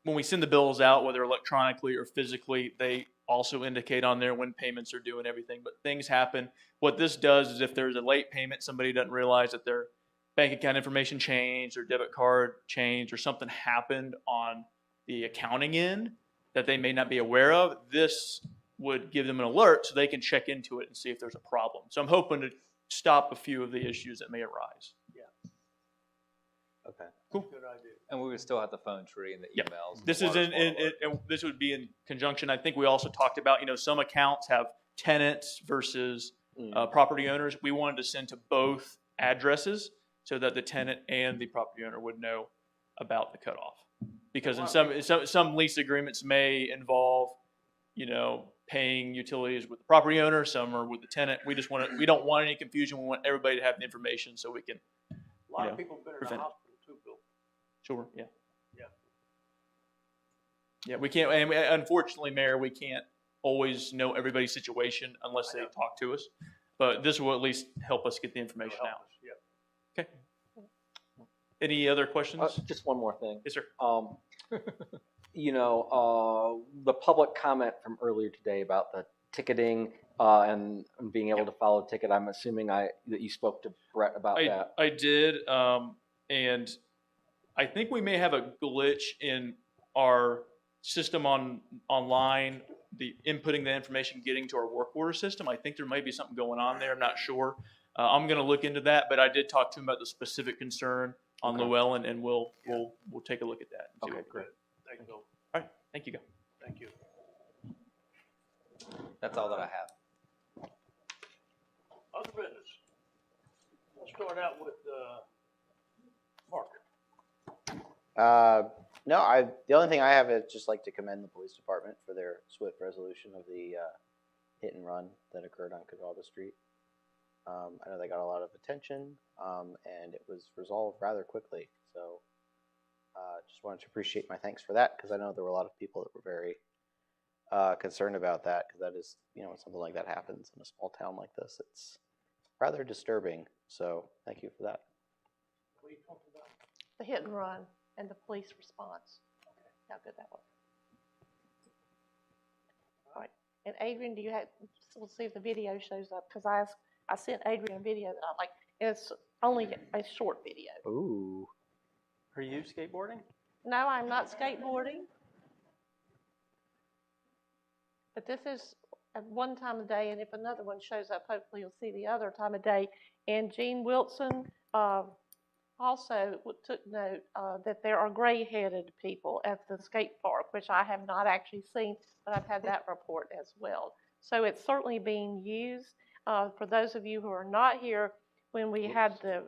[SPEAKER 20] when we send the bills out, whether electronically or physically, they also indicate on there when payments are due and everything. But things happen. What this does is if there's a late payment, somebody doesn't realize that their bank account information changed or debit card changed or something happened on the accounting end that they may not be aware of, this would give them an alert so they can check into it and see if there's a problem. So I'm hoping to stop a few of the issues that may arise.
[SPEAKER 4] okay.
[SPEAKER 20] Cool.
[SPEAKER 3] Good idea.
[SPEAKER 1] And we would still have the phone tree and the
[SPEAKER 20] Yeah.
[SPEAKER 1] emails. and the
[SPEAKER 20] This is
[SPEAKER 1] water spoiler.
[SPEAKER 20] and this would be in conjunction. I think we also talked about, some accounts have tenants versus property owners. We wanted to send to both addresses so that the tenant and the property owner would know about the cutoff. Because in some lease agreements may involve, paying utilities with the property owner, some are with the tenant. We don't want any confusion. We want everybody to have the information so we can.
[SPEAKER 3] A lot of people have been in the
[SPEAKER 20] prevent it.
[SPEAKER 3] hospital too, Bill.
[SPEAKER 20] Sure, yeah.
[SPEAKER 3] Yeah.
[SPEAKER 20] Yeah, we can't, and unfortunately, Mayor, we can't always know everybody's situation unless they talk to us. But this will at least help us get the information out.
[SPEAKER 3] Yeah.
[SPEAKER 20] Okay. Any other questions?
[SPEAKER 2] Just one more thing.
[SPEAKER 20] Yes, sir.
[SPEAKER 2] The public comment from earlier today about the ticketing and being able to follow a ticket. I'm assuming that you spoke to Brett about that.
[SPEAKER 20] I did, and I think we may have a glitch in our system online, the inputting the information, getting to our work order system. I think there might be something going on there. I'm not sure. I'm going to look into that, but I did talk to him about the specific concern on Llewellyn, and we'll take a look at that.
[SPEAKER 2] Okay, great.
[SPEAKER 3] Thank you, Bill.
[SPEAKER 20] All right, thank you, guys.
[SPEAKER 3] Thank you.
[SPEAKER 1] That's all that I have.
[SPEAKER 3] Other business. Let's start out with Mark.
[SPEAKER 4] No, the only thing I have is just like to commend the police department for their swift resolution of the hit and run that occurred on Cutoff Street. I know they got a lot of attention, and it was resolved rather quickly. So just wanted to appreciate my thanks for that, because I know there were a lot of people that were very concerned about that, because that is, when something like that happens in a small town like this, it's rather disturbing. So thank you for that.
[SPEAKER 3] What are you talking about?
[SPEAKER 6] The hit and run and the police response. How good that was. All right. And Adrian, we'll see if the video shows up, because I sent Adrian a video that it's only a short video.
[SPEAKER 2] Ooh.
[SPEAKER 8] Are you skateboarding?
[SPEAKER 6] No, I'm not skateboarding. But this is at one time of day, and if another one shows up, hopefully you'll see the other time of day. And Gene Wilson also took note that there are gray-headed people at the skate park, which I have not actually seen, but I've had that report as well. So it's certainly being used. For those of you who are not here, when we had the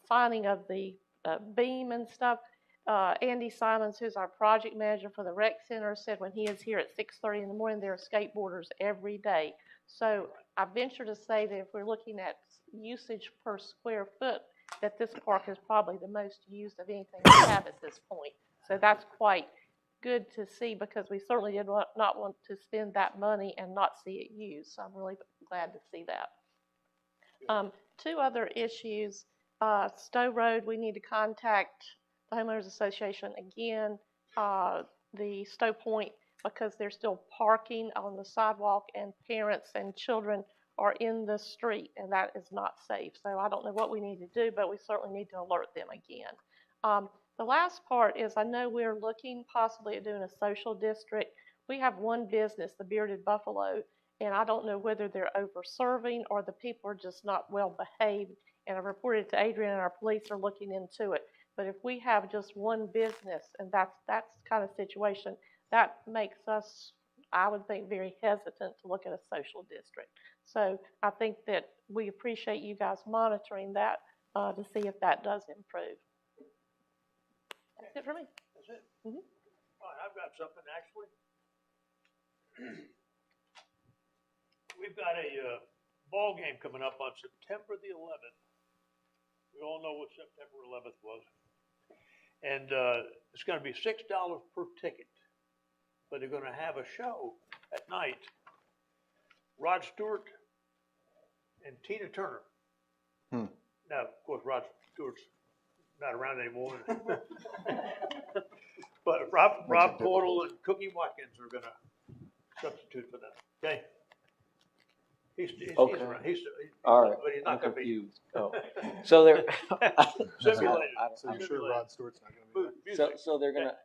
[SPEAKER 6] signing of the beam and stuff, Andy Simons, who's our project manager for the rec center, said when he is here at 6:30 in the morning, there are skateboarders every day. So I venture to say that if we're looking at usage per square foot, that this park is probably the most used of anything we have at this point. So that's quite good to see, because we certainly did not want to spend that money and not see it used. So I'm really glad to see that. Two other issues. Stow Road, we need to contact the Homeowners Association again, the Stow Point, because there's still parking on the sidewalk, and parents and children are in the street, and that is not safe. So I don't know what we need to do, but we certainly need to alert them again. The last part is, I know we're looking possibly at doing a social district. We have one business, the Bearded Buffalo, and I don't know whether they're over-serving or the people are just not well behaved. And I reported to Adrian, and our police are looking into it. But if we have just one business, and that's the kind of situation, that makes us, I would think, very hesitant to look at a social district. So I think that we appreciate you guys monitoring that to see if that does improve. That's it for me.
[SPEAKER 3] That's it?
[SPEAKER 6] Mm-hmm.
[SPEAKER 3] All right, I've got something, actually. We've got a ball game coming up on September the 11th. We all know what September 11th was. And it's going to be $6 per ticket. But they're going to have a show at night. Rod Stewart and Tina Turner. Now, of course, Rod Stewart's not around anymore. But Rob Portal and Cookie Watkins are going to substitute for them. Okay? He's
[SPEAKER 2] Okay.
[SPEAKER 3] around.
[SPEAKER 2] All right.
[SPEAKER 3] But he's not going to be.
[SPEAKER 2] Confused. Oh. So they're
[SPEAKER 3] Simulated.
[SPEAKER 7] So you're sure Rod Stewart's not going to be there?
[SPEAKER 2] so they're gonna.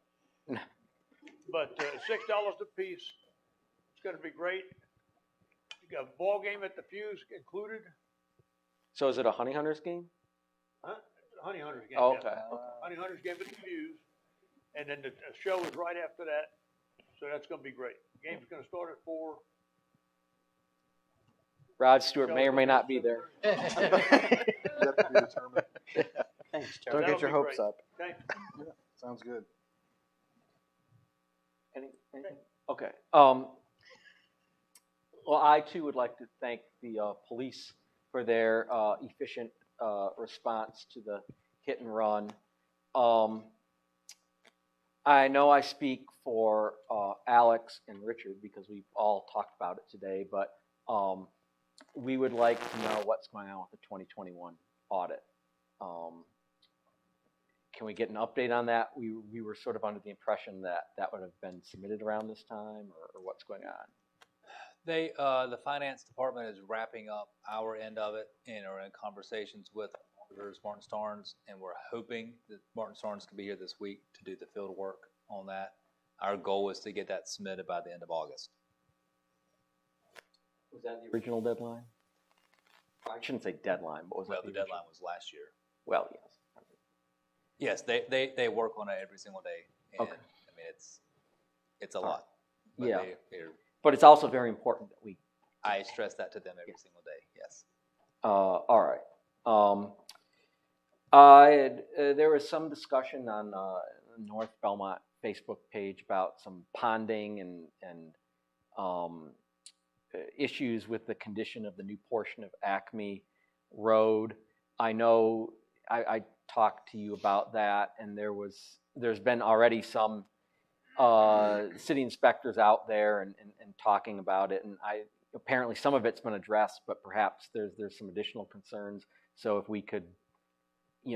[SPEAKER 3] But $6 a piece. It's going to be great. You got a ball game at the Fuse included.
[SPEAKER 2] So is it a Honey Hunters game?
[SPEAKER 3] Huh? Honey Hunters game.
[SPEAKER 2] Oh,
[SPEAKER 3] yeah.
[SPEAKER 2] okay.
[SPEAKER 3] Honey Hunters game at the Fuse. And then the show is right after that. So that's going to be great. The game's going to start at 4.
[SPEAKER 2] Rod Stewart may or may not be there.
[SPEAKER 7] Yet to be determined.
[SPEAKER 4] Thanks, Joe.
[SPEAKER 3] That'll
[SPEAKER 4] Don't get your
[SPEAKER 3] be
[SPEAKER 4] hopes
[SPEAKER 3] great.
[SPEAKER 4] up.
[SPEAKER 3] Okay?
[SPEAKER 7] Sounds good.
[SPEAKER 2] Anything? Okay. Well, I too would like to thank the police for their efficient response to the hit and run. I know I speak for Alex and Richard because we've all talked about it today, but we would like to know what's going on with the 2021 audit. Can we get an update on that? We were sort of under the impression that that would have been submitted around this time, or what's going on?
[SPEAKER 1] The finance department is wrapping up our end of it and are in conversations with auditors, Martin Starnes, and we're hoping that Martin Starnes can be here this week to do the field work on that. Our goal is to get that submitted by the end of August.
[SPEAKER 2] Was that the original deadline? I shouldn't say deadline, but was
[SPEAKER 1] Well,
[SPEAKER 2] that
[SPEAKER 1] the deadline was last year.
[SPEAKER 2] Well, yes.
[SPEAKER 1] Yes, they work on it every single day. And,
[SPEAKER 2] Okay.
[SPEAKER 1] I mean, it's a lot. But
[SPEAKER 2] Yeah.
[SPEAKER 1] they're,
[SPEAKER 2] But it's also very important that we.
[SPEAKER 1] I stress that to them every single day. Yes.
[SPEAKER 2] All right. There was some discussion on North Belmont Facebook page about some ponding and issues with the condition of the new portion of Acme Road. I know I talked to you about that, and there's been already some city inspectors out there and talking about it, and apparently some of it's been addressed, but perhaps there's some additional concerns. So if we could,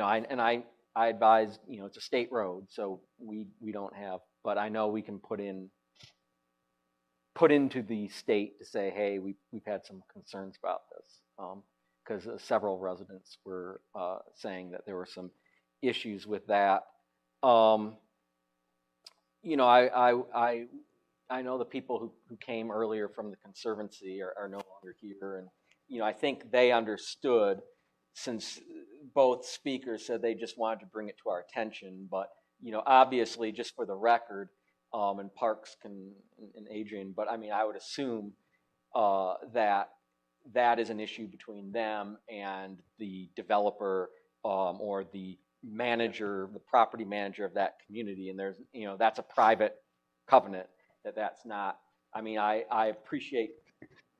[SPEAKER 2] I advise, it's a state road, so we don't have, but I know we can put into the state to say, hey, we've had some concerns about this, because several residents were saying that there were some issues with that. I know the people who came earlier from the Conservancy are no longer here, and I think they understood, since both speakers said they just wanted to bring it to our attention. But obviously, just for the record, and Parks and Adrian, but I mean, I would assume that is an issue between them and the developer or the manager, the property manager of that community, and there's that's a private covenant. That's not. I mean, I appreciate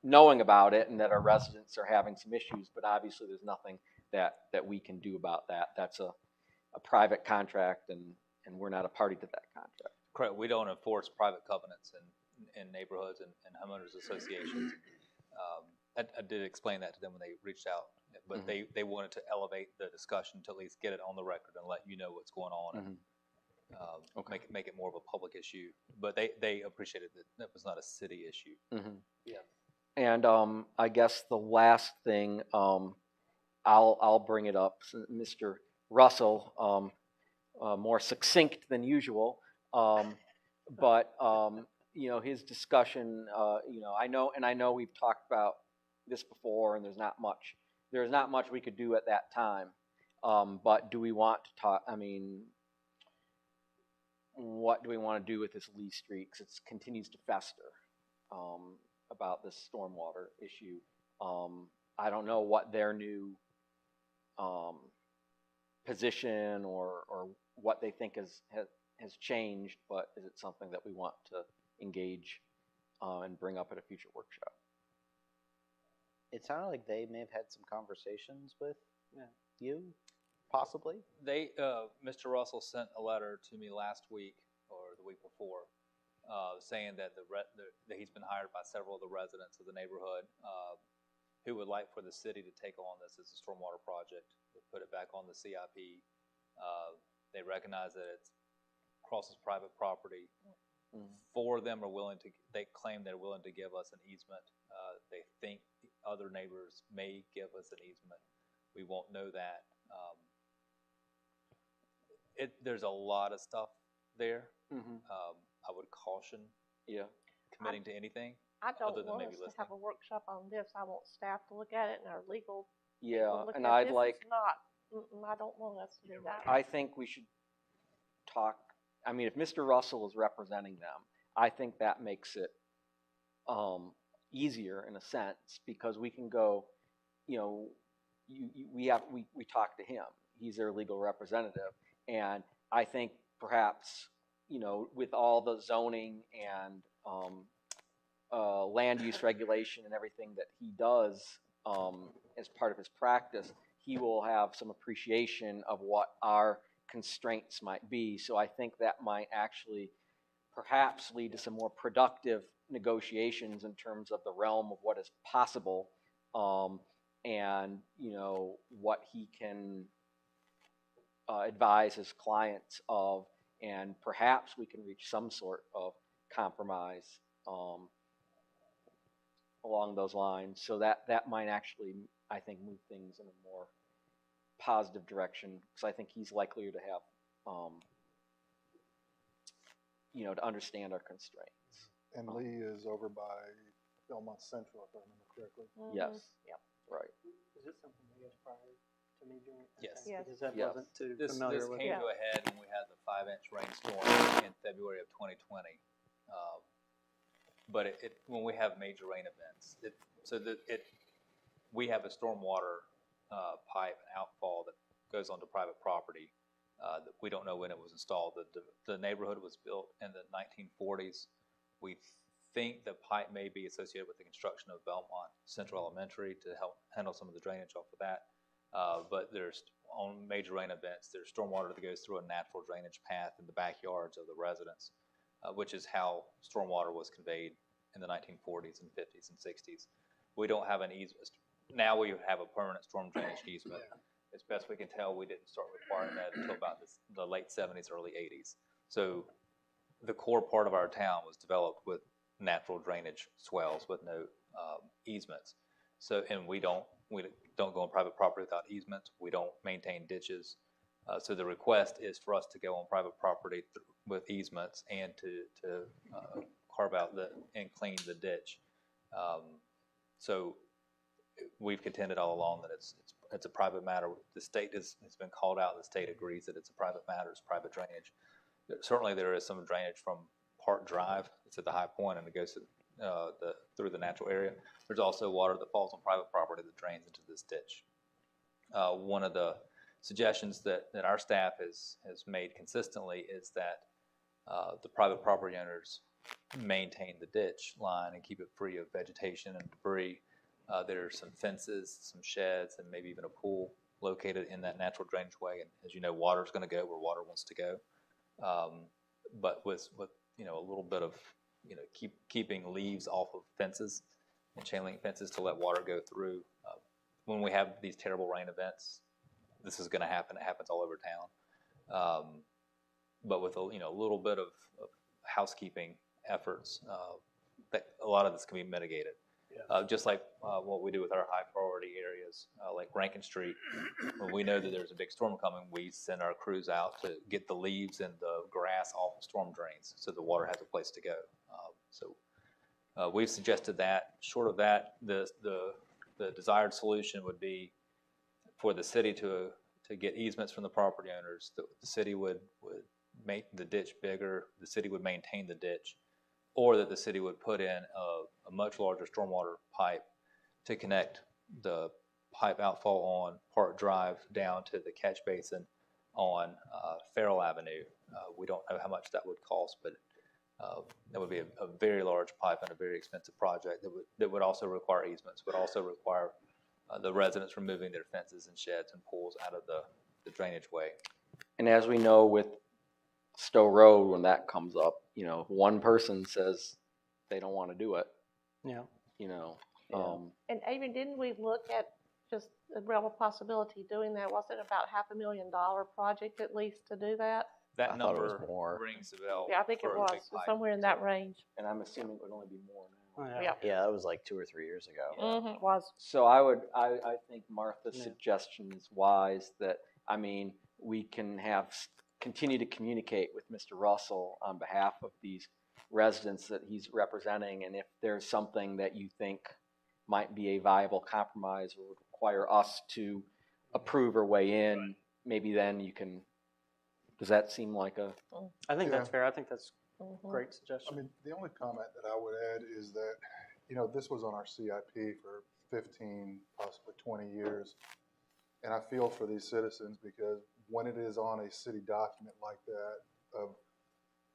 [SPEAKER 2] knowing about it and that our residents are having some issues, but obviously there's nothing that we can do about that. That's a private contract, and we're not a party to that contract.
[SPEAKER 1] Correct. We don't enforce private covenants in neighborhoods and homeowners associations. I did explain that to them when they reached out, but they wanted to elevate the discussion to at least get it on the record and let you know what's going on. And, make it more of a public issue, but they appreciated that was not a city issue.
[SPEAKER 2] Yeah. And I guess the last thing, I'll bring it up. Mr. Russell, more succinct than usual, but his discussion. I know we've talked about this before, and there's not much we could do at that time. But do we want to talk? I mean, what do we want to do with this Lee Street? Because it continues to fester about this stormwater issue. I don't know what their new position or what they think has changed, but is it something that we want to engage and bring up at a future workshop?
[SPEAKER 4] It sounded like they may have had some conversations with you, possibly.
[SPEAKER 1] Mr. Russell sent a letter to me last week or the week before, saying that that he's been hired by several of the residents of the neighborhood who would like for the city to take on this as a stormwater project, to put it back on the CIP. They recognize that it crosses private property. Four of them they claim they're willing to give us an easement. They think other neighbors may give us an easement. We won't know that. There's a lot of stuff there. I would caution committing to anything.
[SPEAKER 6] I don't
[SPEAKER 1] other than
[SPEAKER 6] want
[SPEAKER 1] maybe
[SPEAKER 6] us to
[SPEAKER 1] listening.
[SPEAKER 6] have a workshop on this. I want staff to look at it and our legal.
[SPEAKER 2] Yeah,
[SPEAKER 6] people look
[SPEAKER 2] and
[SPEAKER 6] at
[SPEAKER 2] I'd
[SPEAKER 6] this.
[SPEAKER 2] like.
[SPEAKER 6] It's not. I don't want us to do that.
[SPEAKER 2] I think we should talk. I mean, if Mr. Russell is representing them, I think that makes it easier in a sense, because we can go. We talk to him. He's their legal representative, and I think perhaps with all the zoning and land use regulation and everything that he does as part of his practice, he will have some appreciation of what our constraints might be. So I think that might actually perhaps lead to some more productive negotiations in terms of the realm of what is possible, and what he can advise his clients of, and perhaps we can reach some sort of compromise along those lines. So that might actually, I think, move things in a more positive direction, because I think he's likelier to have, to understand our constraints.
[SPEAKER 7] And Lee is over by Belmont Central, if I remember correctly.
[SPEAKER 2] Yes. Yep. Right.
[SPEAKER 8] Is this something you guys prior to me doing?
[SPEAKER 1] Yes.
[SPEAKER 6] Yes.
[SPEAKER 8] Because that
[SPEAKER 2] Yes.
[SPEAKER 8] wasn't too
[SPEAKER 1] This
[SPEAKER 8] familiar with.
[SPEAKER 1] came
[SPEAKER 6] Yeah.
[SPEAKER 1] to a head when we had the 5-inch rainstorm in February of 2020. But when we have major rain events, we have a stormwater pipe and outfall that goes onto private property. That we don't know when it was installed. The neighborhood was built in the 1940s. We think the pipe may be associated with the construction of Belmont Central Elementary to help handle some of the drainage off of that. But there's, on major rain events, there's stormwater that goes through a natural drainage path in the backyards of the residents, which is how stormwater was conveyed in the 1940s and 50s and 60s. We don't have an easement. Now we have a permanent storm drainage easement. As best we can tell, we didn't start requiring that until about the late 70s, early 80s. So the core part of our town was developed with natural drainage swells with no easements. So, and we don't go on private property without easements. We don't maintain ditches. So the request is for us to go on private property with easements and to carve out and clean the ditch. So we've contended all along that it's a private matter. The state has been called out. The state agrees that it's a private matter. It's private drainage. Certainly there is some drainage from Park Drive. It's at the high point and it goes through the natural area. There's also water that falls on private property that drains into this ditch. One of the suggestions that our staff has made consistently is that the private property owners maintain the ditch line and keep it free of vegetation and debris. There are some fences, some sheds, and maybe even a pool located in that natural drainage way. And as you know, water is going to go where water wants to go. But with a little bit of keeping leaves off of fences and chain link fences to let water go through. When we have these terrible rain events, this is going to happen. It happens all over town. But with a little bit of housekeeping efforts, a lot of this can be mitigated. Just like what we do with our high priority areas, like Rankin Street. When we know that there's a big storm coming, we send our crews out to get the leaves and the grass off of storm drains so the water has a place to go. So we've suggested that. Short of that, the desired solution would be for the city to get easements from the property owners. The city would make the ditch bigger. The city would maintain the ditch. Or that the city would put in a much larger stormwater pipe to connect the pipe outfall on Park Drive down to the catch basin on Farrell Avenue. We don't know how much that would cost, but that would be a very large pipe and a very expensive project that would also require easements, would also require the residents removing their fences and sheds and pools out of the drainage way.
[SPEAKER 2] And as we know with Stow Road, when that comes up, one person says they don't want to do it.
[SPEAKER 8] Yeah.
[SPEAKER 6] And even didn't we look at just the realm of possibility doing that? Wasn't it about $500,000 project at least to do that?
[SPEAKER 1] That number rings a bell.
[SPEAKER 6] Yeah, I think it
[SPEAKER 1] for a
[SPEAKER 6] was
[SPEAKER 1] big pipe.
[SPEAKER 6] somewhere in that range.
[SPEAKER 2] And I'm assuming it would only be more now.
[SPEAKER 6] Yeah.
[SPEAKER 4] Yeah, that was like 2 or 3 years ago.
[SPEAKER 6] It was.
[SPEAKER 2] So I think Martha's suggestion is wise, that, we can continue to communicate with Mr. Russell on behalf of these residents that he's representing, and if there's something that you think might be a viable compromise or would require us to approve or weigh in, maybe then you can. Does that seem like a?
[SPEAKER 8] I think that's fair. I think that's a great suggestion.
[SPEAKER 7] The only comment that I would add is that, this was on our CIP for 15, possibly 20 years. And I feel for these citizens because when it is on a city document like that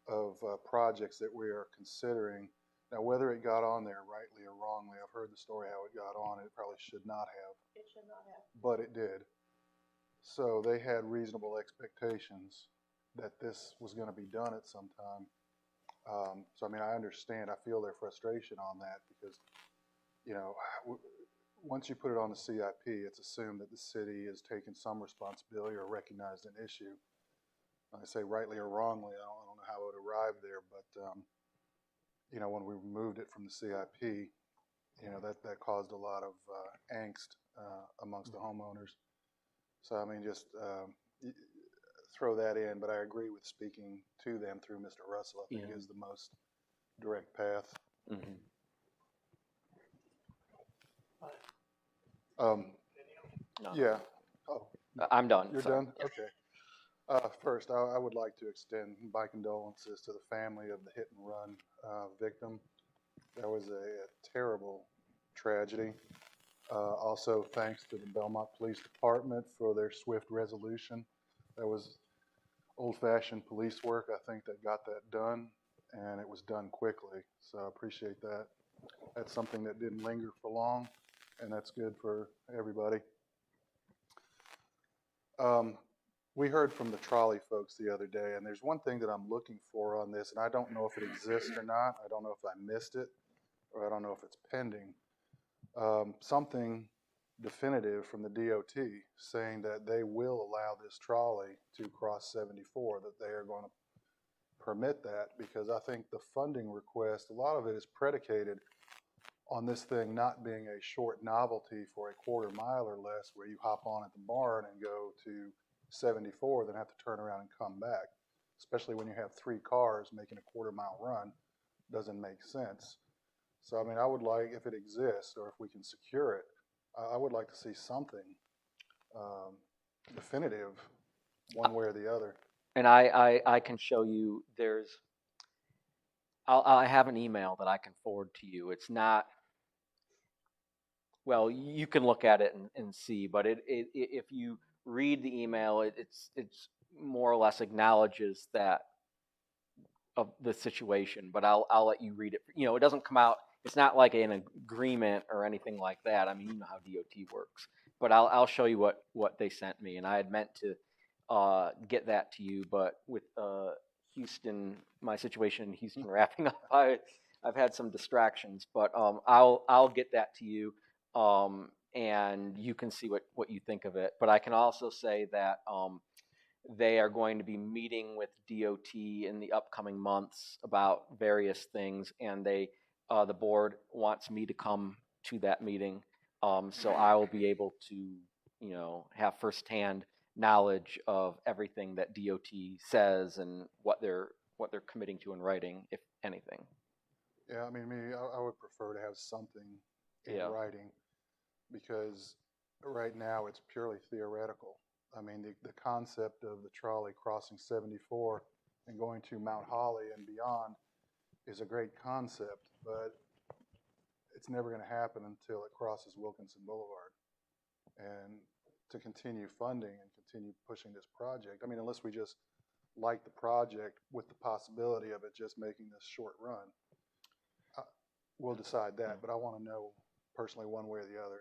[SPEAKER 7] of projects that we are considering, Now, whether it got on there rightly or wrongly, I've heard the story how it got on. It probably should not have,
[SPEAKER 6] It should not have.
[SPEAKER 7] but it did. So they had reasonable expectations that this was going to be done at some time. So, I mean, I understand. I feel their frustration on that because, you know, once you put it on the CIP, it's assumed that the city is taking some responsibility or recognized an issue. When I say rightly or wrongly, I don't know how it arrived there, but, you know, when we removed it from the CIP, you know, that caused a lot of angst amongst the homeowners. So, I mean, just throw that in, but I agree with speaking to them through Mr. Russell. I think is the most direct path.
[SPEAKER 2] Mm-hmm. No.
[SPEAKER 7] Yeah. Oh,
[SPEAKER 2] I'm done.
[SPEAKER 7] you're
[SPEAKER 2] Sorry.
[SPEAKER 7] done? Okay. First, I would like to extend my condolences to the family of the hit and run victim. That was a terrible tragedy. Also, thanks to the Belmont Police Department for their swift resolution. That was old-fashioned police work, I think, that got that done, and it was done quickly. So I appreciate that. That's something that didn't linger for long, and that's good for everybody. We heard from the trolley folks the other day, and there's one thing that I'm looking for on this, and I don't know if it exists or not. I don't know if I missed it, or I don't know if it's pending. Something definitive from the DOT saying that they will allow this trolley to cross 74, that they are going to permit that, because I think the funding request, a lot of it is predicated on this thing not being a short novelty for a quarter mile or less where you hop on at the barn and go to 74, then have to turn around and come back, especially when you have 3 cars making a quarter-mile run. Doesn't make sense. So, I mean, I would like, if it exists or if we can secure it, I would like to see something definitive one way or the other.
[SPEAKER 2] And I can show you, I have an email that I can forward to you. It's not, well, you can look at it and see, but if you read the email, it's more or less acknowledges that of the situation, but I'll let you read it. You know, it doesn't come out, it's not like an agreement or anything like that. I mean, you know how DOT works, but I'll show you what they sent me, and I had meant to get that to you, but with Houston, my situation in Houston wrapping up, I've had some distractions, but I'll get that to you, and you can see what you think of it. But I can also say that they are going to be meeting with DOT in the upcoming months about various things, and the board wants me to come to that meeting, so I will be able to, you know, have firsthand knowledge of everything that DOT says and what they're committing to in writing, if anything.
[SPEAKER 7] Yeah, I mean, I would prefer to have something in writing, because right now it's purely theoretical. I mean, the concept of the trolley crossing 74 and going to Mount Holly and beyond is a great concept, but it's never going to happen until it crosses Wilkinson Boulevard. And to continue funding and continue pushing this project, I mean, unless we just like the project with the possibility of it just making this short run, we'll decide that. But I want to know personally, one way or the other,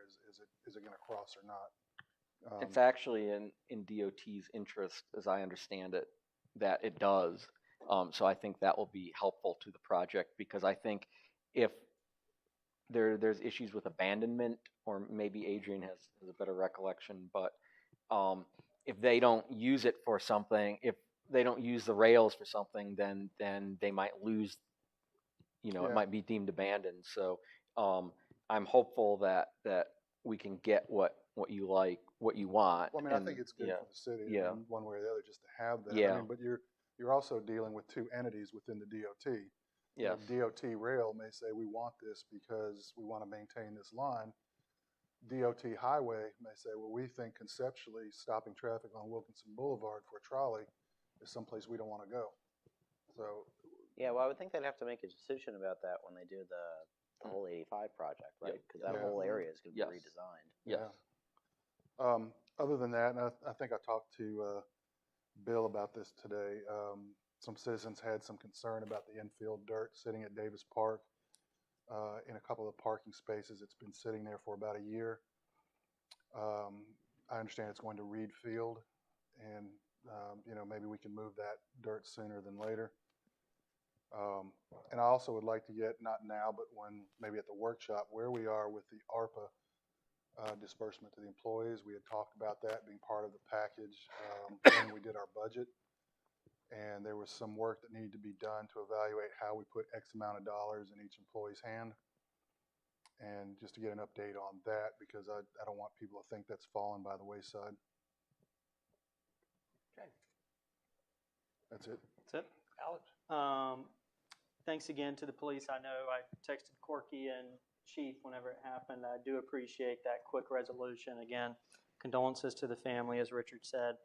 [SPEAKER 7] is it going to cross or not?
[SPEAKER 2] It's actually in DOT's interest, as I understand it, that it does. So I think that will be helpful to the project, because I think if there's issues with abandonment, or maybe Adrian has a better recollection, but if they don't use it for something, if they don't use the rails for something, then they might lose, you know, it might be deemed abandoned. So I'm hopeful that we can get what you like, what you want.
[SPEAKER 7] Well, I mean, I think it's good for the city, one way or the other, just to have that.
[SPEAKER 2] Yeah.
[SPEAKER 7] I mean, but you're also dealing with 2 entities within the DOT.
[SPEAKER 2] Yes.
[SPEAKER 7] DOT Rail may say, we want this because we want to maintain this line. DOT Highway may say, well, we think conceptually stopping traffic on Wilkinson Boulevard for a trolley is someplace we don't want to go. So.
[SPEAKER 4] Yeah, well, I would think they'd have to make a decision about that when they do the whole 85 project, right? Because that whole area is going to be redesigned.
[SPEAKER 7] Yeah. Other than that, and I think I talked to Bill about this today. Some citizens had some concern about the infield dirt sitting at Davis Park. in a couple of parking spaces. It's been sitting there for about a year. I understand it's going to Reed Field, and maybe we can move that dirt sooner than later. And I also would like to get, not now, but maybe at the workshop, where we are with the ARPA disbursement to the employees. We had talked about that being part of the package when we did our budget. And there was some work that needed to be done to evaluate how we put X amount of dollars in each employee's hand. And just to get an update on that, because I don't want people to think that's fallen by the wayside.
[SPEAKER 8] Okay.
[SPEAKER 7] That's it.
[SPEAKER 8] That's it. Alex? Thanks again to the police. I know I texted Corky and Chief whenever it happened. I do appreciate that quick resolution. Again, condolences to the family, as Richard said.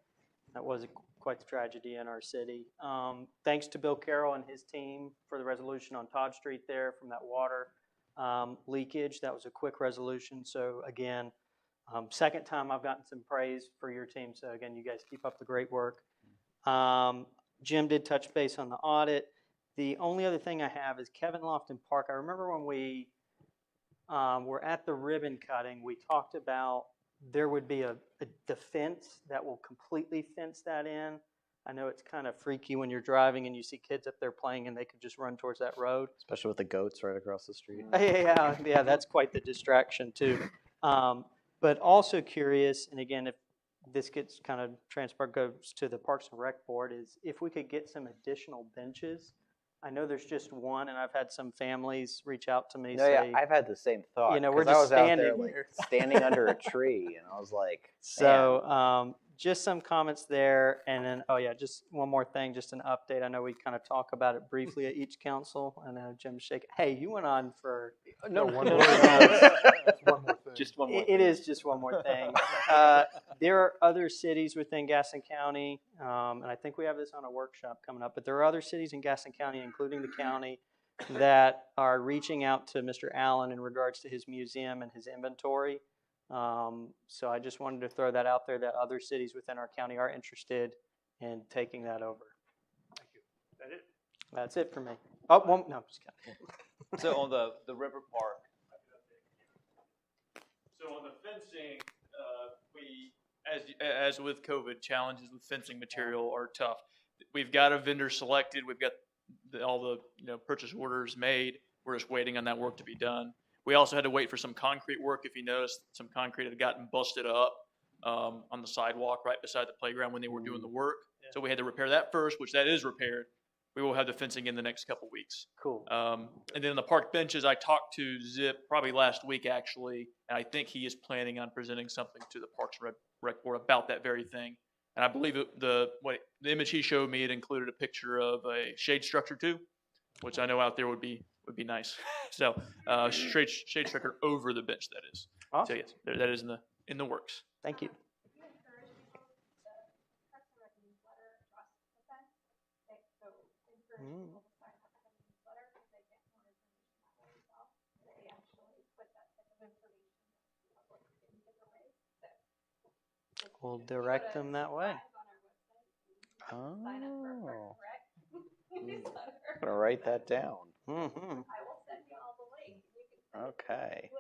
[SPEAKER 8] That was quite the tragedy in our city. Thanks to Bill Carroll and his team for the resolution on Todd Street there from that water leakage. That was a quick resolution. So again, second time I've gotten some praise for your team. So again, you guys keep up the great work. Jim did touch base on the audit. The only other thing I have is Kevin Lofton Park. I remember when we were at the ribbon cutting, we talked about there would be the fence that will completely fence that in. I know it's kind of freaky when you're driving and you see kids up there playing and they could just run towards that road.
[SPEAKER 4] Especially with the goats right across the street.
[SPEAKER 8] Yeah, that's quite the distraction too. But also curious, and again, if this gets kind of goes to the Parks and Rec Board, is if we could get some additional benches. I know there's just one, and I've had some families reach out to me.
[SPEAKER 4] Yeah, I've had the same thought.
[SPEAKER 8] We're
[SPEAKER 4] 'cause I
[SPEAKER 8] just
[SPEAKER 4] was out there,
[SPEAKER 8] standing
[SPEAKER 4] like,
[SPEAKER 8] there.
[SPEAKER 4] standing under a tree, and I was like,
[SPEAKER 8] so just some comments there, and then just one more thing, just an update. I know we kind of talk about it briefly at each council. I know Jim's shaking. Hey, you went on for
[SPEAKER 7] No,
[SPEAKER 8] one
[SPEAKER 7] one
[SPEAKER 8] more
[SPEAKER 7] more thing.
[SPEAKER 8] Just one more. It is just one more thing. There are other cities within Gaston County, and I think we have this on a workshop coming up, but there are other cities in Gaston County, including the county, that are reaching out to Mr. Allen in regards to his museum and his inventory. So I just wanted to throw that out there that other cities within our county are interested in taking that over.
[SPEAKER 3] Thank you. Is that it?
[SPEAKER 8] That's it for me. Oh, no, just kidding.
[SPEAKER 1] So on the River Park,
[SPEAKER 20] So on the fencing, as with COVID, challenges with fencing material are tough. We've got a vendor selected. We've got all the purchase orders made. We're just waiting on that work to be done. We also had to wait for some concrete work. If you noticed, some concrete had gotten busted up on the sidewalk right beside the playground when they were doing the work.
[SPEAKER 3] Yeah.
[SPEAKER 20] So we had to repair that first, which that is repaired. We will have the fencing in the next couple weeks.
[SPEAKER 8] Cool.
[SPEAKER 20] And then on the park benches, I talked to Zip probably last week, actually, and I think he is planning on presenting something to the Parks and Rec Board about that very thing. And I believe the image he showed me, it included a picture of a shade structure too, which I know out there would be nice. So shade structure over the bench, that is.
[SPEAKER 8] Awesome.
[SPEAKER 20] So yes, that is in the works.
[SPEAKER 8] Thank you. We'll direct them that way.
[SPEAKER 4] oh. I'm going to write that down.
[SPEAKER 8] Mm-hmm.
[SPEAKER 4] Okay.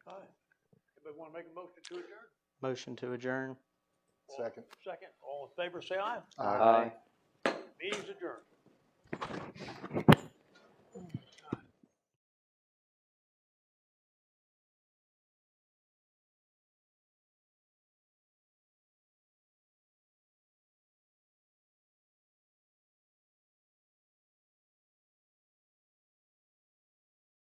[SPEAKER 3] All right. Anybody want to make a motion to adjourn?
[SPEAKER 8] Motion to adjourn.
[SPEAKER 7] Second.
[SPEAKER 3] Second. All in favor, say aye.
[SPEAKER 4] Aye.
[SPEAKER 3] Meeting's adjourned.